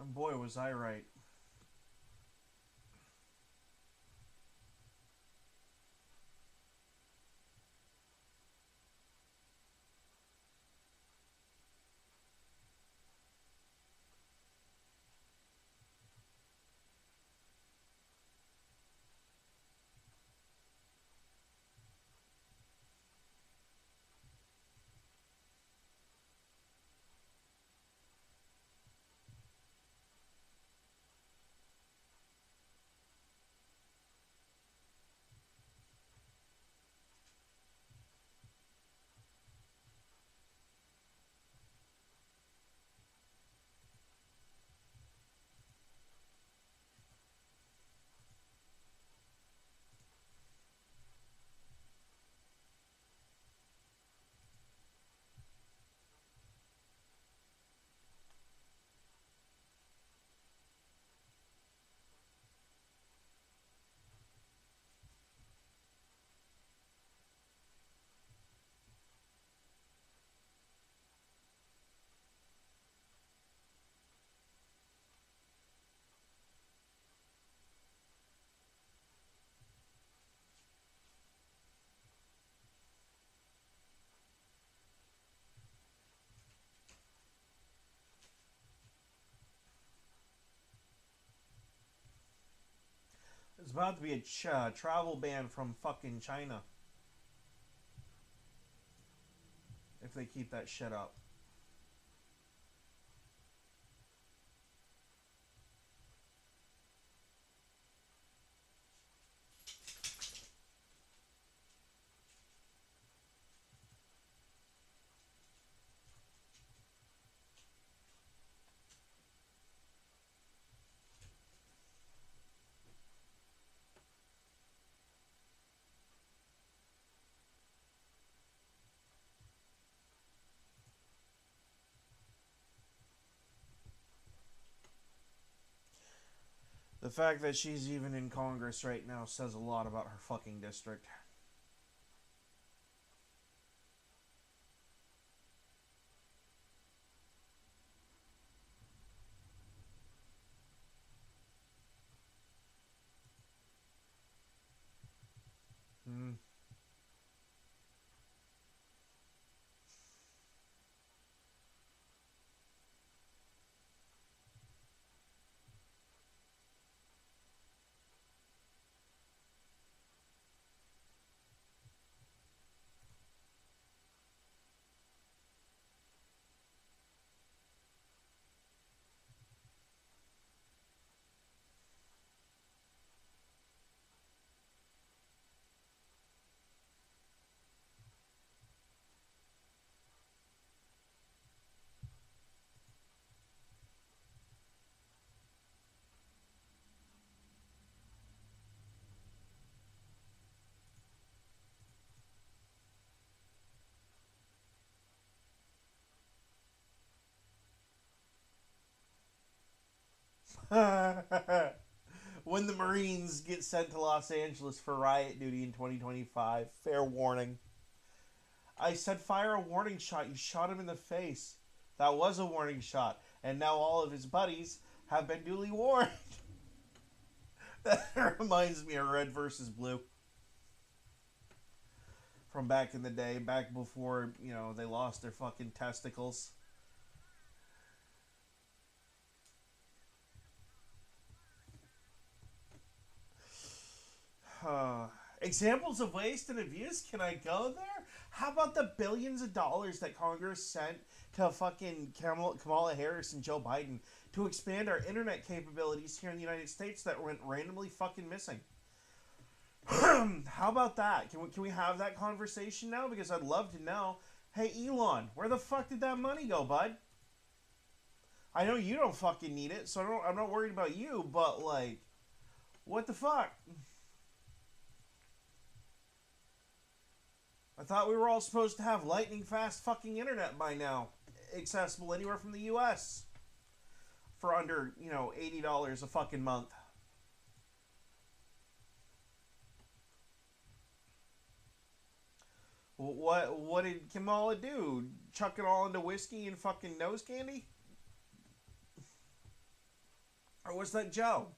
And boy, was I right. There's about to be a travel ban from fucking China if they keep that shit up. The fact that she's even in Congress right now says a lot about her fucking district. Hmm. When the Marines get sent to Los Angeles for riot duty in 2025, fair warning. I said fire a warning shot. You shot him in the face. That was a warning shot. And now all of his buddies have been duly warned. That reminds me of Red versus Blue. From back in the day, back before, they lost their fucking testicles. Examples of waste and abuse? Can I go there? How about the billions of dollars that Congress sent to fucking Kamala Harris and Joe Biden to expand our internet capabilities here in the United States that went randomly fucking missing? How about that? Can we have that conversation now? Because I'd love to know. Hey, Elon, where the fuck did that money go, bud? I know you don't fucking need it, so I'm not worried about you, but, like, what the fuck? I thought we were all supposed to have lightning fast fucking internet by now, accessible anywhere from the US for under, $80 a fucking month. What did Kamala do? Chuck it all into whiskey and fucking nose candy? Or was that Joe?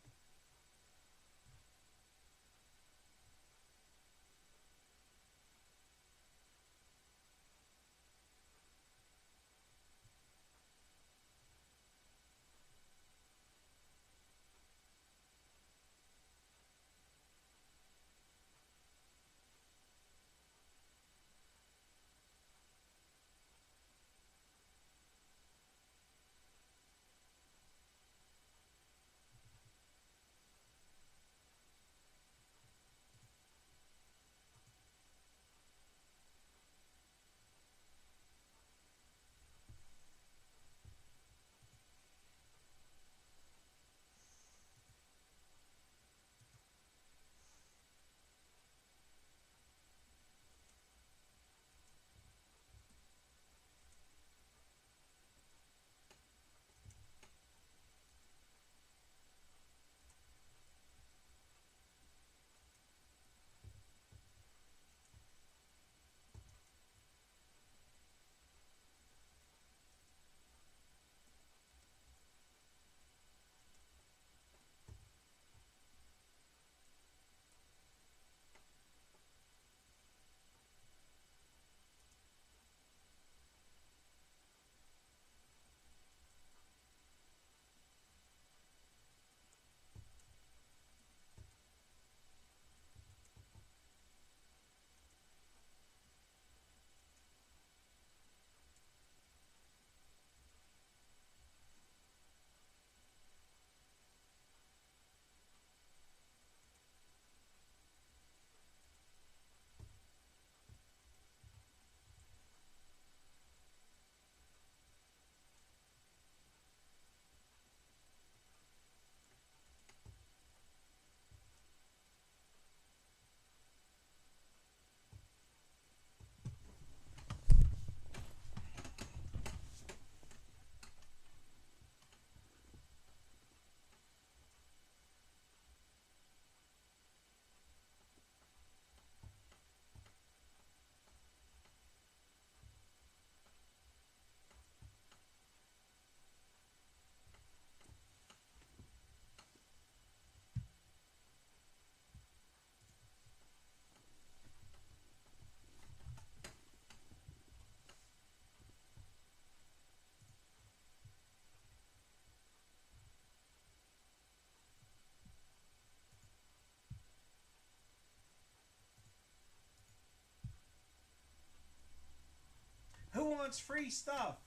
Who wants free stuff?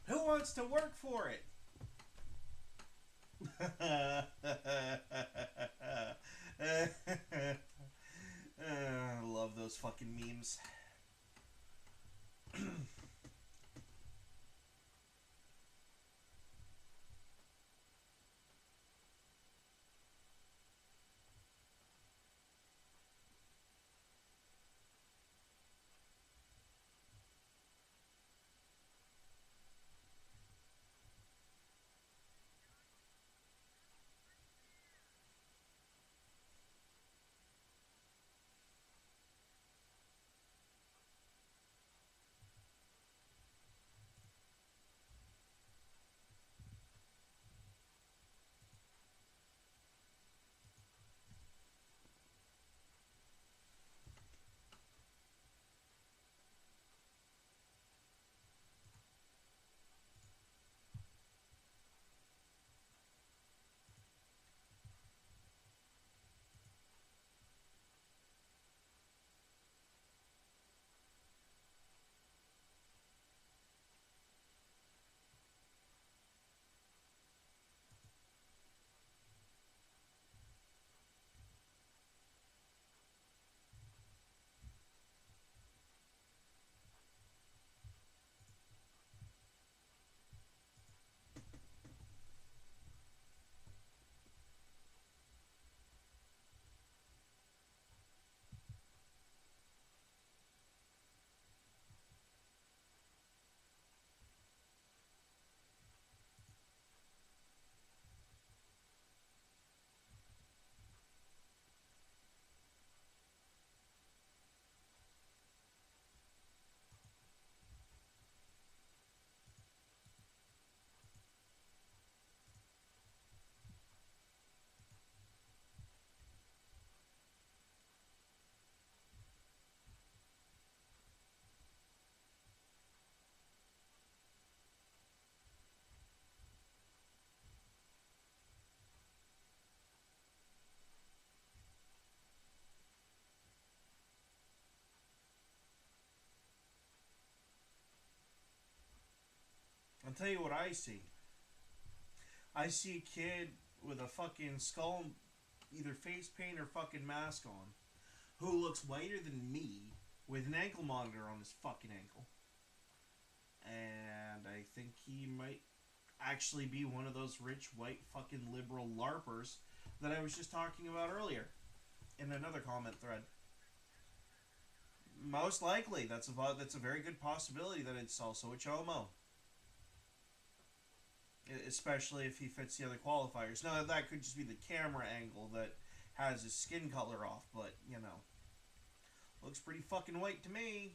Who wants to work for it? I love those fucking memes. I'll tell you what I see. I see a kid with a fucking skull, either face paint or fucking mask on, who looks whiter than me, with an ankle monitor on his fucking ankle. And I think he might actually be one of those rich, white, fucking liberal LARPers that I was just talking about earlier in another comment thread. Most likely, that's a very good possibility that it's also a chomo. Especially if he fits the other qualifiers. Now, that could just be the camera angle that has his skin color off, but, you know. Looks pretty fucking white to me.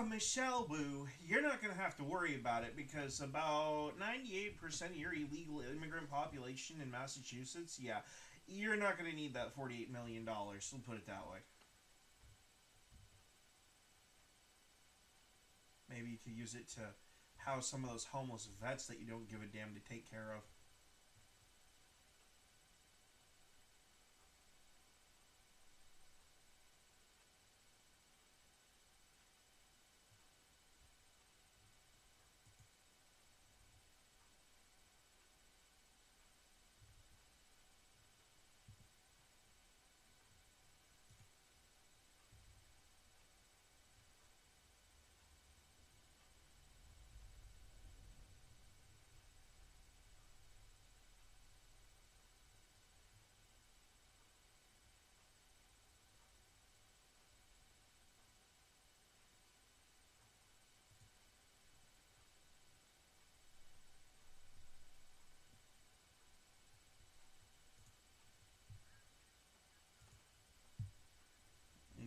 Michelle Wu, you're not going to have to worry about it because about 98% of your illegal immigrant population in Massachusetts, yeah, you're not going to need that $48 million. We'll put it that way. Maybe you could use it to house some of those homeless vets that you don't give a damn to take care of.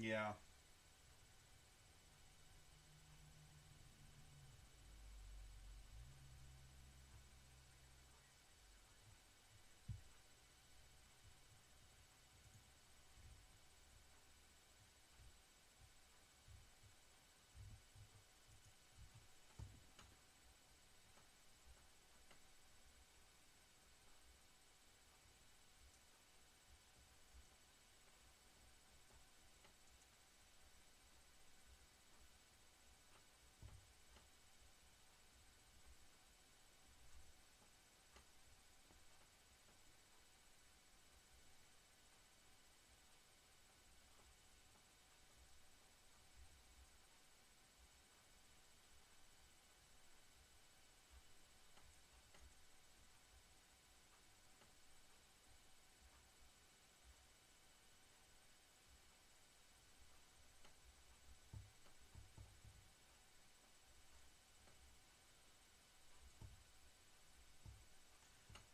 Yeah.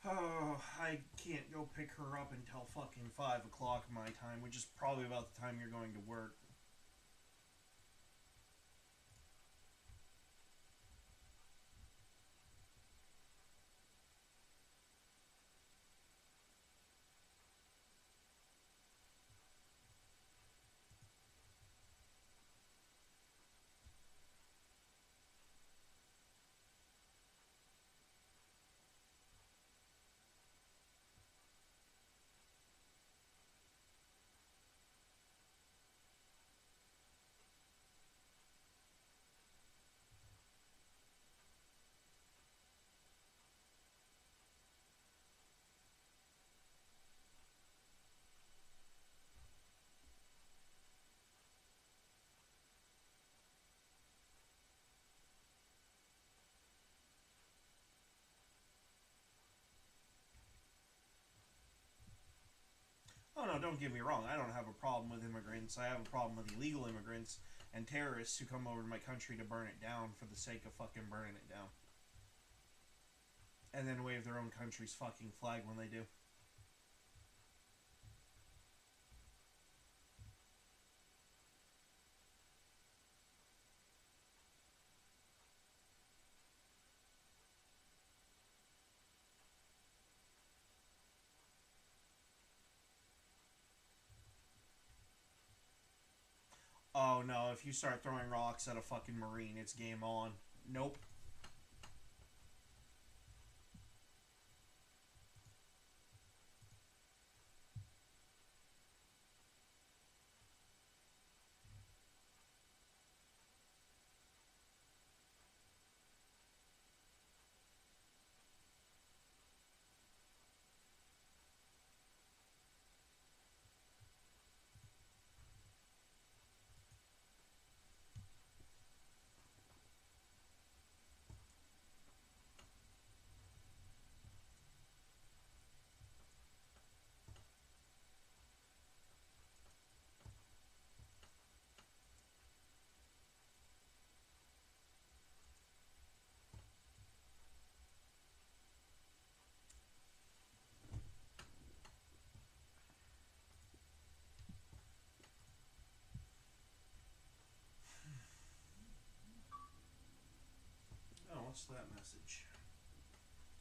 Oh, I can't go pick her up until fucking 5 o'clock my time, which is probably about the time you're going to work. No, don't get me wrong. I don't have a problem with immigrants. I have a problem with illegal immigrants and terrorists who come over to my country to burn it down for the sake of fucking burning it down. And then wave their own country's fucking flag when they do. Oh no, if you start throwing rocks at a fucking Marine, it's game on. Nope. Oh, what's that message?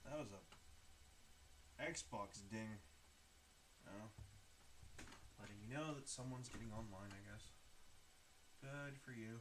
That was a Xbox ding. Oh. Letting you know that someone's getting online, I guess. Good for you.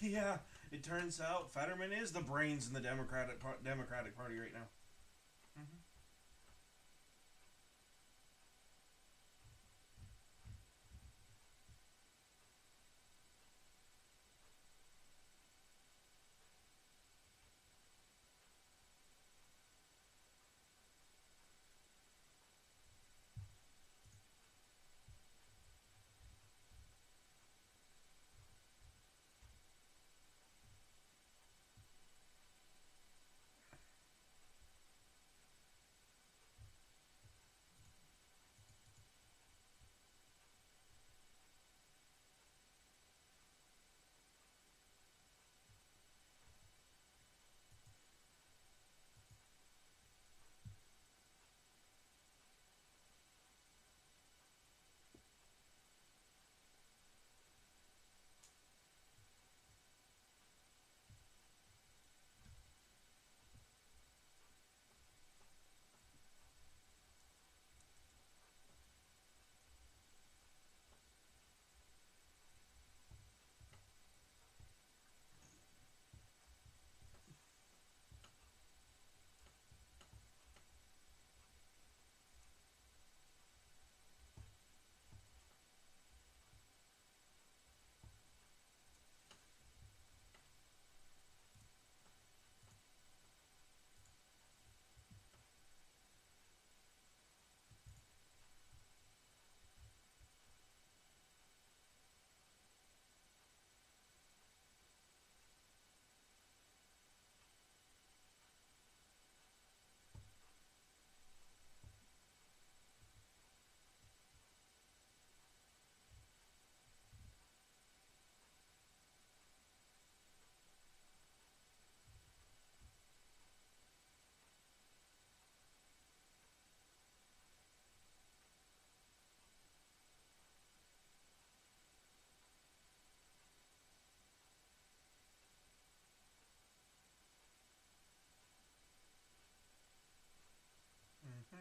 Yeah, it turns out Fetterman is the brains in the Democratic Party right now. Mm-hmm. Mm-hmm.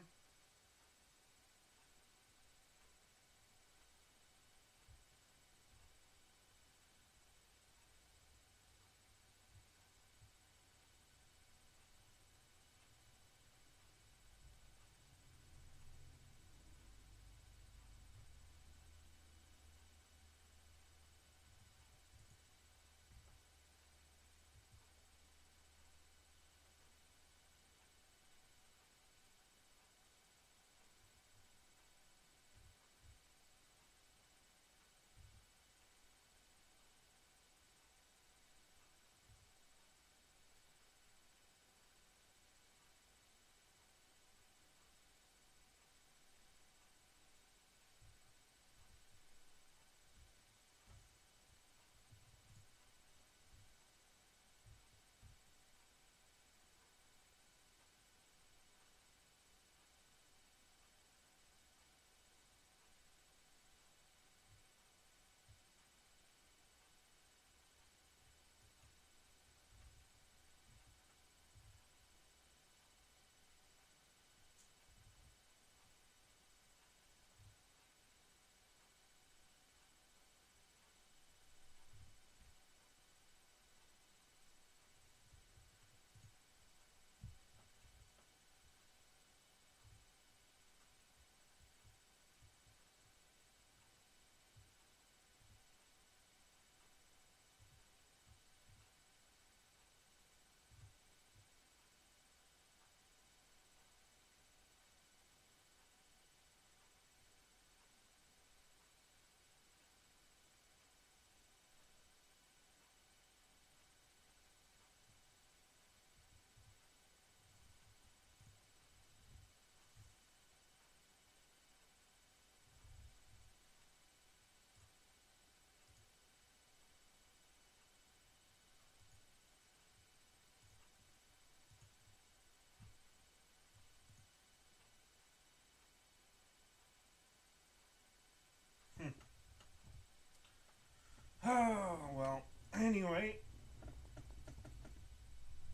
Oh, well, anyway.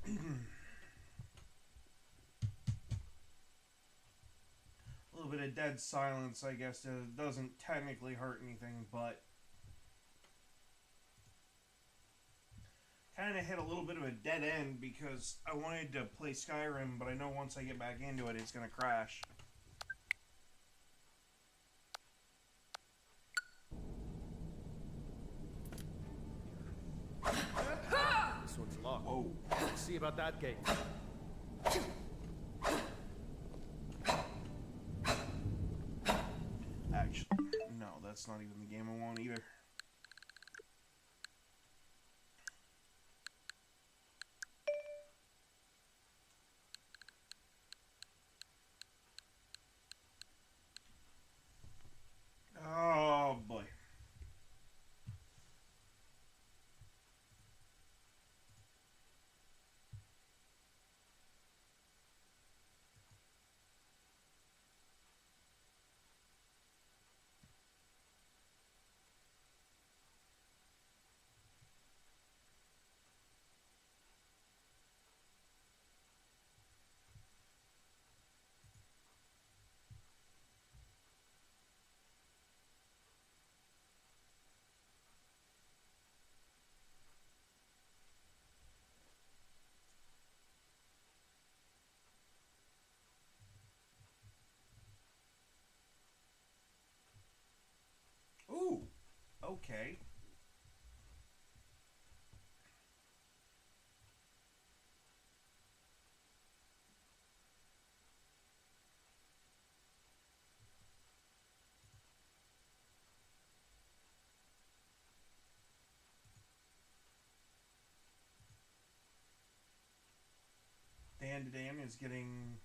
A little bit of dead silence, I guess, doesn't technically hurt anything, but kind of hit a little bit of a dead end because I wanted to play Skyrim, but I know once I get back into it, it's going to crash. This one's locked. Whoa. Let's see about that gate. Actually, no, that's not even the game I want either. Oh boy. Ooh, okay. Dan to Dan is getting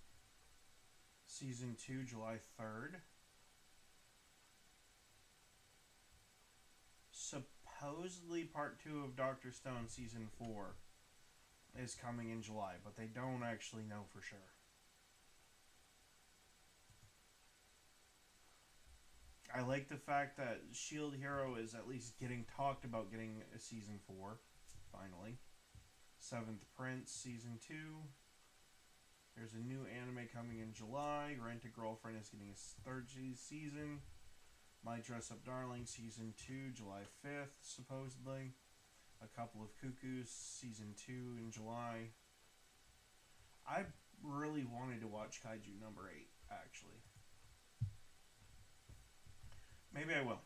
Season 2 July 3rd. Supposedly Part 2 of Dr. Stone Season 4 is coming in July, but they don't actually know for sure. I like the fact that Shield Hero is at least getting talked about getting a Season 4, finally. Seventh Prince Season 2. There's a new anime coming in July. Rent a Girlfriend is getting its third season. My Dress Up Darling Season 2, July 5th, supposedly. A Couple of Cuckoos Season 2 in July. I really wanted to watch Kaiju number 8, actually. Maybe I will.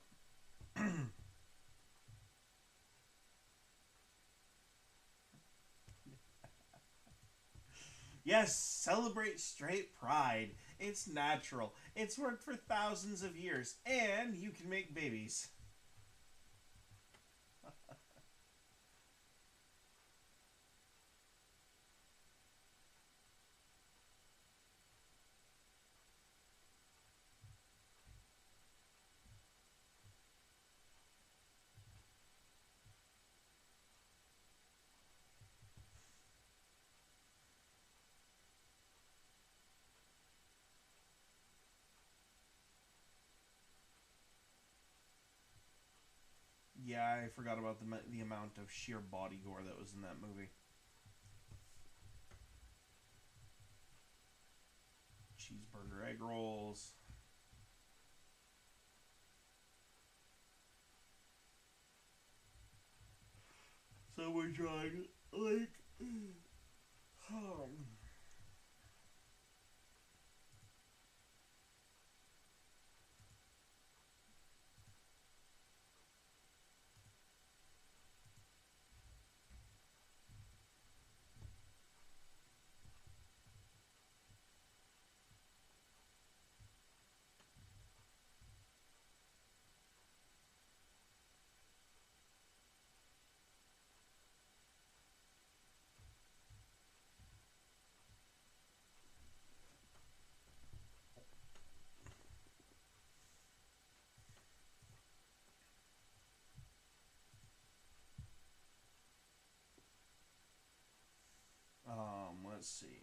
Yes, celebrate straight pride. It's natural. It's worked for thousands of years. And you can make babies. Yeah, I forgot about the amount of sheer body gore that was in that movie. Cheeseburger egg rolls. Someone trying, like... Let's see.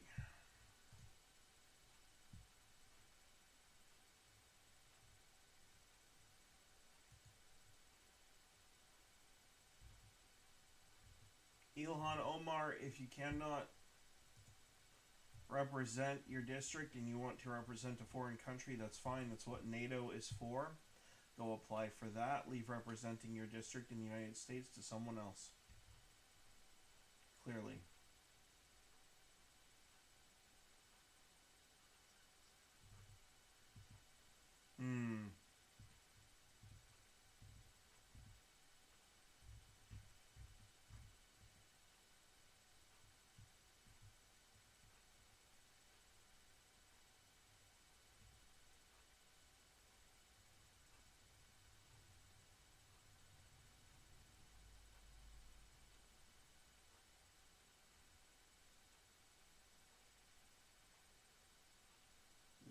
Ilhan Omar, if you cannot represent your district and you want to represent a foreign country, that's fine. That's what NATO is for. Go apply for that. Leave representing your district in the United States to someone else. clearly. Hmm.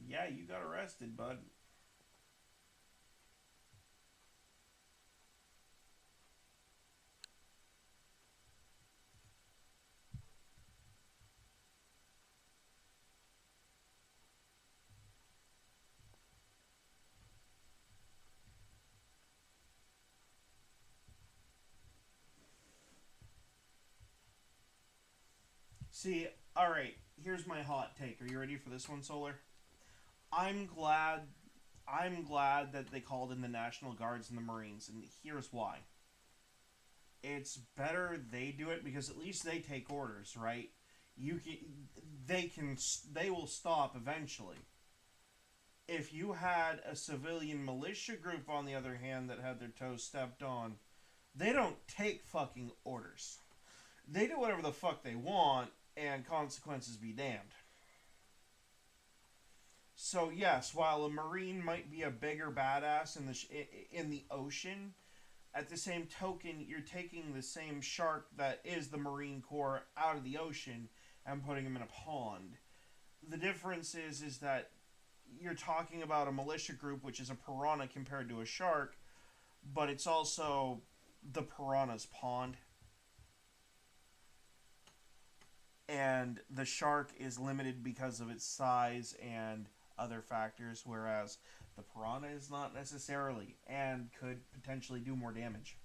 Yeah, you got arrested, bud. See, alright, here's my hot take. Are you ready for this one, Solar? I'm glad I'm glad that they called in the National Guards and the Marines, and here's why. It's better they do it because at least they take orders, right? You can, they will stop eventually. If you had a civilian militia group, on the other hand, that had their toes stepped on, they don't take fucking orders. They do whatever the fuck they want, and consequences be damned. So yes, while a Marine might be a bigger badass in the ocean, at the same token, you're taking the same shark that is the Marine Corps out of the ocean and putting him in a pond. The difference is that you're talking about a militia group, which is a piranha compared to a shark, but it's also the piranha's pond. And the shark is limited because of its size and other factors, whereas the piranha is not necessarily, and could potentially do more damage.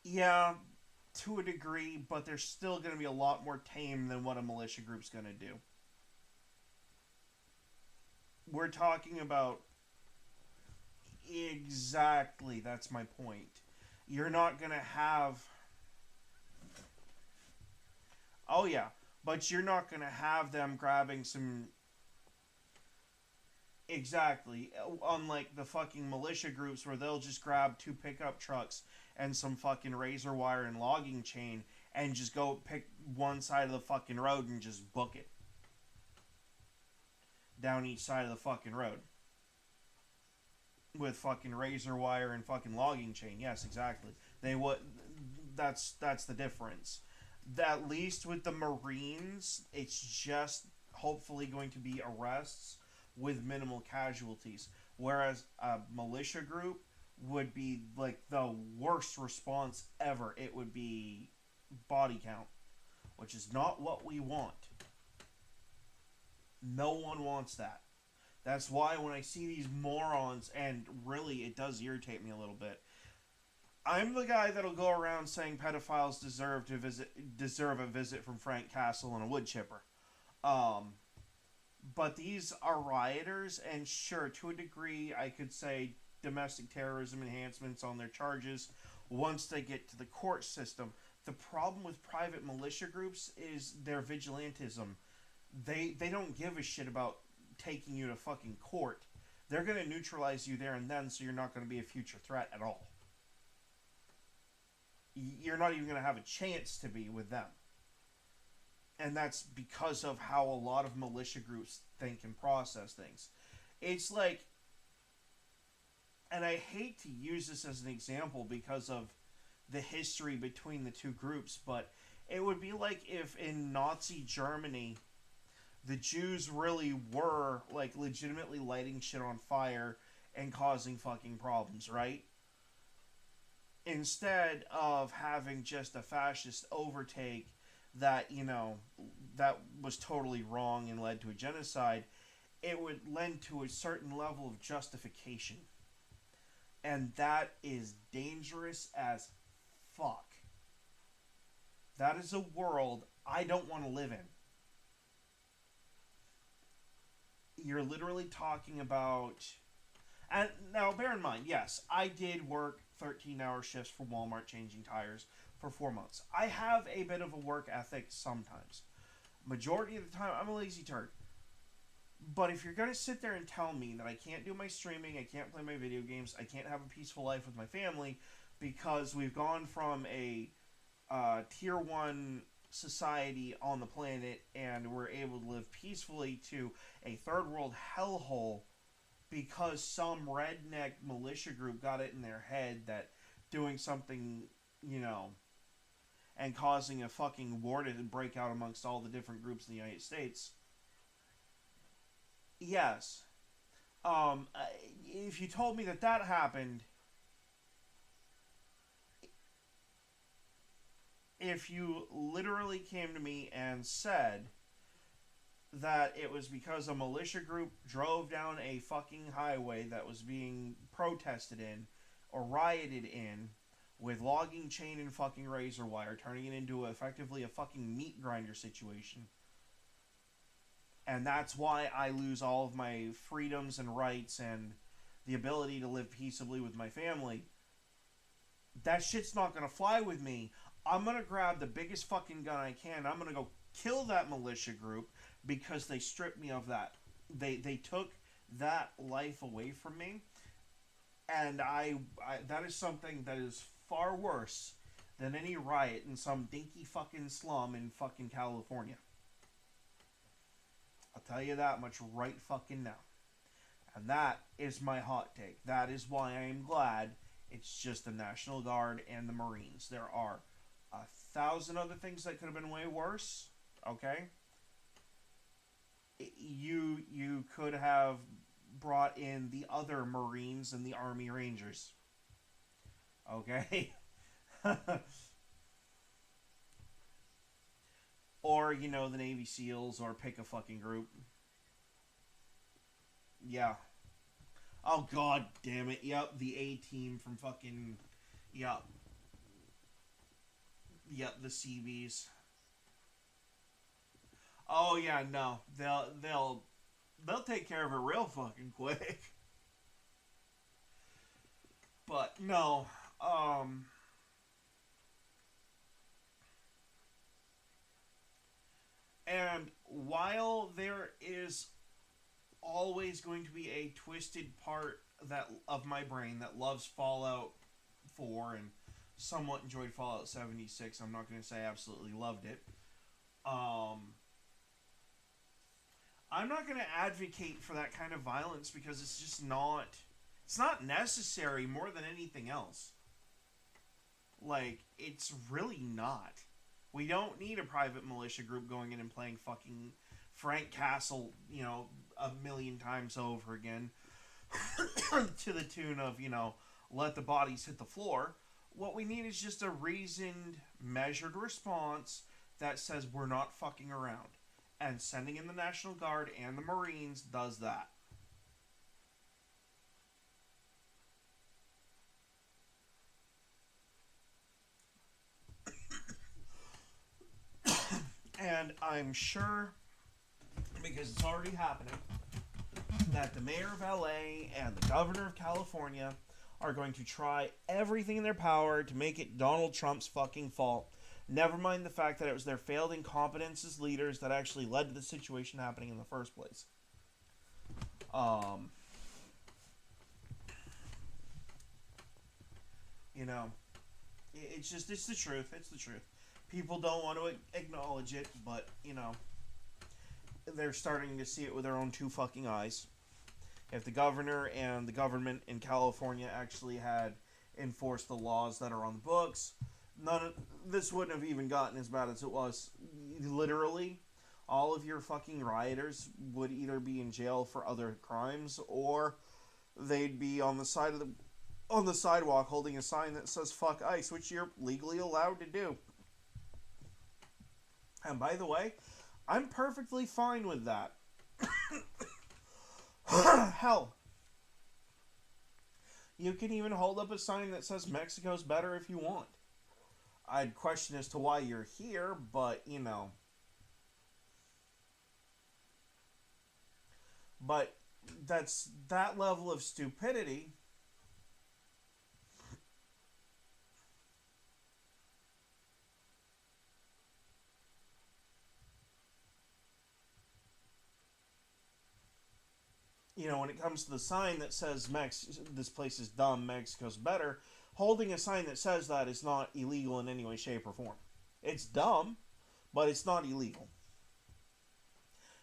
Yeah, to a degree, but they're still going to be a lot more tame than what a militia group's going to do. We're talking about exactly, that's my point. You're not going to have. Oh, yeah, but you're not going to have them grabbing some. Exactly. Unlike the fucking militia groups where they'll just grab 2 pickup trucks and some fucking razor wire and logging chain and just go pick one side of the fucking road and just book it. Down each side of the fucking road. With fucking razor wire and fucking logging chain. Yes, exactly. They would. That's the difference. At least with the Marines, it's just hopefully going to be arrests with minimal casualties. Whereas a militia group would be like the worst response ever. It would be body count, which is not what we want. No one wants that. That's why when I see these morons, and really it does irritate me a little bit, I'm the guy that'll go around saying pedophiles deserve a visit from Frank Castle and a wood chipper. But these are rioters, and sure, to a degree, I could say domestic terrorism enhancements on their charges once they get to the court system. The problem with private militia groups is their vigilantism. They don't give a shit about taking you to fucking court. They're going to neutralize you there and then, so you're not going to be a future threat at all. You're not even going to have a chance to be with them. And that's because of how a lot of militia groups think and process things. It's like, and I hate to use this as an example because of the history between the two groups, but it would be like if in Nazi Germany, the Jews really were like legitimately lighting shit on fire and causing fucking problems, right? Instead of having just a fascist overtake that, that was totally wrong and led to a genocide, it would lend to a certain level of justification. And that is dangerous as fuck. That is a world I don't want to live in. you're literally talking about... And now, bear in mind, yes, I did work 13-hour shifts for Walmart changing tires for 4 months. I have a bit of a work ethic sometimes. Majority of the time, I'm a lazy turd. But if you're going to sit there and tell me that I can't do my streaming, I can't play my video games, I can't have a peaceful life with my family, because we've gone from a tier 1 society on the planet and we're able to live peacefully to a third world hellhole because some redneck militia group got it in their head that doing something, you know, and causing a fucking war to break out amongst all the different groups in the United States. Yes. If you told me that that happened, if you literally came to me and said that it was because a militia group drove down a fucking highway that was being protested in or rioted in with logging chain and fucking razor wire, turning it into effectively a fucking meat grinder situation, and that's why I lose all of my freedoms and rights and the ability to live peaceably with my family, that shit's not gonna fly with me. I'm gonna grab the biggest fucking gun I can. I'm gonna go kill that militia group because they stripped me of that. They took that life away from me, and I that is something that is far worse than any riot in some dinky fucking slum in fucking California. I'll tell you that much right fucking now. And that is my hot take. That is why I am glad it's just the National Guard and the Marines. There are 1,000 other things that could have been way worse. Okay? You could have brought in the other Marines and the Army Rangers. Okay? Or, you know, the Navy SEALs, or pick a fucking group. Yeah. Oh, god damn it. Yep, the A-team from fucking... Yep. Yep, the CBs. Oh, yeah, no. They'll take care of it real fucking quick. But, no. And while there is always going to be a twisted part that of my brain that loves Fallout 4 and somewhat enjoyed Fallout 76, I'm not going to say I absolutely loved it. I'm not going to advocate for that kind of violence because it's just not... It's not necessary more than anything else. Like, it's really not. We don't need a private militia group going in and playing fucking Frank Castle, you know, 1,000,000 times over again to the tune of, you know, let the bodies hit the floor. What we need is just a reasoned, measured response that says we're not fucking around. And sending in the National Guard and the Marines does that. And I'm sure, because it's already happening, that the mayor of LA and the governor of California are going to try everything in their power to make it Donald Trump's fucking fault. Never mind the fact that it was their failed incompetence as leaders that actually led to the situation happening in the first place. You know, it's the truth. It's the truth. People don't want to acknowledge it, but, you know, they're starting to see it with their own two fucking eyes. If the governor and the government in California actually had enforced the laws that are on the books, this wouldn't have even gotten as bad as it was. Literally, all of your fucking rioters would either be in jail for other crimes, or they'd be on the sidewalk holding a sign that says "fuck ICE," which you're legally allowed to do. And by the way, I'm perfectly fine with that. Hell, you can even hold up a sign that says "Mexico's better" if you want. I'd question as to why you're here, but, you know. But that's that level of stupidity. You know, when it comes to the sign that says this place is dumb, Mexico's better, holding a sign that says that is not illegal in any way, shape, or form. It's dumb, but it's not illegal.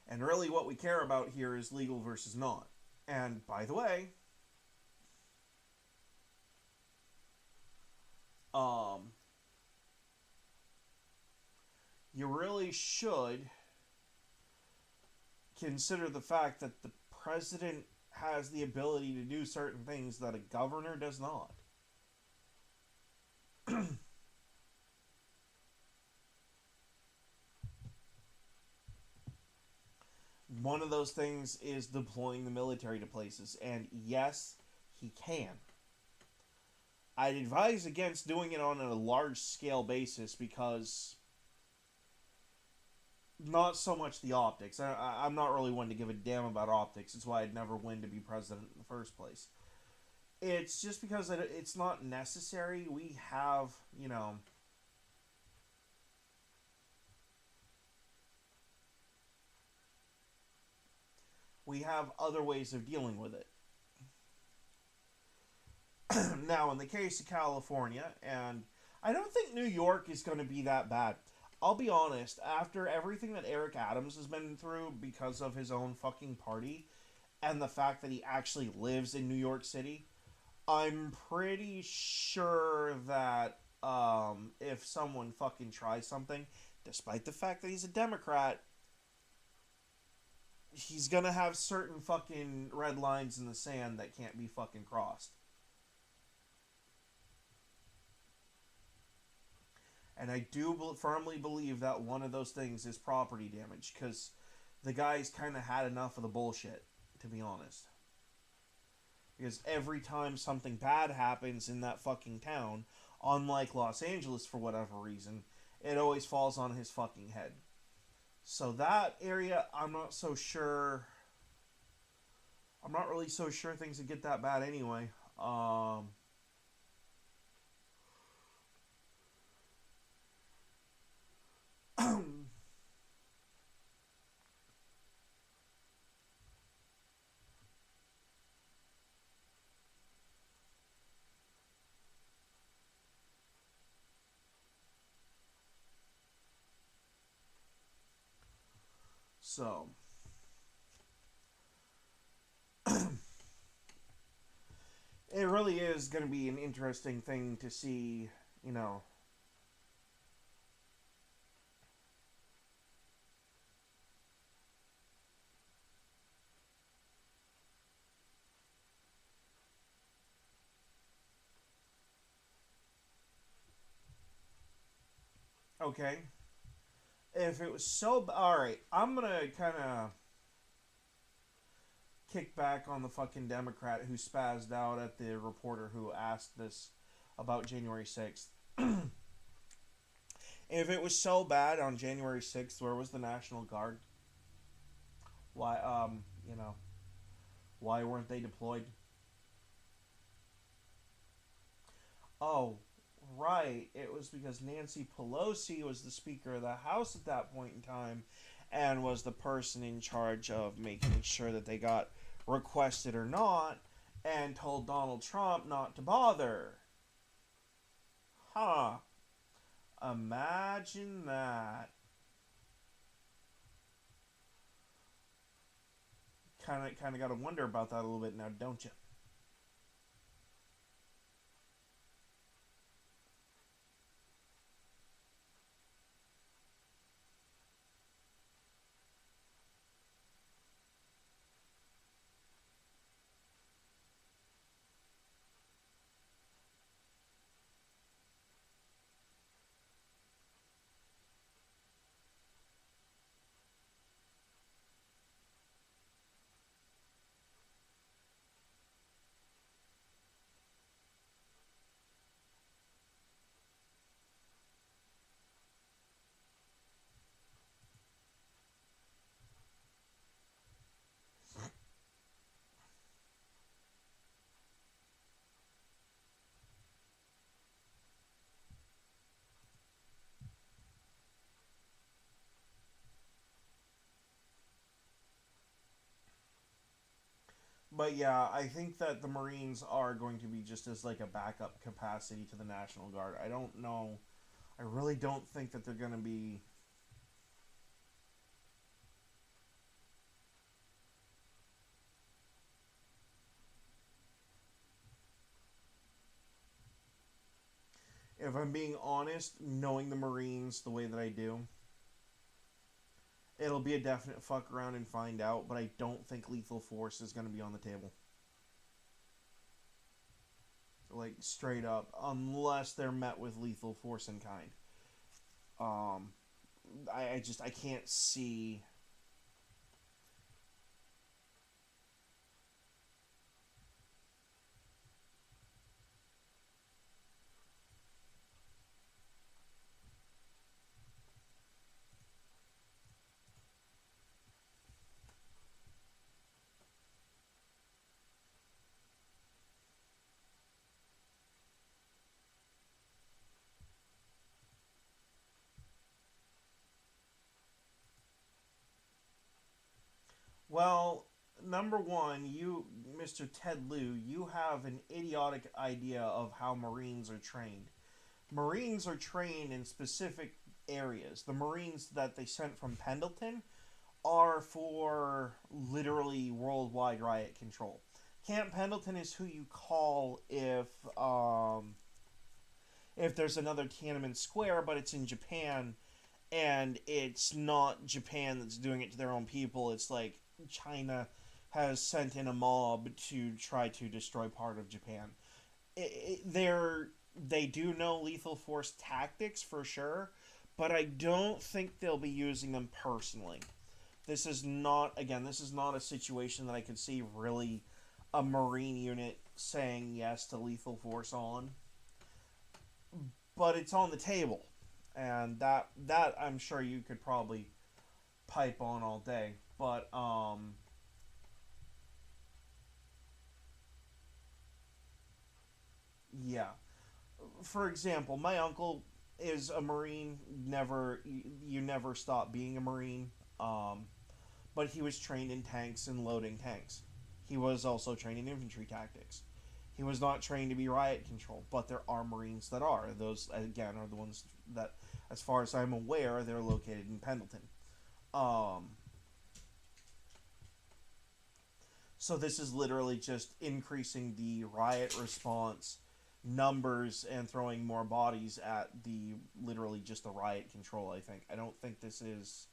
And really what we care about here is legal versus not. And by the way, you really should consider the fact that the president has the ability to do certain things that a governor does not. One of those things is deploying the military to places, and yes, he can. I'd advise against doing it on a large scale basis because not so much the optics. I'm not really one to give a damn about optics. It's why I'd never win to be president in the first place. It's just because it's not necessary. We have, you know, we have other ways of dealing with it. Now, in the case of California, and I don't think New York is going to be that bad. I'll be honest, after everything that Eric Adams has been through because of his own fucking party, and the fact that he actually lives in New York City, I'm pretty sure that if someone fucking tries something, despite the fact that he's a Democrat, he's gonna have certain fucking red lines in the sand that can't be fucking crossed. And I do firmly believe that one of those things is property damage, because the guy's kind of had enough of the bullshit, to be honest. Because every time something bad happens in that fucking town, unlike Los Angeles for whatever reason, it always falls on his fucking head. So that area, I'm not so sure. I'm not really so sure things would get that bad anyway. So, it really is going to be an interesting thing to see, you know. Okay. If it was so... Alright, I'm going to kind of kick back on the fucking Democrat who spazzed out at the reporter who asked this about January 6th. If it was so bad on January 6th, where was the National Guard? Why, you know, why weren't they deployed? Oh, right. It was because Nancy Pelosi was the Speaker of the House at that point in time and was the person in charge of making sure that they got requested or not, and told Donald Trump not to bother. Huh. Imagine that. Kind of got to wonder about that a little bit now, don't you? But yeah, I think that the Marines are going to be just as like a backup capacity to the National Guard. I don't know. I really don't think that they're going to be. If I'm being honest, knowing the Marines the way that I do, it'll be a definite fuck around and find out, but I don't think lethal force is going to be on the table. Like, straight up, unless they're met with lethal force in kind. I can't see. Well, number one, you, Mr. Ted Lieu, you have an idiotic idea of how Marines are trained. Marines are trained in specific areas. The Marines that they sent from Pendleton are for literally worldwide riot control. Camp Pendleton is who you call if there's another Tiananmen Square, but it's in Japan, and it's not Japan that's doing it to their own people. It's like China has sent in a mob to try to destroy part of Japan. They do know lethal force tactics for sure, but I don't think they'll be using them personally. This is not a situation that I could see really a Marine unit saying yes to lethal force on. But it's on the table, and that I'm sure you could probably pipe on all day. But yeah. For example, my uncle is a Marine. You never stop being a Marine. But he was trained in tanks and loading tanks. He was also trained in infantry tactics. He was not trained to be riot control, but there are Marines that are. Those, again, are the ones that, as far as I'm aware, they're located in Pendleton. So this is literally just increasing the riot response numbers and throwing more bodies at the literally just the riot control, I think. I don't think this is.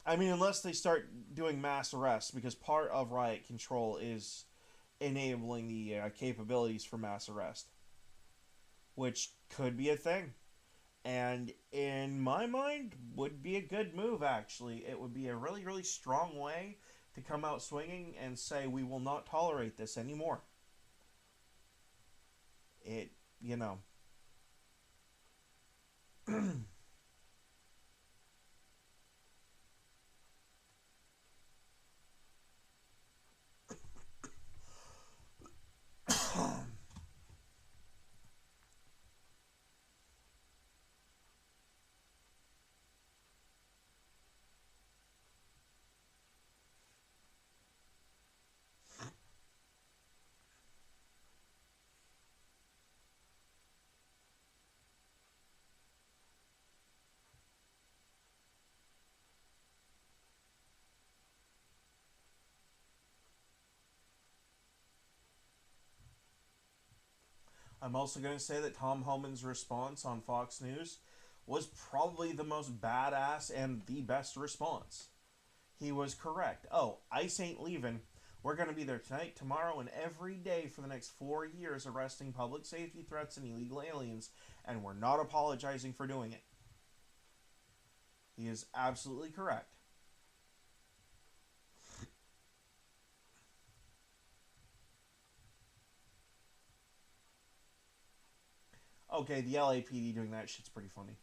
I mean, unless they start doing mass arrests, because part of riot control is enabling the capabilities for mass arrest, which could be a thing. And in my mind, would be a good move, actually. It would be a really, really strong way to come out swinging and say, we will not tolerate this anymore. It, you know. I'm also going to say that Tom Homan's response on Fox News was probably the most badass and the best response. He was correct. Oh, ICE ain't leaving. We're going to be there tonight, tomorrow, and every day for the next 4 years arresting public safety threats and illegal aliens, and we're not apologizing for doing it. He is absolutely correct. Okay, the LAPD doing that shit's pretty funny.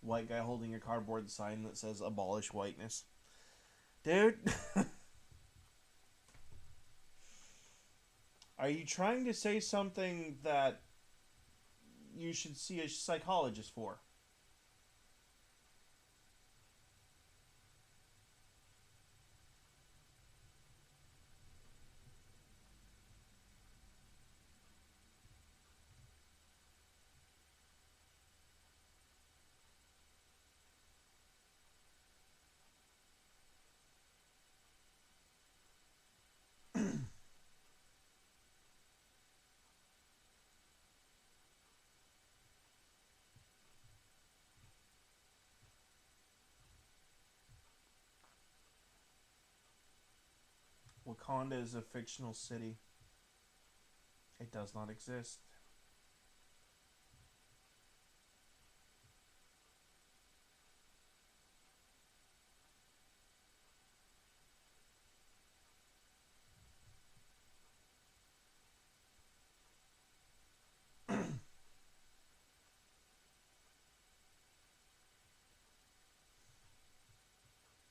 White guy holding a cardboard sign that says abolish whiteness. Dude. Are you trying to say something that you should see a psychologist for? Wakanda is a fictional city. It does not exist.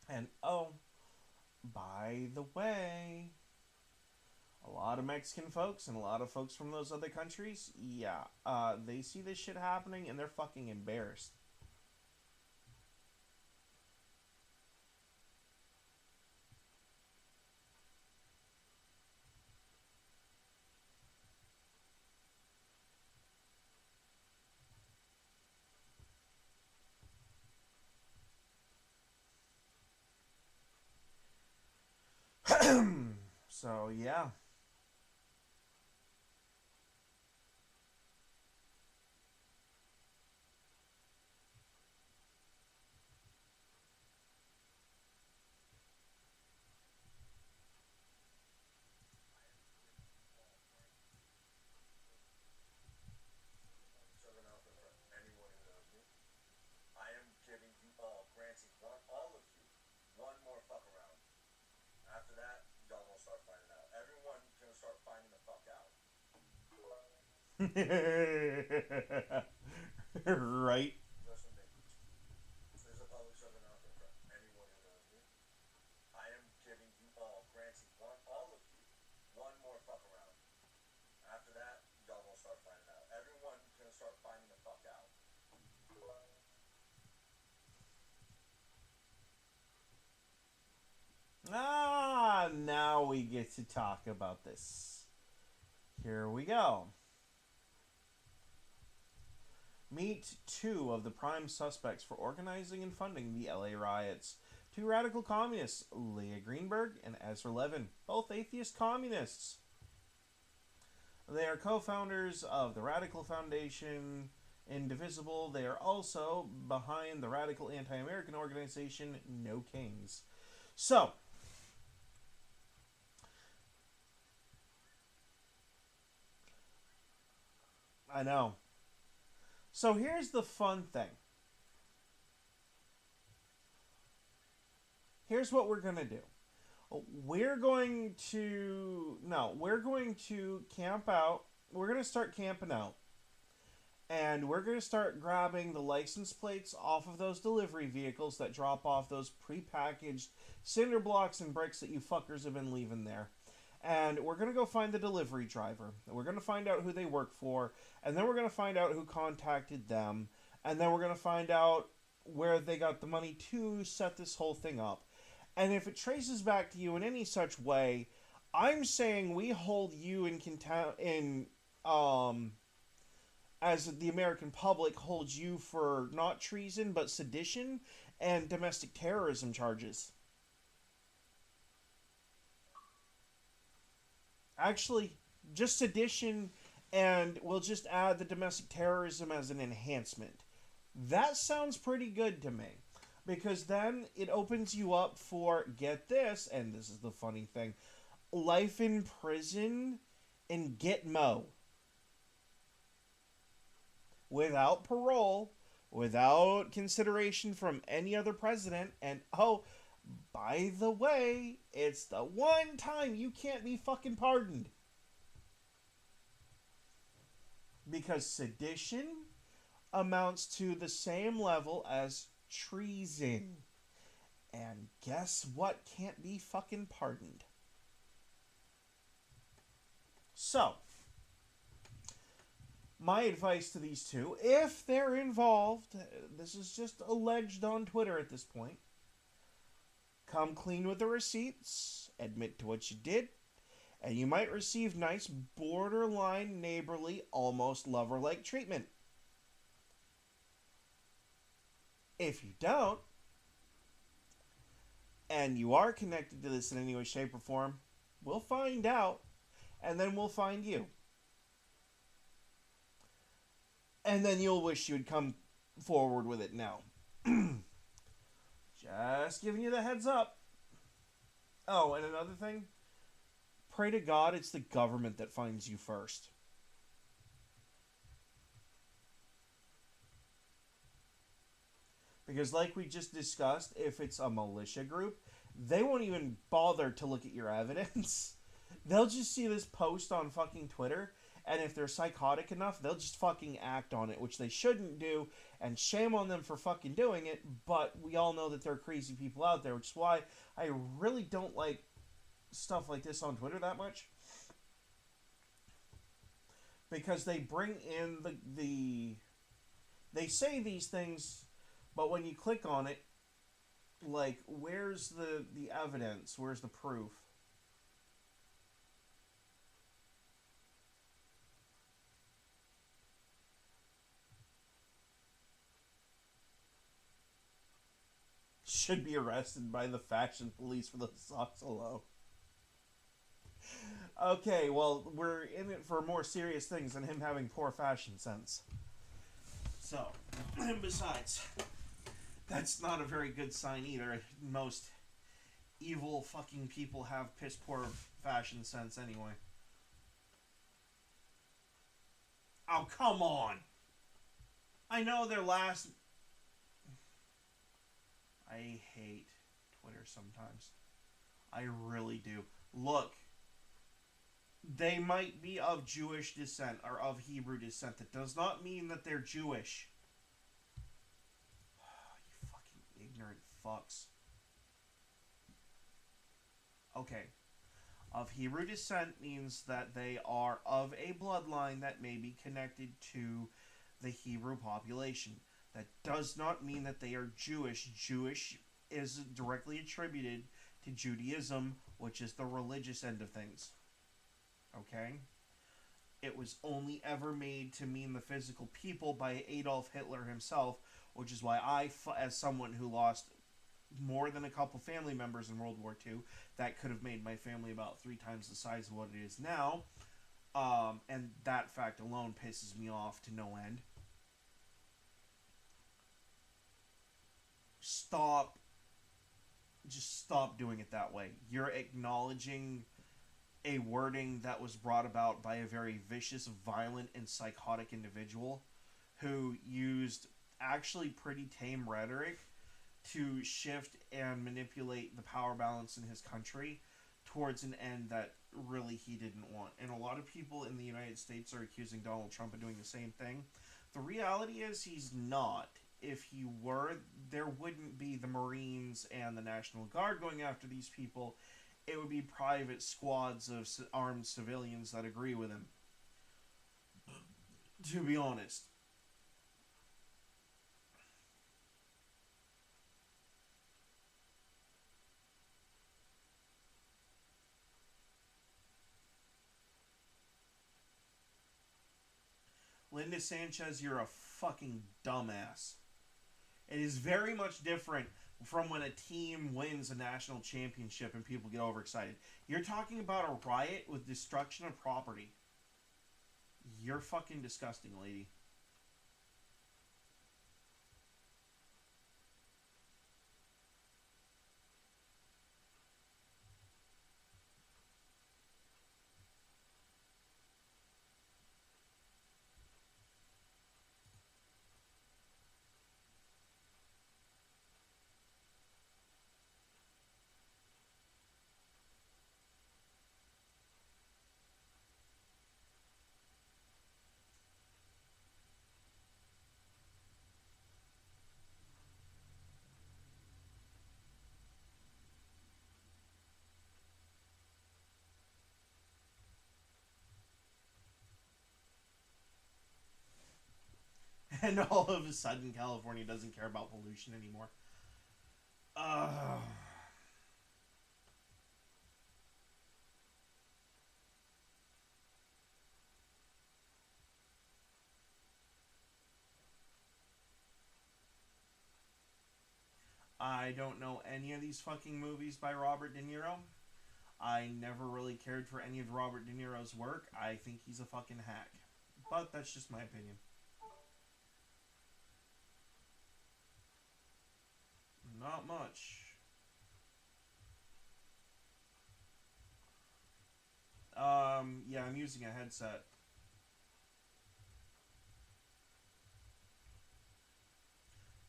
And oh, by the way, a lot of Mexican folks and a lot of folks from those other countries, yeah, they see this shit happening and they're fucking embarrassed. So, yeah. Right. Ah, now we get to talk about this. Here we go. Meet two of the prime suspects for organizing and funding the LA riots. Two radical communists, Leah Greenberg and Ezra Levin, both atheist communists. They are co-founders of the Radical Foundation Indivisible. They are also behind the radical anti-American organization No Kings. So, I know. So here's the fun thing. Here's what we're going to do. We're going to camp out. We're going to start camping out. And we're going to start grabbing the license plates off of those delivery vehicles that drop off those prepackaged cinder blocks and bricks that you fuckers have been leaving there. And we're going to go find the delivery driver. We're going to find out who they work for. And then we're going to find out who contacted them. And then we're going to find out where they got the money to set this whole thing up. And if it traces back to you in any such way, I'm saying we hold you as the American public holds you for not treason, but sedition and domestic terrorism charges. Actually, just sedition, and we'll just add the domestic terrorism as an enhancement. That sounds pretty good to me. Because then it opens you up for, get this, and this is the funny thing, life in prison and Gitmo. Without parole, without consideration from any other president, and oh, By the way, it's the one time you can't be fucking pardoned. Because sedition amounts to the same level as treason. And guess what can't be fucking pardoned? So, my advice to these two, if they're involved, this is just alleged on Twitter at this point, come clean with the receipts, admit to what you did, and you might receive nice, borderline, neighborly, almost lover-like treatment. If you don't, and you are connected to this in any way, shape, or form, we'll find out, and then we'll find you. And then you'll wish you'd come forward with it now. Just giving you the heads up. Oh, and another thing. Pray to God it's the government that finds you first. Because like we just discussed, if it's a militia group, they won't even bother to look at your evidence. They'll just see this post on fucking Twitter, and if they're psychotic enough, they'll just fucking act on it, which they shouldn't do, and shame on them for fucking doing it, but we all know that there are crazy people out there, which is why I really don't like stuff like this on Twitter that much. Because they bring in they say these things, but when you click on it, like, where's the evidence? Where's the proof? Should be arrested by the fashion police for those socks alone. Okay, well, we're in it for more serious things than him having poor fashion sense. So, and besides, that's not a very good sign either. Most evil fucking people have piss poor fashion sense anyway. Oh, come on! I know their last... I hate Twitter sometimes. I really do. Look, they might be of Jewish descent or of Hebrew descent. That does not mean that they're Jewish. You fucking ignorant fucks. Okay. Of Hebrew descent means that they are of a bloodline that may be connected to the Hebrew population. That does not mean that they are Jewish. Jewish is directly attributed to Judaism, which is the religious end of things. Okay? It was only ever made to mean the physical people by Adolf Hitler himself, which is why I, as someone who lost more than a couple family members in World War II, that could have made my family about 3 times the size of what it is now. And that fact alone pisses me off to no end. Just stop doing it that way. You're acknowledging a wording that was brought about by a very vicious, violent, and psychotic individual who used actually pretty tame rhetoric to shift and manipulate the power balance in his country towards an end that really he didn't want. And a lot of people in the United States are accusing Donald Trump of doing the same thing. The reality is he's not. If he were, there wouldn't be the Marines and the National Guard going after these people. It would be private squads of armed civilians that agree with him. To be honest. Linda Sanchez, you're a fucking dumbass. It is very much different from when a team wins a national championship and people get overexcited. You're talking about a riot with destruction of property. You're fucking disgusting, lady. And all of a sudden, California doesn't care about pollution anymore. I don't know any of these fucking movies by Robert De Niro. I never really cared for any of Robert De Niro's work. I think he's a fucking hack. But that's just my opinion. Not much. Yeah, I'm using a headset.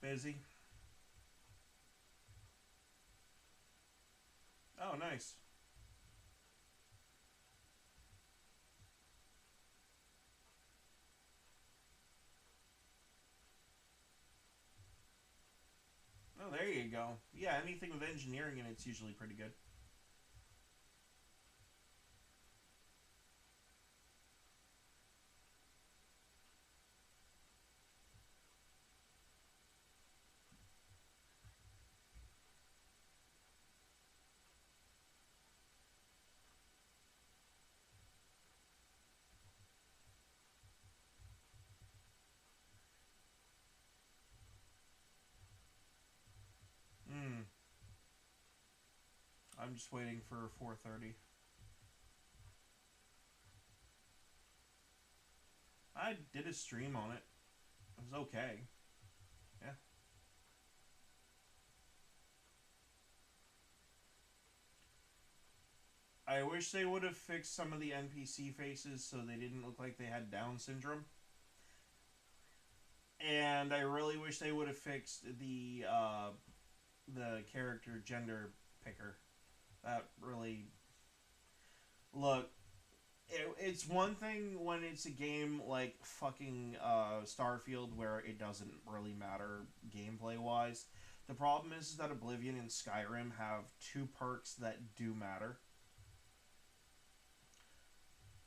Busy. Oh, nice. Oh, there you go. Yeah, anything with engineering in it's usually pretty good. I'm just waiting for 4:30. I did a stream on it. It was okay. Yeah. I wish they would have fixed some of the NPC faces so they didn't look like they had Down syndrome. And I really wish they would have fixed the character gender picker. That really... Look, it's one thing when it's a game like fucking Starfield where it doesn't really matter gameplay-wise. The problem is that Oblivion and Skyrim have two perks that do matter.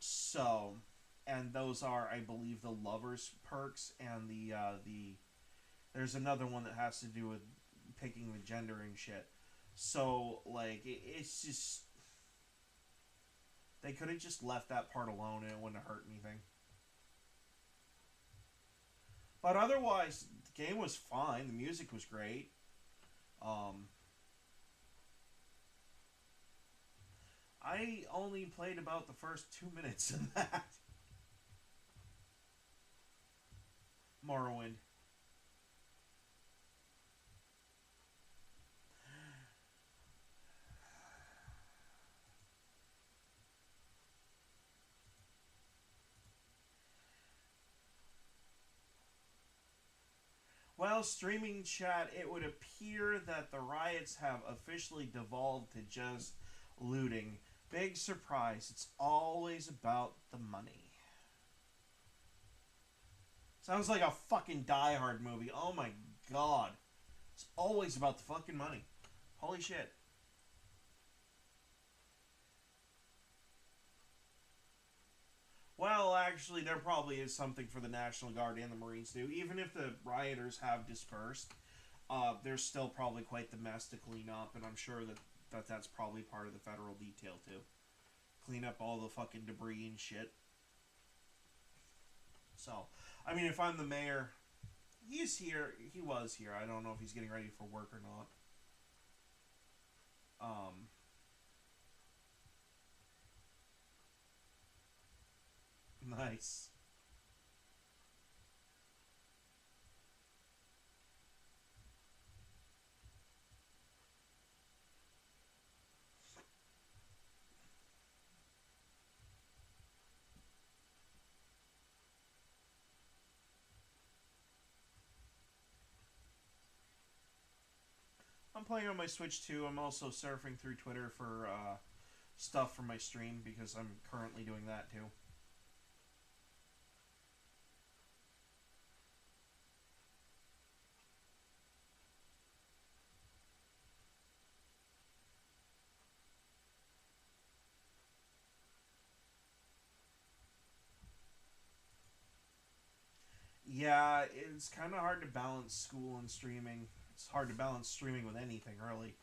So, and those are, I believe, the Lover's perks and the there's another one that has to do with picking the gender and shit. So, like, it's just... They could have just left that part alone and it wouldn't have hurt anything. But otherwise, the game was fine. The music was great. I only played about the first 2 minutes of that. Morrowind. Well, streaming chat, it would appear that the riots have officially devolved to just looting. Big surprise. It's always about the money. Sounds like a fucking Die Hard movie. Oh my god. It's always about the fucking money. Holy shit. Well, actually, there probably is something for the National Guard and the Marines to do. Even if the rioters have dispersed, there's still probably quite the mess to clean up, and I'm sure that's probably part of the federal detail, too. Clean up all the fucking debris and shit. So, I mean, if I'm the mayor, he's here. He was here. I don't know if he's getting ready for work or not. Nice. I'm playing on my Switch too. I'm also surfing through Twitter for stuff for my stream because I'm currently doing that too. Yeah, it's kind of hard to balance school and streaming. It's hard to balance streaming with anything, really.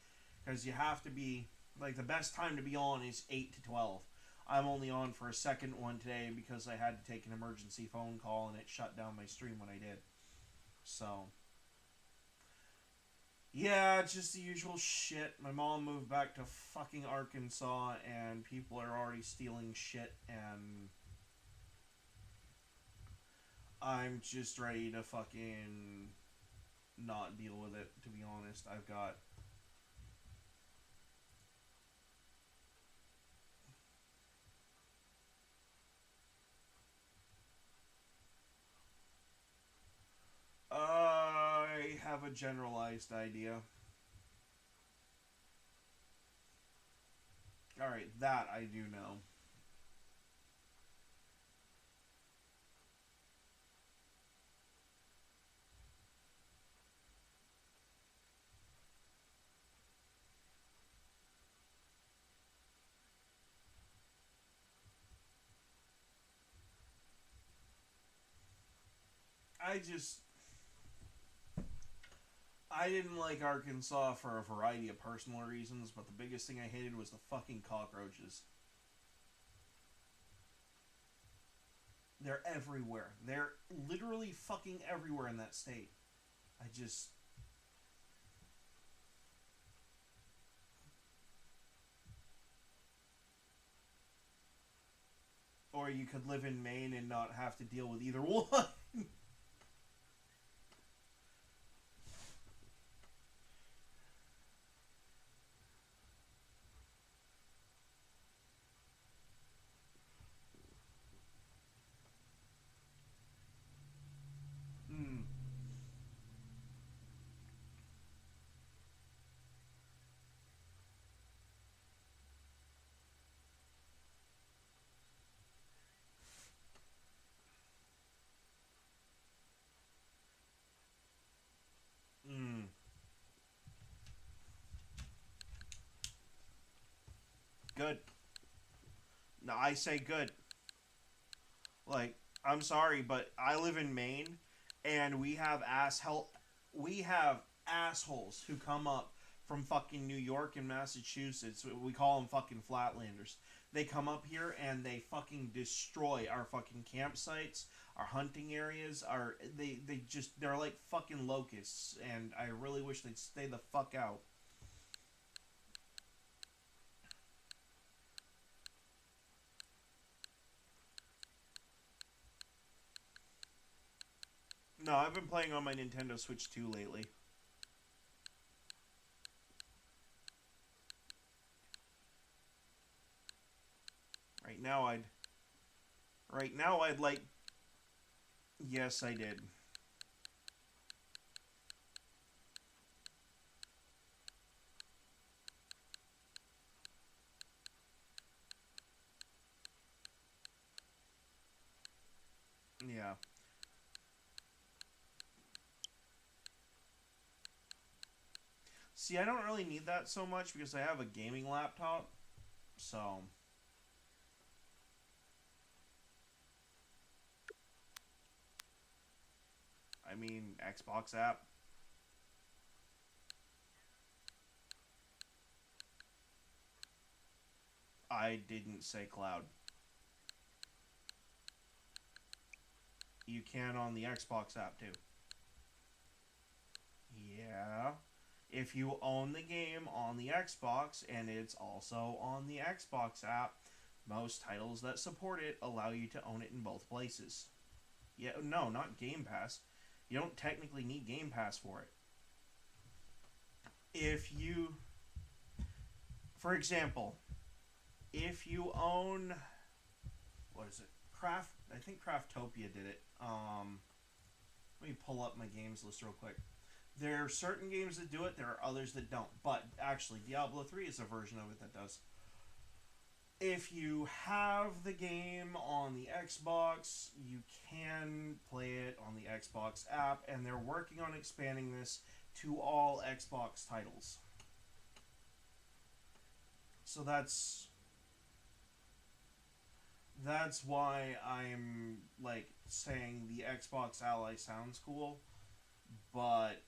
Because you have to be... Like, the best time to be on is 8 to 12. I'm only on for a second one today because I had to take an emergency phone call and it shut down my stream when I did. So... Yeah, it's just the usual shit. My mom moved back to fucking Arkansas and people are already stealing shit and... I'm just ready to fucking not deal with it, to be honest. I've got... I have a generalized idea. Alright, that I do know. I didn't like Arkansas for a variety of personal reasons, but the biggest thing I hated was the fucking cockroaches. They're everywhere. They're literally fucking everywhere in that state. I just... Or you could live in Maine and not have to deal with either one. Hmm. Hmm. Good. No, I say good. Like, I'm sorry, but I live in Maine, and we have assholes who come up from fucking New York and Massachusetts. We call them fucking flatlanders. They come up here and they fucking destroy our fucking campsites, our hunting areas, they're like fucking locusts, and I really wish they'd stay the fuck out. No, I've been playing on my Nintendo Switch 2 lately. Right now I'd like... Yes, I did. Yeah. See, I don't really need that so much because I have a gaming laptop. So... I mean, Xbox app. I didn't say cloud. You can on the Xbox app too. Yeah. If you own the game on the Xbox and it's also on the Xbox app, most titles that support it allow you to own it in both places. Yeah, no, not Game Pass. You don't technically need Game Pass for it. If you... For example, if you own... What is it? I think Craftopia did it. Let me pull up my games list real quick. There are certain games that do it, there are others that don't. But actually, Diablo 3 is a version of it that does. If you have the game on the Xbox, you can play it on the Xbox app, and they're working on expanding this to all Xbox titles. So That's why I'm like saying the Xbox Ally sounds cool, but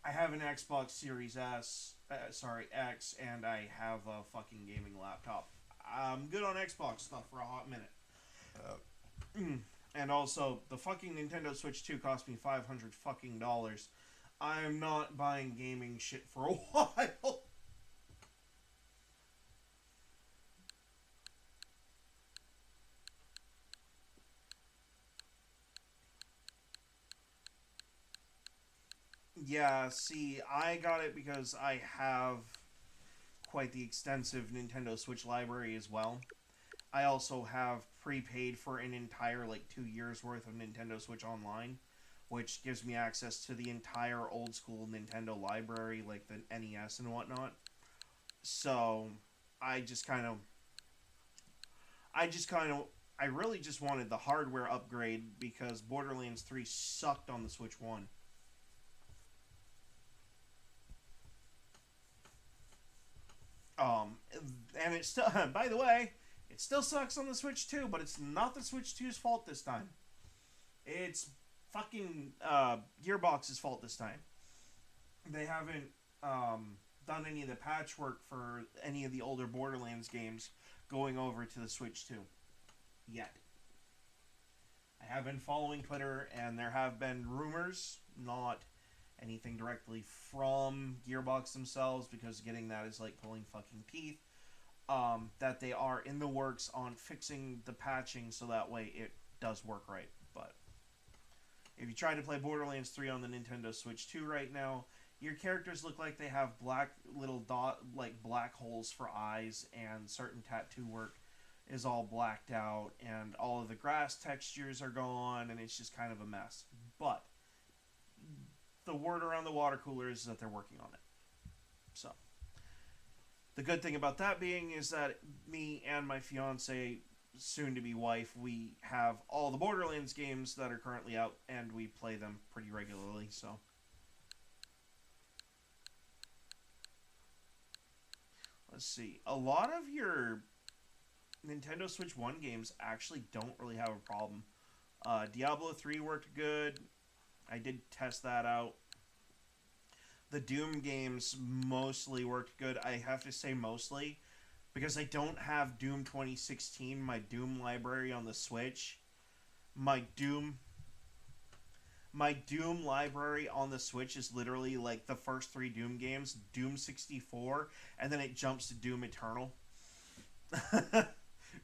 I have an Xbox Series X, and I have a fucking gaming laptop. I'm good on Xbox stuff for a hot minute. And also, the fucking Nintendo Switch 2 cost me $500 fucking dollars. I'm not buying gaming shit for a while. Yeah, see, I got it because I have quite the extensive Nintendo Switch library as well. I also have prepaid for an entire, like, 2 years worth of Nintendo Switch Online, which gives me access to the entire old school Nintendo library, like the NES and whatnot. So, I just kind of, I really just wanted the hardware upgrade because Borderlands 3 sucked on the Switch 1. And it still, by the way, it still sucks on the Switch 2, but it's not the Switch 2's fault this time. It's fucking Gearbox's fault this time. They haven't done any of the patchwork for any of the older Borderlands games going over to the Switch 2 yet. I have been following Twitter, and there have been rumors, not anything directly from Gearbox themselves, because getting that is like pulling fucking teeth, that they are in the works on fixing the patching so that way it does work right. But if you try to play Borderlands 3 on the Nintendo Switch 2 right now, your characters look like they have black little black holes for eyes, and certain tattoo work is all blacked out, and all of the grass textures are gone, and it's just kind of a mess. But the word around the water cooler is that they're working on it. So, the good thing about that being is that me and my fiance, soon-to-be wife, we have all the Borderlands games that are currently out, and we play them pretty regularly, so. Let's see. A lot of your Nintendo Switch 1 games actually don't really have a problem. Diablo 3 worked good. I did test that out. The Doom games mostly worked good. I have to say mostly, because I don't have Doom 2016, my Doom library on the Switch. My Doom library on the Switch is literally like the first 3 Doom games, Doom 64, and then it jumps to Doom Eternal.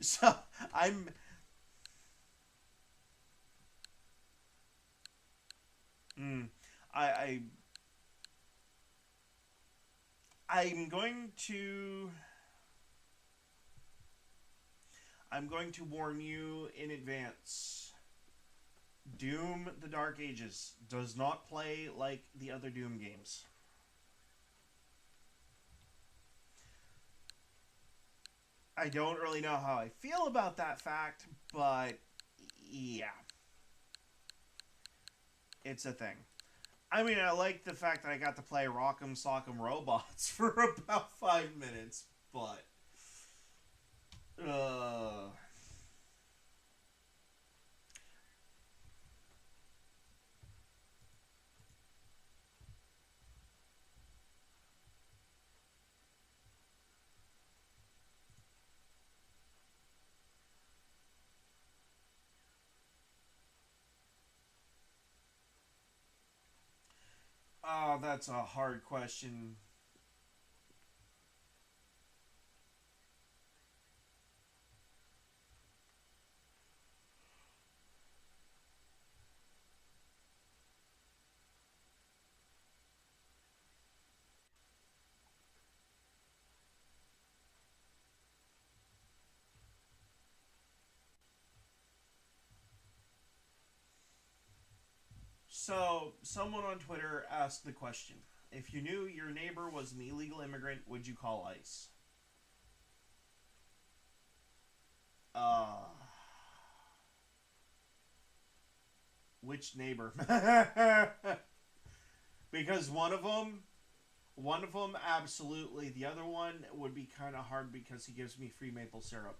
So, I'm going to warn you in advance. Doom: The Dark Ages does not play like the other Doom games. I don't really know how I feel about that fact, but yeah. It's a thing. I mean, I like the fact that I got to play Rock'em Sock'em Robots for about 5 minutes, but oh, that's a hard question. So, someone on Twitter asked the question, if you knew your neighbor was an illegal immigrant, would you call ICE? Which neighbor? Because one of them, absolutely. The other one would be kind of hard because he gives me free maple syrup.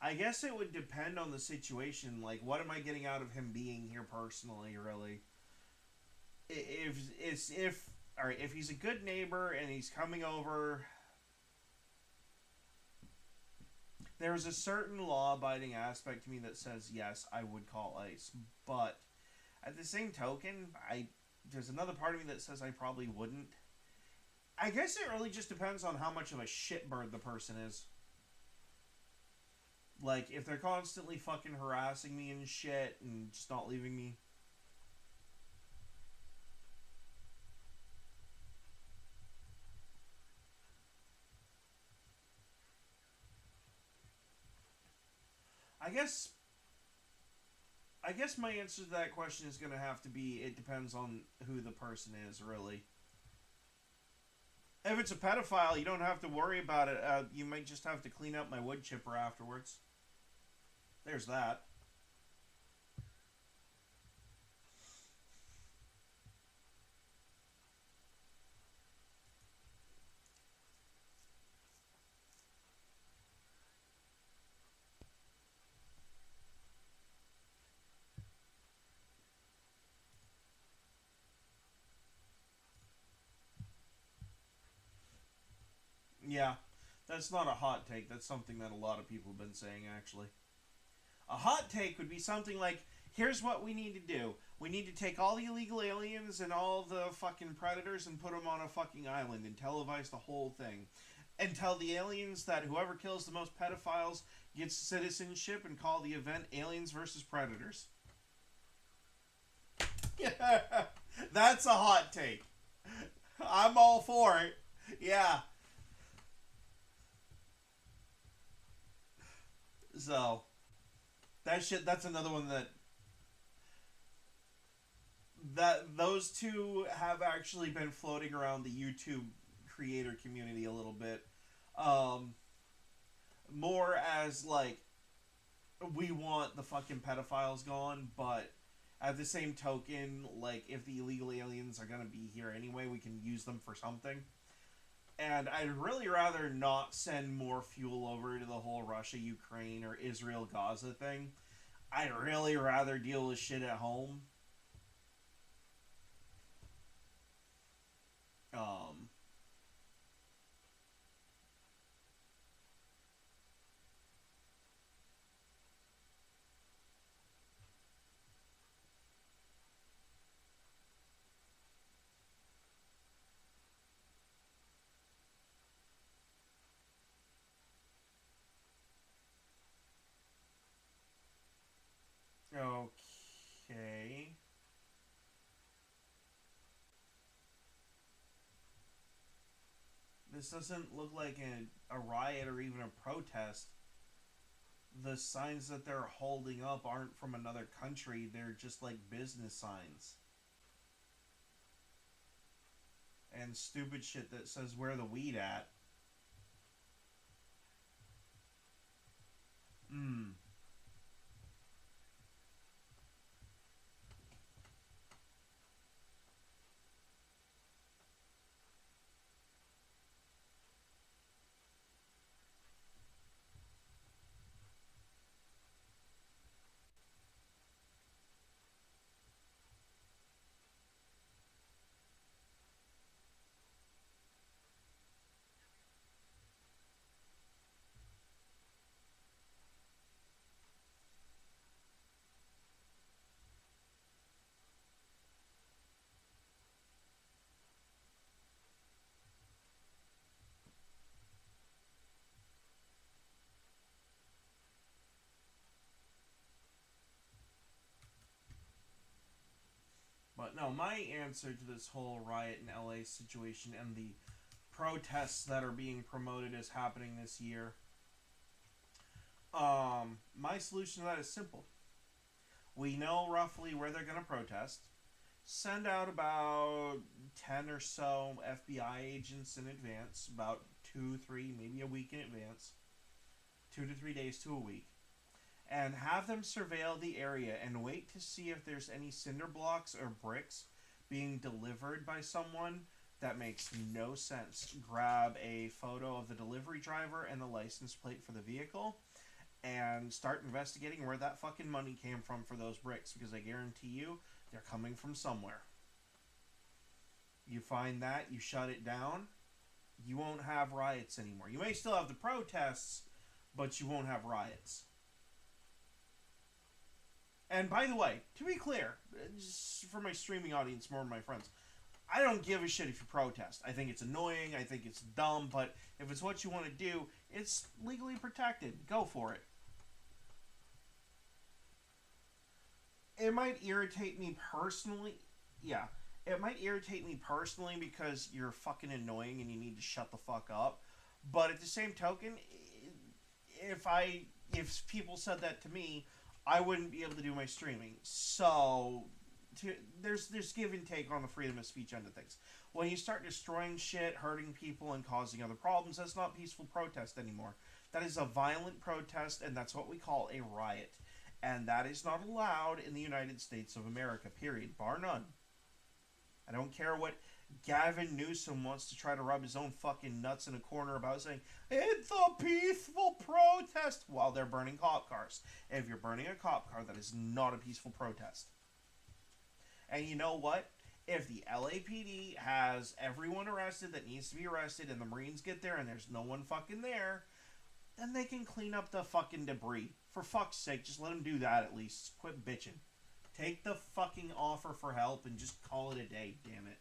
I guess it would depend on the situation. Like, what am I getting out of him being here personally, really? If he's a good neighbor and he's coming over, there's a certain law-abiding aspect to me that says, yes, I would call ICE. But at the same token, there's another part of me that says I probably wouldn't. I guess it really just depends on how much of a shitbird the person is. Like, if they're constantly fucking harassing me and shit and just not leaving me. I guess my answer to that question is going to have to be, it depends on who the person is, really. If it's a pedophile, you don't have to worry about it. You might just have to clean up my wood chipper afterwards. There's that. Yeah, that's not a hot take. That's something that a lot of people have been saying, actually. A hot take would be something like, here's what we need to do. We need to take all the illegal aliens and all the fucking predators and put them on a fucking island and televise the whole thing. And tell the aliens that whoever kills the most pedophiles gets citizenship and call the event Aliens versus Predators. Yeah, that's a hot take. I'm all for it. Yeah. So, that's another one that those two have actually been floating around the YouTube creator community a little bit. More as, like, we want the fucking pedophiles gone, but at the same token, like, if the illegal aliens are gonna be here anyway, we can use them for something. And I'd really rather not send more fuel over to the whole Russia-Ukraine or Israel-Gaza thing. I'd really rather deal with shit at home. Okay. This doesn't look like a riot or even a protest. The signs that they're holding up aren't from another country. They're just like business signs. And stupid shit that says where the weed at. But no, my answer to this whole riot in LA situation and the protests that are being promoted as happening this year, my solution to that is simple. We know roughly where they're going to protest. Send out about 10 or so FBI agents in advance, about 2, 3, maybe a week in advance. 2 to 3 days to a week. And have them surveil the area and wait to see if there's any cinder blocks or bricks being delivered by someone that makes no sense. Grab a photo of the delivery driver and the license plate for the vehicle and start investigating where that fucking money came from for those bricks, because I guarantee you they're coming from somewhere. You find that, you shut it down, you won't have riots anymore. You may still have the protests, but you won't have riots. And by the way, to be clear, just for my streaming audience more than my friends, I don't give a shit if you protest. I think it's annoying, I think it's dumb, but if it's what you want to do, it's legally protected. Go for it. It might irritate me personally. Yeah. It might irritate me personally because you're fucking annoying and you need to shut the fuck up. But at the same token, if people said that to me, I wouldn't be able to do my streaming. So there's give and take on the freedom of speech end of things. When you start destroying shit, hurting people, and causing other problems, that's not peaceful protest anymore. That is a violent protest, and that's what we call a riot. And that is not allowed in the United States of America, period. Bar none. I don't care what Gavin Newsom wants to try to rub his own fucking nuts in a corner about, saying, it's a peaceful protest, while they're burning cop cars. If you're burning a cop car, that is not a peaceful protest. And you know what? If the LAPD has everyone arrested that needs to be arrested, and the Marines get there and there's no one fucking there, then they can clean up the fucking debris. For fuck's sake, just let them do that at least. Quit bitching. Take the fucking offer for help and just call it a day, damn it.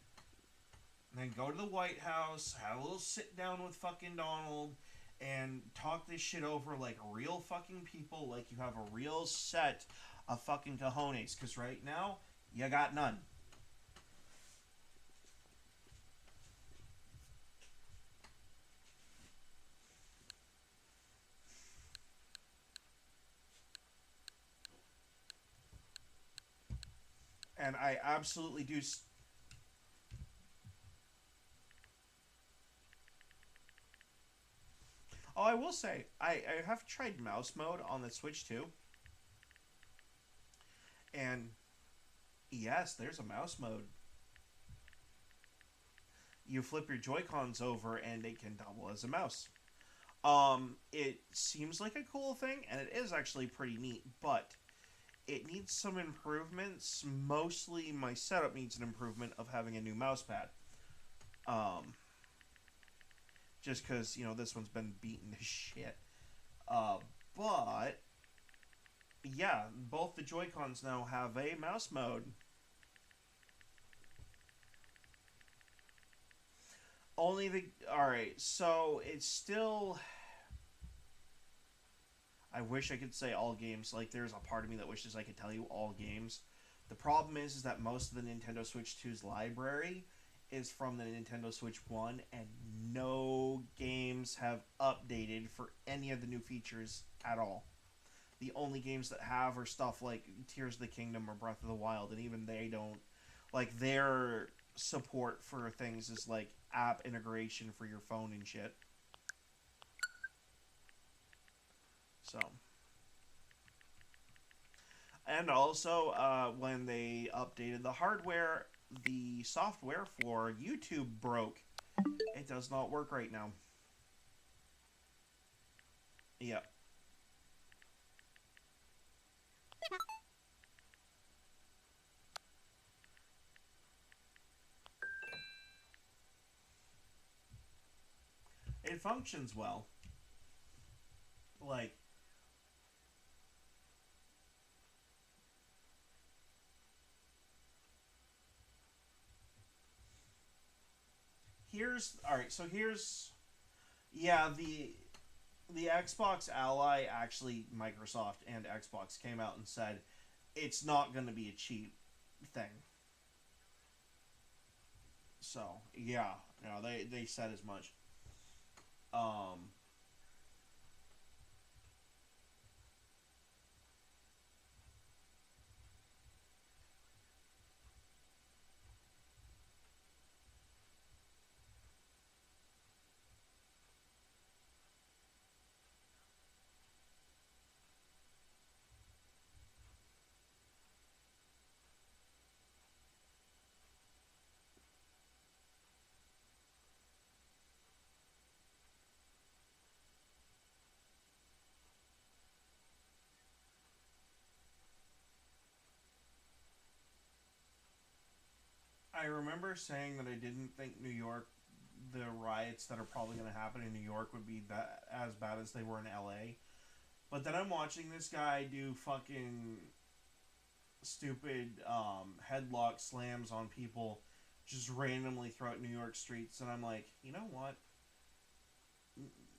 And then go to the White House, have a little sit down with fucking Donald, and talk this shit over like real fucking people, like you have a real set of fucking cojones. Because right now, you got none. And I absolutely do. Oh, I will say, I have tried mouse mode on the Switch too. And yes, there's a mouse mode. You flip your Joy-Cons over and it can double as a mouse. It seems like a cool thing, and it is actually pretty neat, but it needs some improvements. Mostly my setup needs an improvement of having a new mouse pad. Just because, you know, this one's been beaten to shit. But, yeah, both the Joy-Cons now have a mouse mode. Only the... Alright, so it's still... I wish I could say all games. Like, there's a part of me that wishes I could tell you all games. The problem is that most of the Nintendo Switch 2's library is from the Nintendo Switch 1, and no games have updated for any of the new features at all. The only games that have are stuff like Tears of the Kingdom or Breath of the Wild, and even they don't... Like, their support for things is, like, app integration for your phone and shit. So, and also, when they updated the hardware, the software for YouTube broke. It does not work right now. Yep. It functions well. Like, yeah, the Xbox Ally, actually Microsoft and Xbox came out and said it's not going to be a cheap thing. So, yeah, you know, they said as much. remember saying that I didn't think New York, the riots that are probably going to happen in New York would be that as bad as they were in LA. But then I'm watching this guy do fucking stupid headlock slams on people just randomly throughout New York streets, and I'm like, you know what?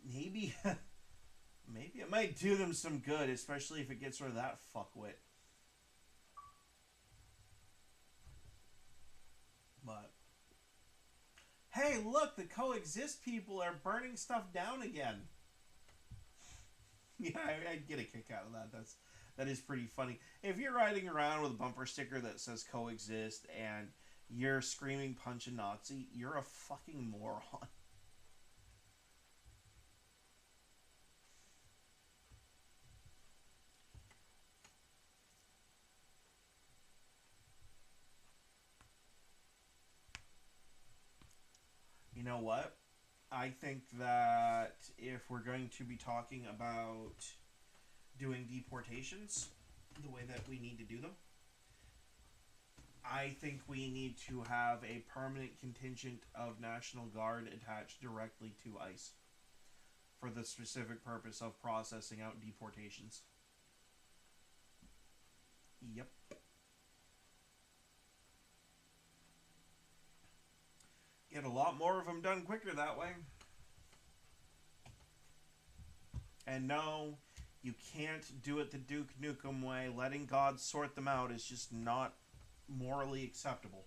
Maybe maybe it might do them some good, especially if it gets rid of that fuckwit. But hey, look, the coexist people are burning stuff down again. Yeah, I get a kick out of that. That is pretty funny. If you're riding around with a bumper sticker that says coexist and you're screaming punch a Nazi, you're a fucking moron. You know what? I think that if we're going to be talking about doing deportations the way that we need to do them, I think we need to have a permanent contingent of National Guard attached directly to ICE for the specific purpose of processing out deportations. Yep. Get a lot more of them done quicker that way. And no, you can't do it the Duke Nukem way. Letting God sort them out is just not morally acceptable.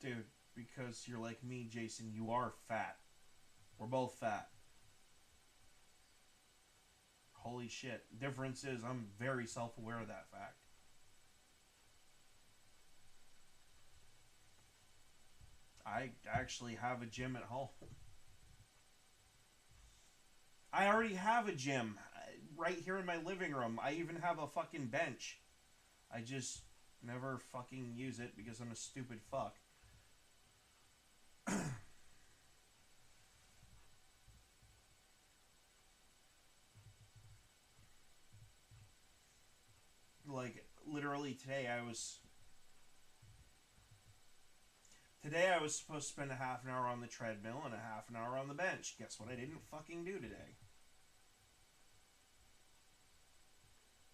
Dude, because you're like me, Jason, you are fat. We're both fat. Holy shit. Difference is I'm very self-aware of that fact. I actually have a gym at home. I already have a gym right here in my living room. I even have a fucking bench. I just never fucking use it because I'm a stupid fuck. Like, literally today I was supposed to spend a half an hour on the treadmill and a half an hour on the bench. Guess what I didn't fucking do today?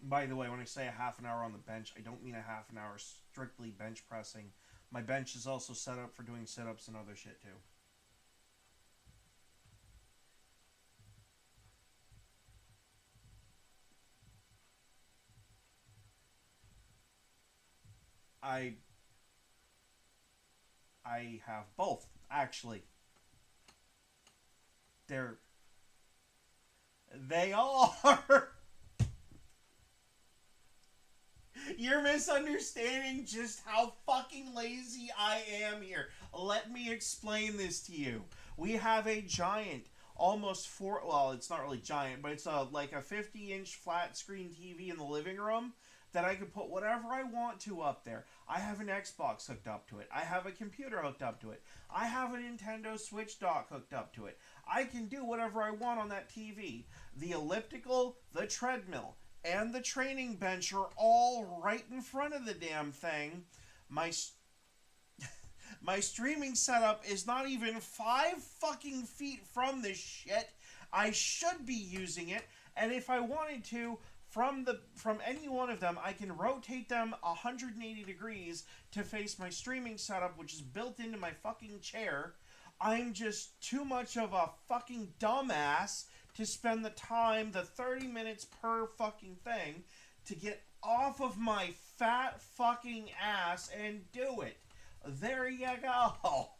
By the way, when I say a half an hour on the bench, I don't mean a half an hour strictly bench pressing. My bench is also set up for doing sit-ups and other shit too. I have both, actually. They are. You're misunderstanding just how fucking lazy I am here. Let me explain this to you. We have a giant, well, it's not really giant, but it's like a 50-inch flat screen TV in the living room that I can put whatever I want to up there. I have an Xbox hooked up to it. I have a computer hooked up to it. I have a Nintendo Switch dock hooked up to it. I can do whatever I want on that TV. The elliptical, the treadmill, and the training bench are all right in front of the damn thing. My streaming setup is not even 5 fucking feet from this shit. I should be using it, and if I wanted to, from any one of them, I can rotate them 180 degrees to face my streaming setup, which is built into my fucking chair. I'm just too much of a fucking dumbass to spend the time, the 30 minutes per fucking thing, to get off of my fat fucking ass and do it. There you go.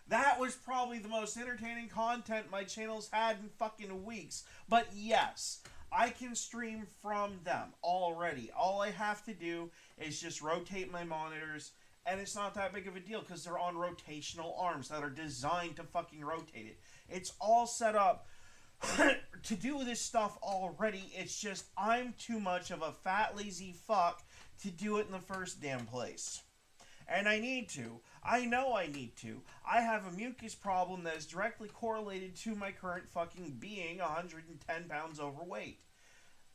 That was probably the most entertaining content my channel's had in fucking weeks. But yes, I can stream from them already. All I have to do is just rotate my monitors And it's not that big of a deal because they're on rotational arms that are designed to fucking rotate it. It's all set up to do this stuff already. It's just I'm too much of a fat, lazy fuck to do it in the first damn place. And I need to. I know I need to. I have a mucus problem that is directly correlated to my current fucking being 110 pounds overweight.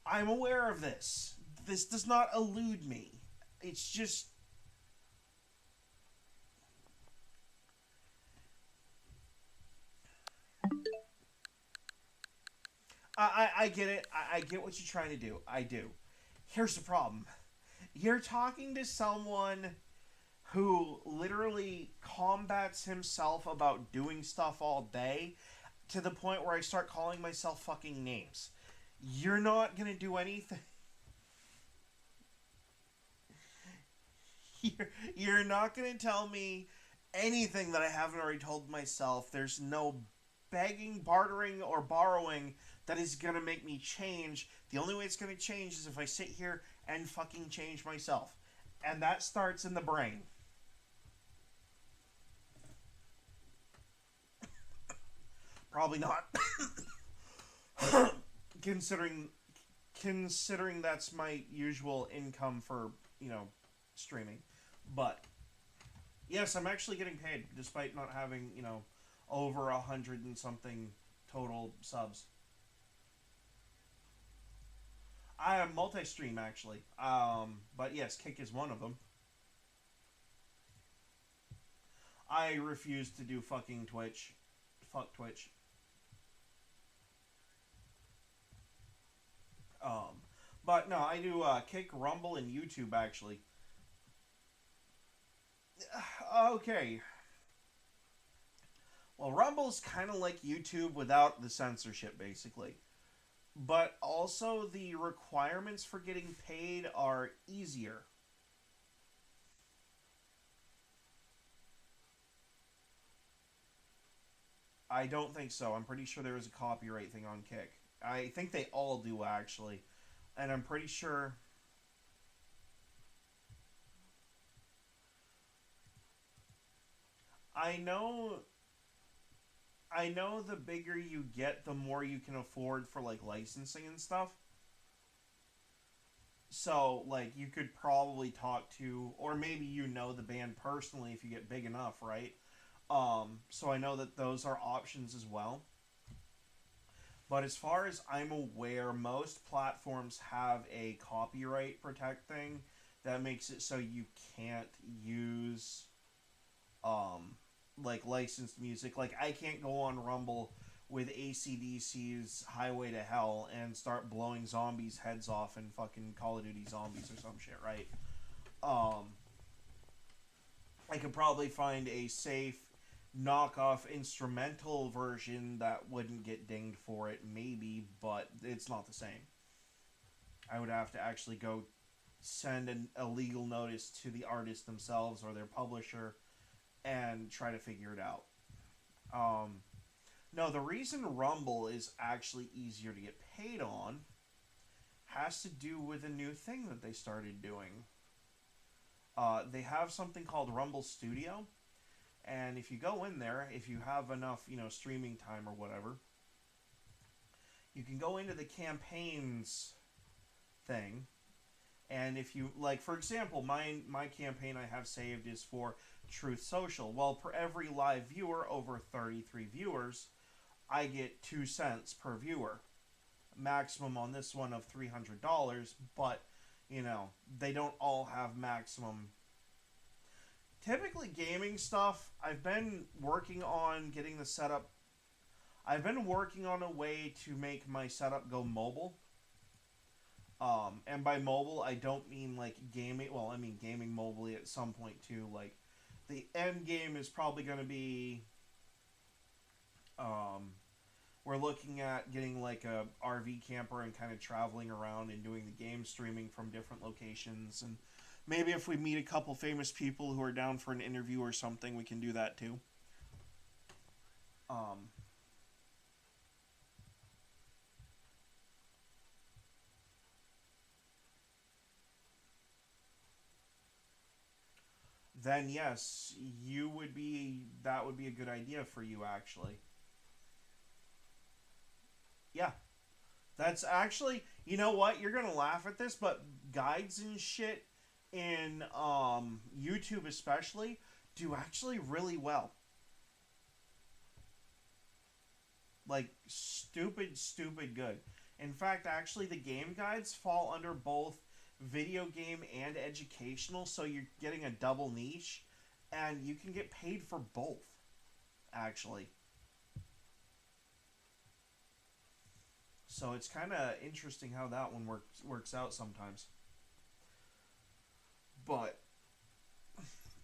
I'm aware of this. This does not elude me. It's just... I get it. I get what you're trying to do. I do. Here's the problem. You're talking to someone who literally combats himself about doing stuff all day to the point where I start calling myself fucking names. You're not going to do anything. You're not going to tell me anything that I haven't already told myself. There's no begging, bartering, or borrowing that is going to make me change. The only way it's going to change is if I sit here and fucking change myself. And that starts in the brain. Probably not. Considering that's my usual income for, streaming. But yes, I'm actually getting paid despite not having, over 100 and something total subs. I am multi-stream actually. But yes, Kick is one of them. I refuse to do fucking Twitch. Fuck Twitch. But no, I do Kick, Rumble, and YouTube actually. Okay. Well, Rumble's kind of like YouTube without the censorship, basically. But also the requirements for getting paid are easier. I don't think so. I'm pretty sure there is a copyright thing on Kick. I think they all do, actually. And I'm pretty sure... I know the bigger you get, the more you can afford for, like, licensing and stuff. So, like, you could probably talk to... Or maybe you know the band personally if you get big enough, right? So I know that those are options as well. But as far as I'm aware, most platforms have a copyright protect thing that makes it so you can't use, like, licensed music. Like, I can't go on Rumble with AC/DC's Highway to Hell and start blowing zombies' heads off in fucking Call of Duty Zombies or some shit, right? I could probably find a safe knockoff instrumental version that wouldn't get dinged for it, maybe, but it's not the same. I would have to actually go send a legal notice to the artist themselves or their publisher and try to figure it out. No, the reason Rumble is actually easier to get paid on has to do with a new thing that they started doing. They have something called Rumble Studio. And if you go in there, if you have enough, streaming time or whatever, you can go into the campaigns thing. And if you, like, for example, my campaign I have saved is for Truth Social. Well, per every live viewer, over 33 viewers, I get 2 cents per viewer. Maximum on this one of $300, but, they don't all have maximum. Typically, gaming stuff, I've been working on getting the setup. I've been working on a way to make my setup go mobile. And by mobile, I don't mean, like, gaming. Well, I mean gaming mobilely at some point, too. Like, the end game is probably going to be... we're looking at getting, like, a RV camper and kind of traveling around and doing the game streaming from different locations, and... Maybe if we meet a couple famous people who are down for an interview or something, we can do that too. then yes, you would be, that would be a good idea for you, actually. Yeah. That's actually, you know what? You're gonna laugh at this, but guides and shit in YouTube especially do actually really well. Like stupid good. In fact, actually, the game guides fall under both video game and educational, so you're getting a double niche, and you can get paid for both. Actually. So it's kind of interesting how that one works out sometimes. But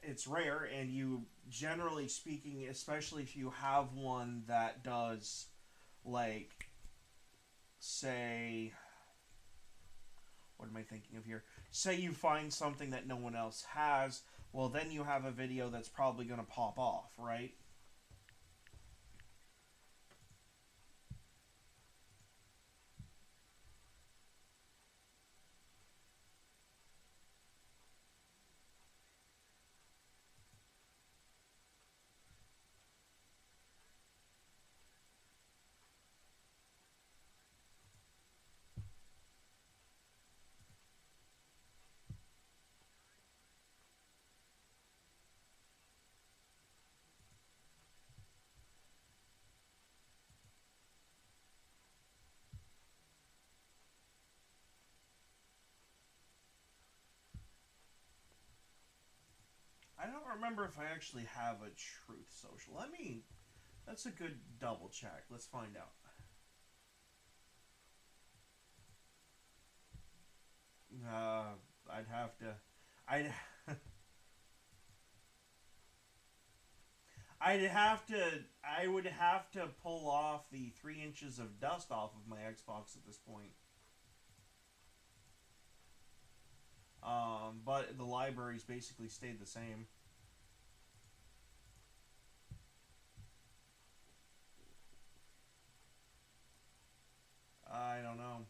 it's rare, and you, generally speaking, especially if you have one that does, like, say, what am I thinking of here? Say you find something that no one else has, well, then you have a video that's probably going to pop off, right? I don't remember if I actually have a Truth Social. That's a good double check. Let's find out. I'd have to, I'd, I would have to pull off the 3 inches of dust off of my Xbox at this point. But the library's basically stayed the same. I don't know.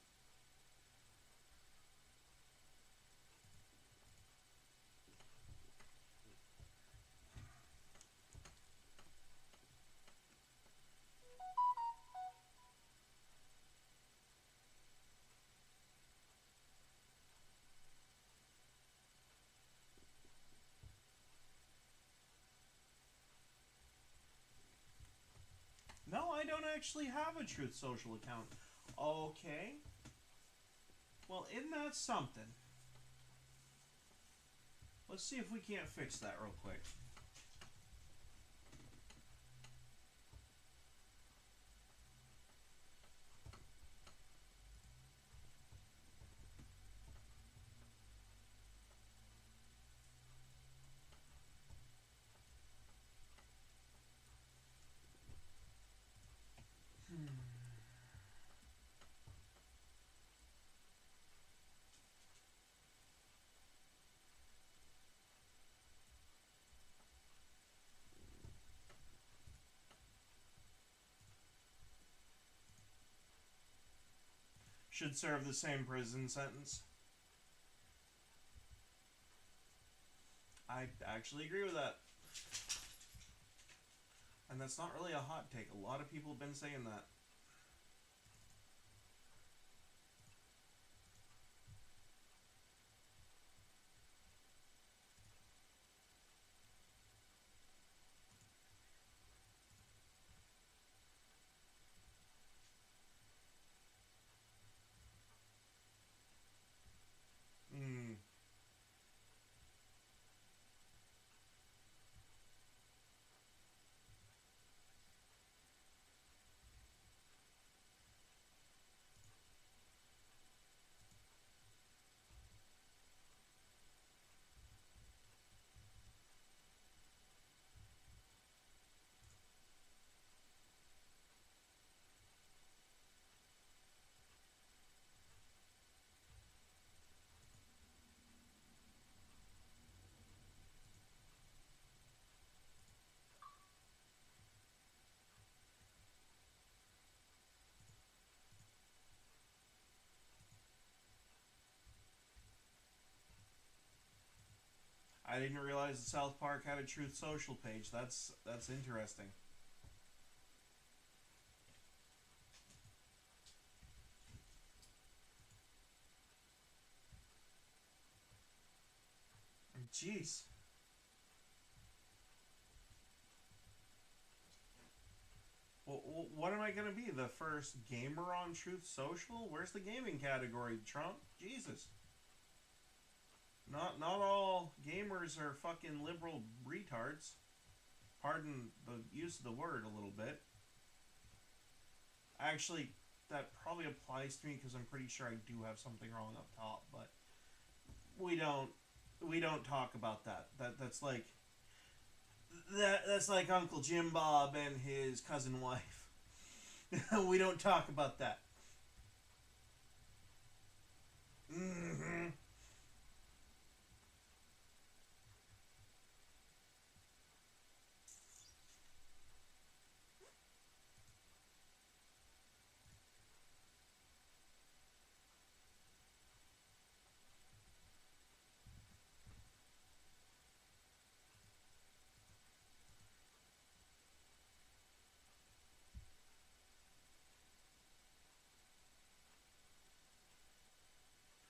No, I don't actually have a Truth Social account. Okay. Well, isn't that something? Let's see if we can't fix that real quick. Should serve the same prison sentence. I actually agree with that. And that's not really a hot take. A lot of people have been saying that. Hmm. I didn't realize that South Park had a Truth Social page. That's interesting. Jeez. Well, what am I going to be? The first gamer on Truth Social? Where's the gaming category, Trump? Jesus. Not all gamers are fucking liberal retards. Pardon the use of the word a little bit. Actually, that probably applies to me because I'm pretty sure I do have something wrong up top, but we don't talk about that. That's like that's like Uncle Jim Bob and his cousin wife. We don't talk about that. Mm-hmm.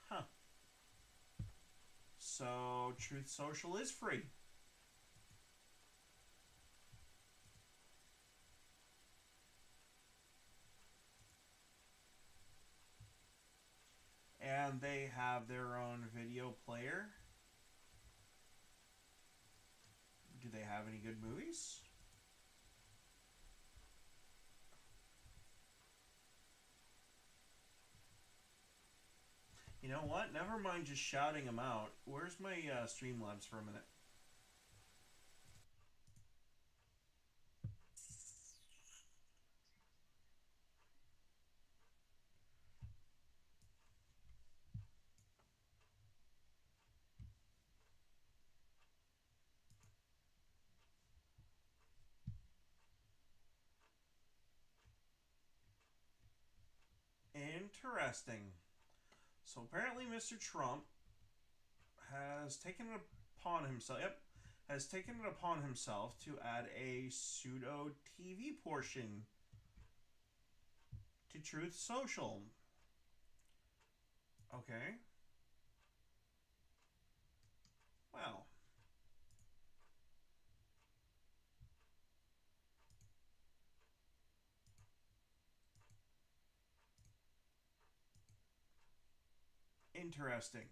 Huh. So Truth Social is free. And they have their own video player. Do they have any good movies? You know what? Never mind just shouting them out. Where's my Streamlabs for a minute? Interesting. So apparently Mr. Trump has taken it upon himself. Yep. Has taken it upon himself to add a pseudo TV portion to Truth Social. Okay. Well. Interesting.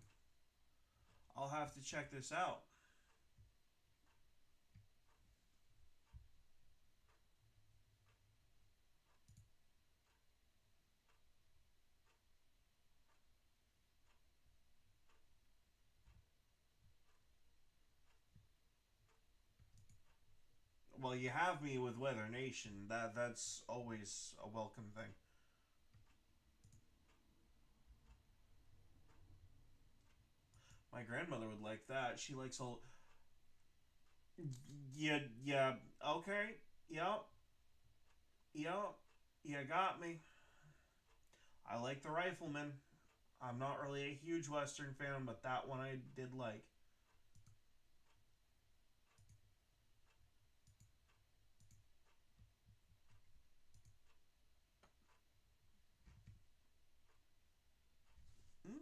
I'll have to check this out. Well, you have me with Weather Nation. That's always a welcome thing. My grandmother would like that. She likes all. Yeah. Okay. Yep. Yep. You got me. I like The Rifleman. I'm not really a huge Western fan, but that one I did like. Hmm?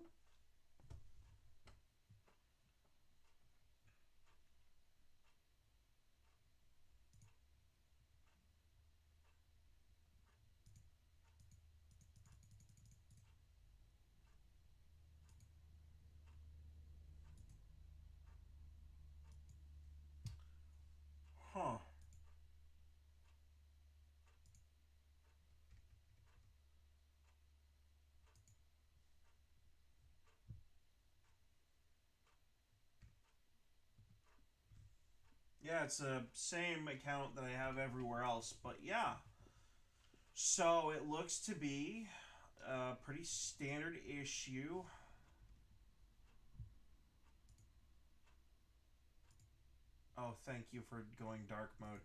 Huh. Yeah, it's the same account that I have everywhere else, but yeah. So it looks to be a pretty standard issue. Oh, thank you for going dark mode.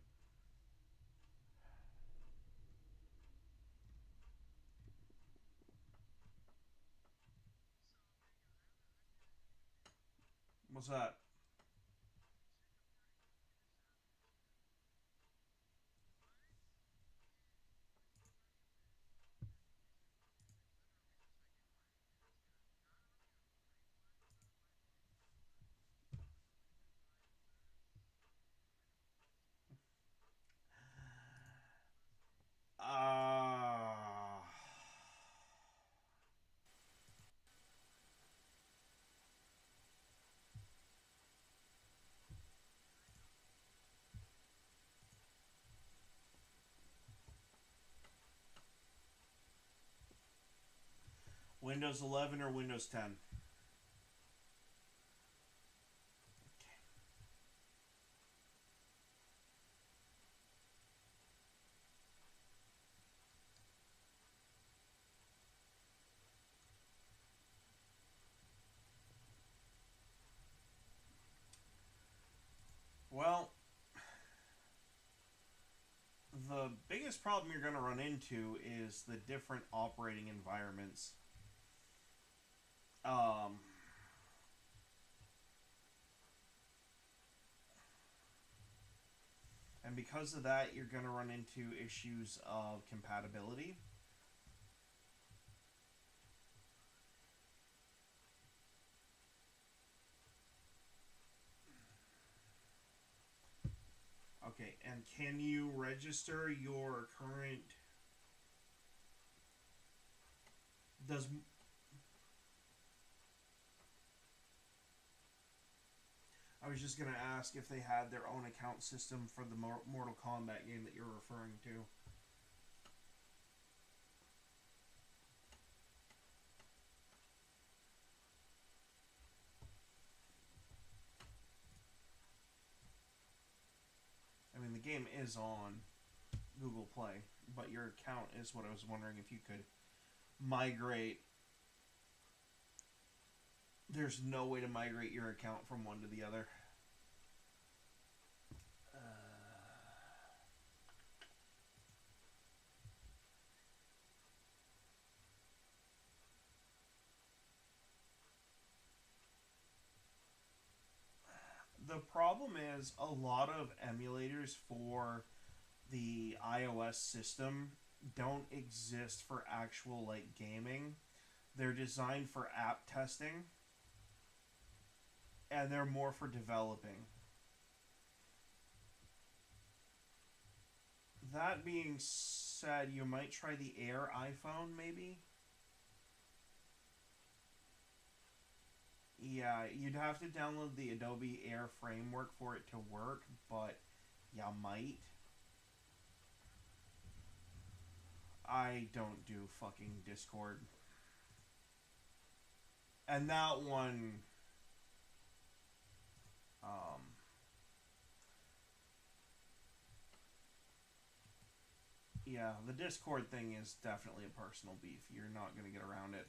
What's that? Windows 11 or Windows 10? Well, the biggest problem you're going to run into is the different operating environments. And because of that, you're going to run into issues of compatibility. Okay, and can you register your current... Does... I was just going to ask if they had their own account system for the Mortal Kombat game that you're referring to. I mean, the game is on Google Play, but your account is what I was wondering if you could migrate. There's no way to migrate your account from one to the other. The problem is a lot of emulators for the iOS system don't exist for actual like gaming. They're designed for app testing, and they're more for developing. That being said, you might try the Air iPhone, maybe? Yeah, you'd have to download the Adobe Air framework for it to work, but you might. I don't do fucking Discord. And that one... yeah, the Discord thing is definitely a personal beef. You're not going to get around it.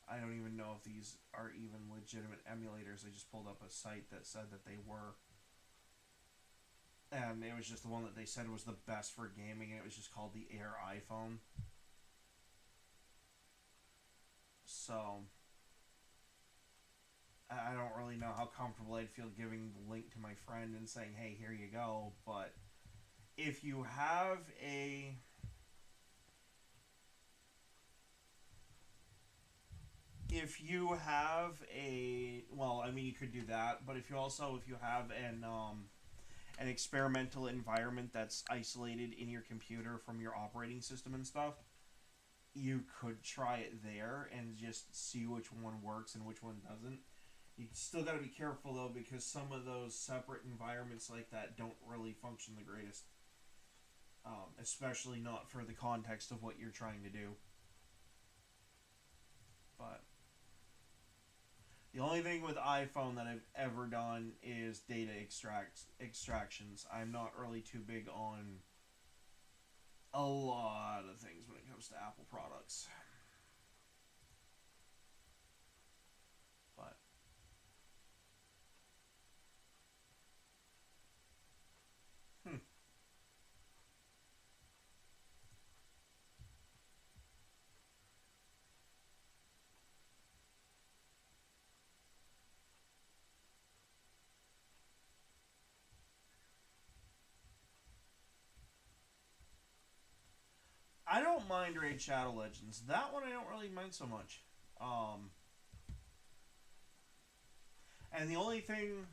I don't even know if these are even legitimate emulators. I just pulled up a site that said that they were. And it was just the one that they said was the best for gaming, and it was just called the Air iPhone. So, I don't really know how comfortable I'd feel giving the link to my friend and saying, hey, here you go. But if you have a... If you have a... Well, I mean, you could do that. But if you have an experimental environment that's isolated in your computer from your operating system and stuff, you could try it there and just see which one works and which one doesn't. You still got to be careful, though, because some of those separate environments like that don't really function the greatest. Especially not for the context of what you're trying to do. But the only thing with iPhone that I've ever done is data extractions. I'm not really too big on a lot of things when it comes to Apple products. But I don't mind Raid Shadow Legends. That one I don't really mind so much. And the only thing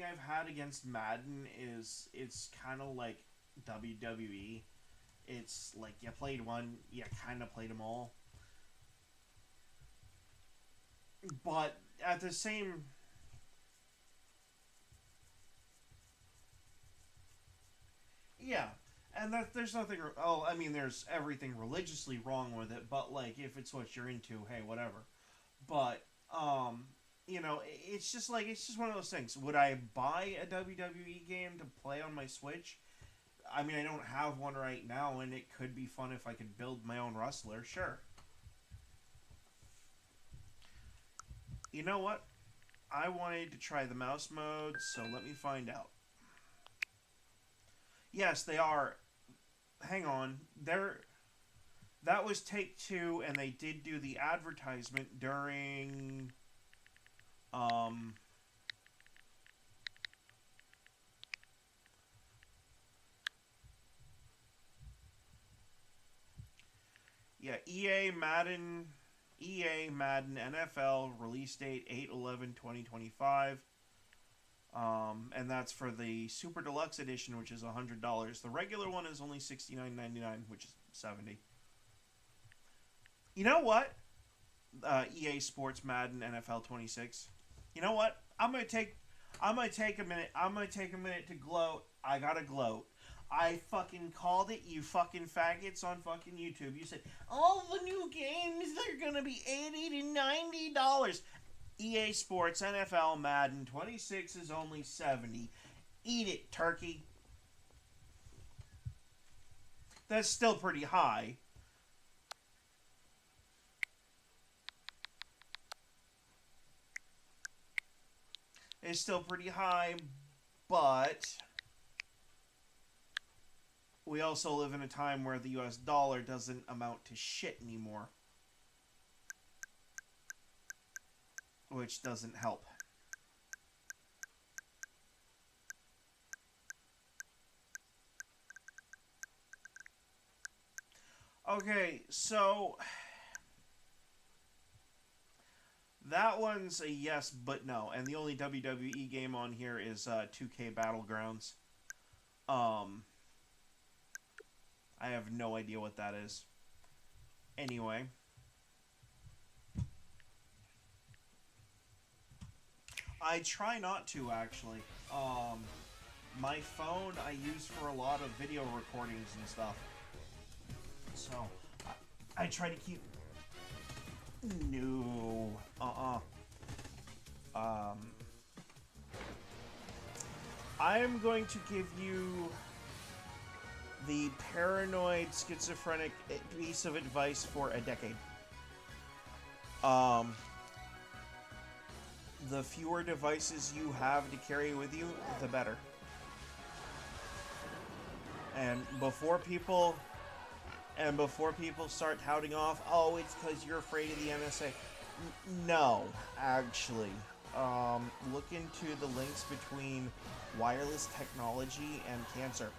I've had against Madden is it's kind of like WWE. It's like you played one, you kind of played them all. But at the same Yeah, and there's nothing. Oh, I mean, there's everything religiously wrong with it, but like if it's what you're into, hey, whatever. But you know, it's just one of those things. Would I buy a WWE game to play on my Switch? I mean, I don't have one right now, and it could be fun if I could build my own wrestler. Sure. You know what? I wanted to try the mouse mode, so let me find out. Yes, they are. Hang on. That was Take Two, and they did do the advertisement during yeah, EA Madden NFL release date 8/11/2025. And that's for the Super Deluxe Edition, which is $100. The regular one is only $69.99, which is $70. You know what? EA Sports Madden NFL 26. You know what? I'm gonna take a minute. I'm gonna take a minute to gloat. I gotta gloat. I fucking called it, you fucking faggots on fucking YouTube. You said all the new games are gonna be $80 to $90. EA Sports NFL Madden 26 is only $70. Eat it, turkey. That's still pretty high. It's still pretty high, but we also live in a time where the US dollar doesn't amount to shit anymore. Which doesn't help. Okay, so that one's a yes, but no. And the only WWE game on here is 2K Battlegrounds. I have no idea what that is. Anyway. I try not to, actually. My phone I use for a lot of video recordings and stuff. So, I try to keep... No. I am going to give you the paranoid schizophrenic piece of advice for a decade. The fewer devices you have to carry with you, the better. And before people start touting off, oh, it's because you're afraid of the NSA. No, actually. Look into the links between wireless technology and cancer.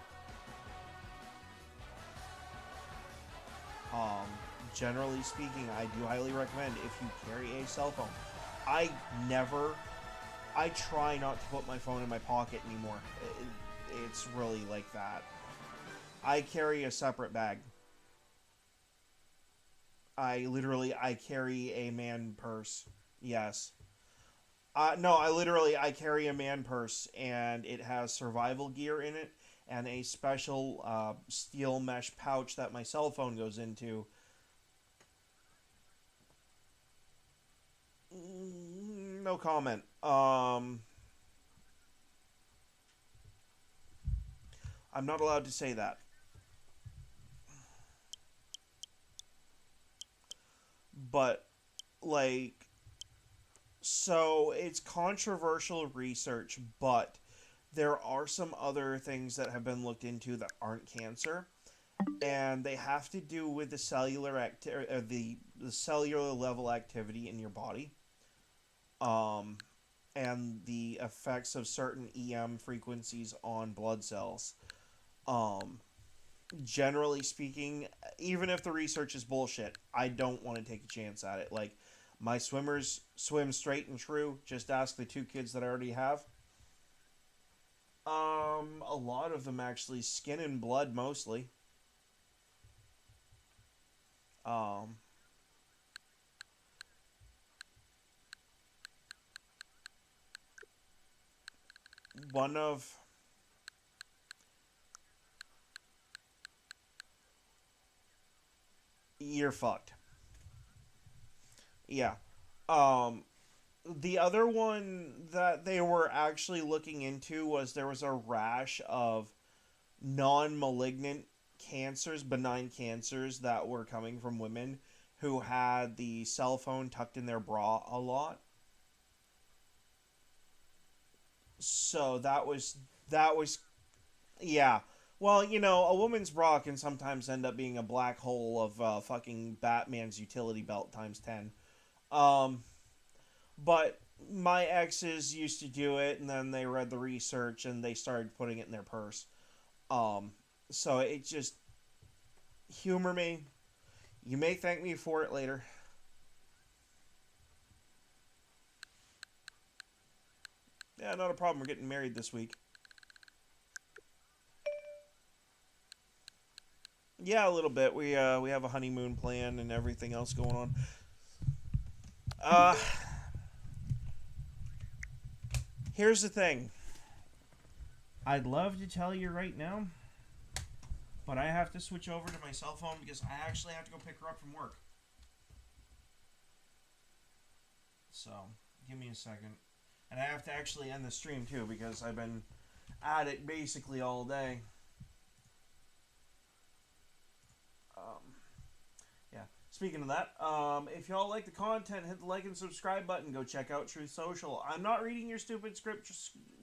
Generally speaking, I do highly recommend if you carry a cell phone. I try not to put my phone in my pocket anymore. It's really like that. I carry a separate bag. I carry a man purse. Yes. No, I carry a man purse, and it has survival gear in it, and a special steel mesh pouch that my cell phone goes into. No comment. I'm not allowed to say that. But, like, so it's controversial research, but there are some other things that have been looked into that aren't cancer, and they have to do with the cellular the cellular level activity in your body, and the effects of certain EM frequencies on blood cells. Generally speaking, even if the research is bullshit, I don't want to take a chance at it. Like, my swimmers swim straight and true. Just ask the 2 kids that I already have. A lot of them actually skin and blood mostly. One of you're fucked. Yeah. The other one that they were actually looking into was there was a rash of non-malignant cancers, benign cancers that were coming from women who had the cell phone tucked in their bra a lot. So that was yeah. Well, you know, a woman's bra can sometimes end up being a black hole of fucking Batman's utility belt times 10. But my exes used to do it, and then they read the research and they started putting it in their purse. So it just humor me. You may thank me for it later. Yeah, not a problem. We're getting married this week. Yeah, a little bit. We have a honeymoon plan and everything else going on. Here's the thing. I'd love to tell you right now, but I have to switch over to my cell phone because I actually have to go pick her up from work. So, give me a second. And I have to actually end the stream too because I've been at it basically all day. Yeah. Speaking of that, if y'all like the content, hit the like and subscribe button. Go check out Truth Social. I'm not reading your stupid script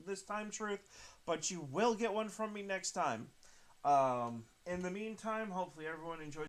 this time, Truth, but you will get one from me next time. In the meantime, hopefully everyone enjoys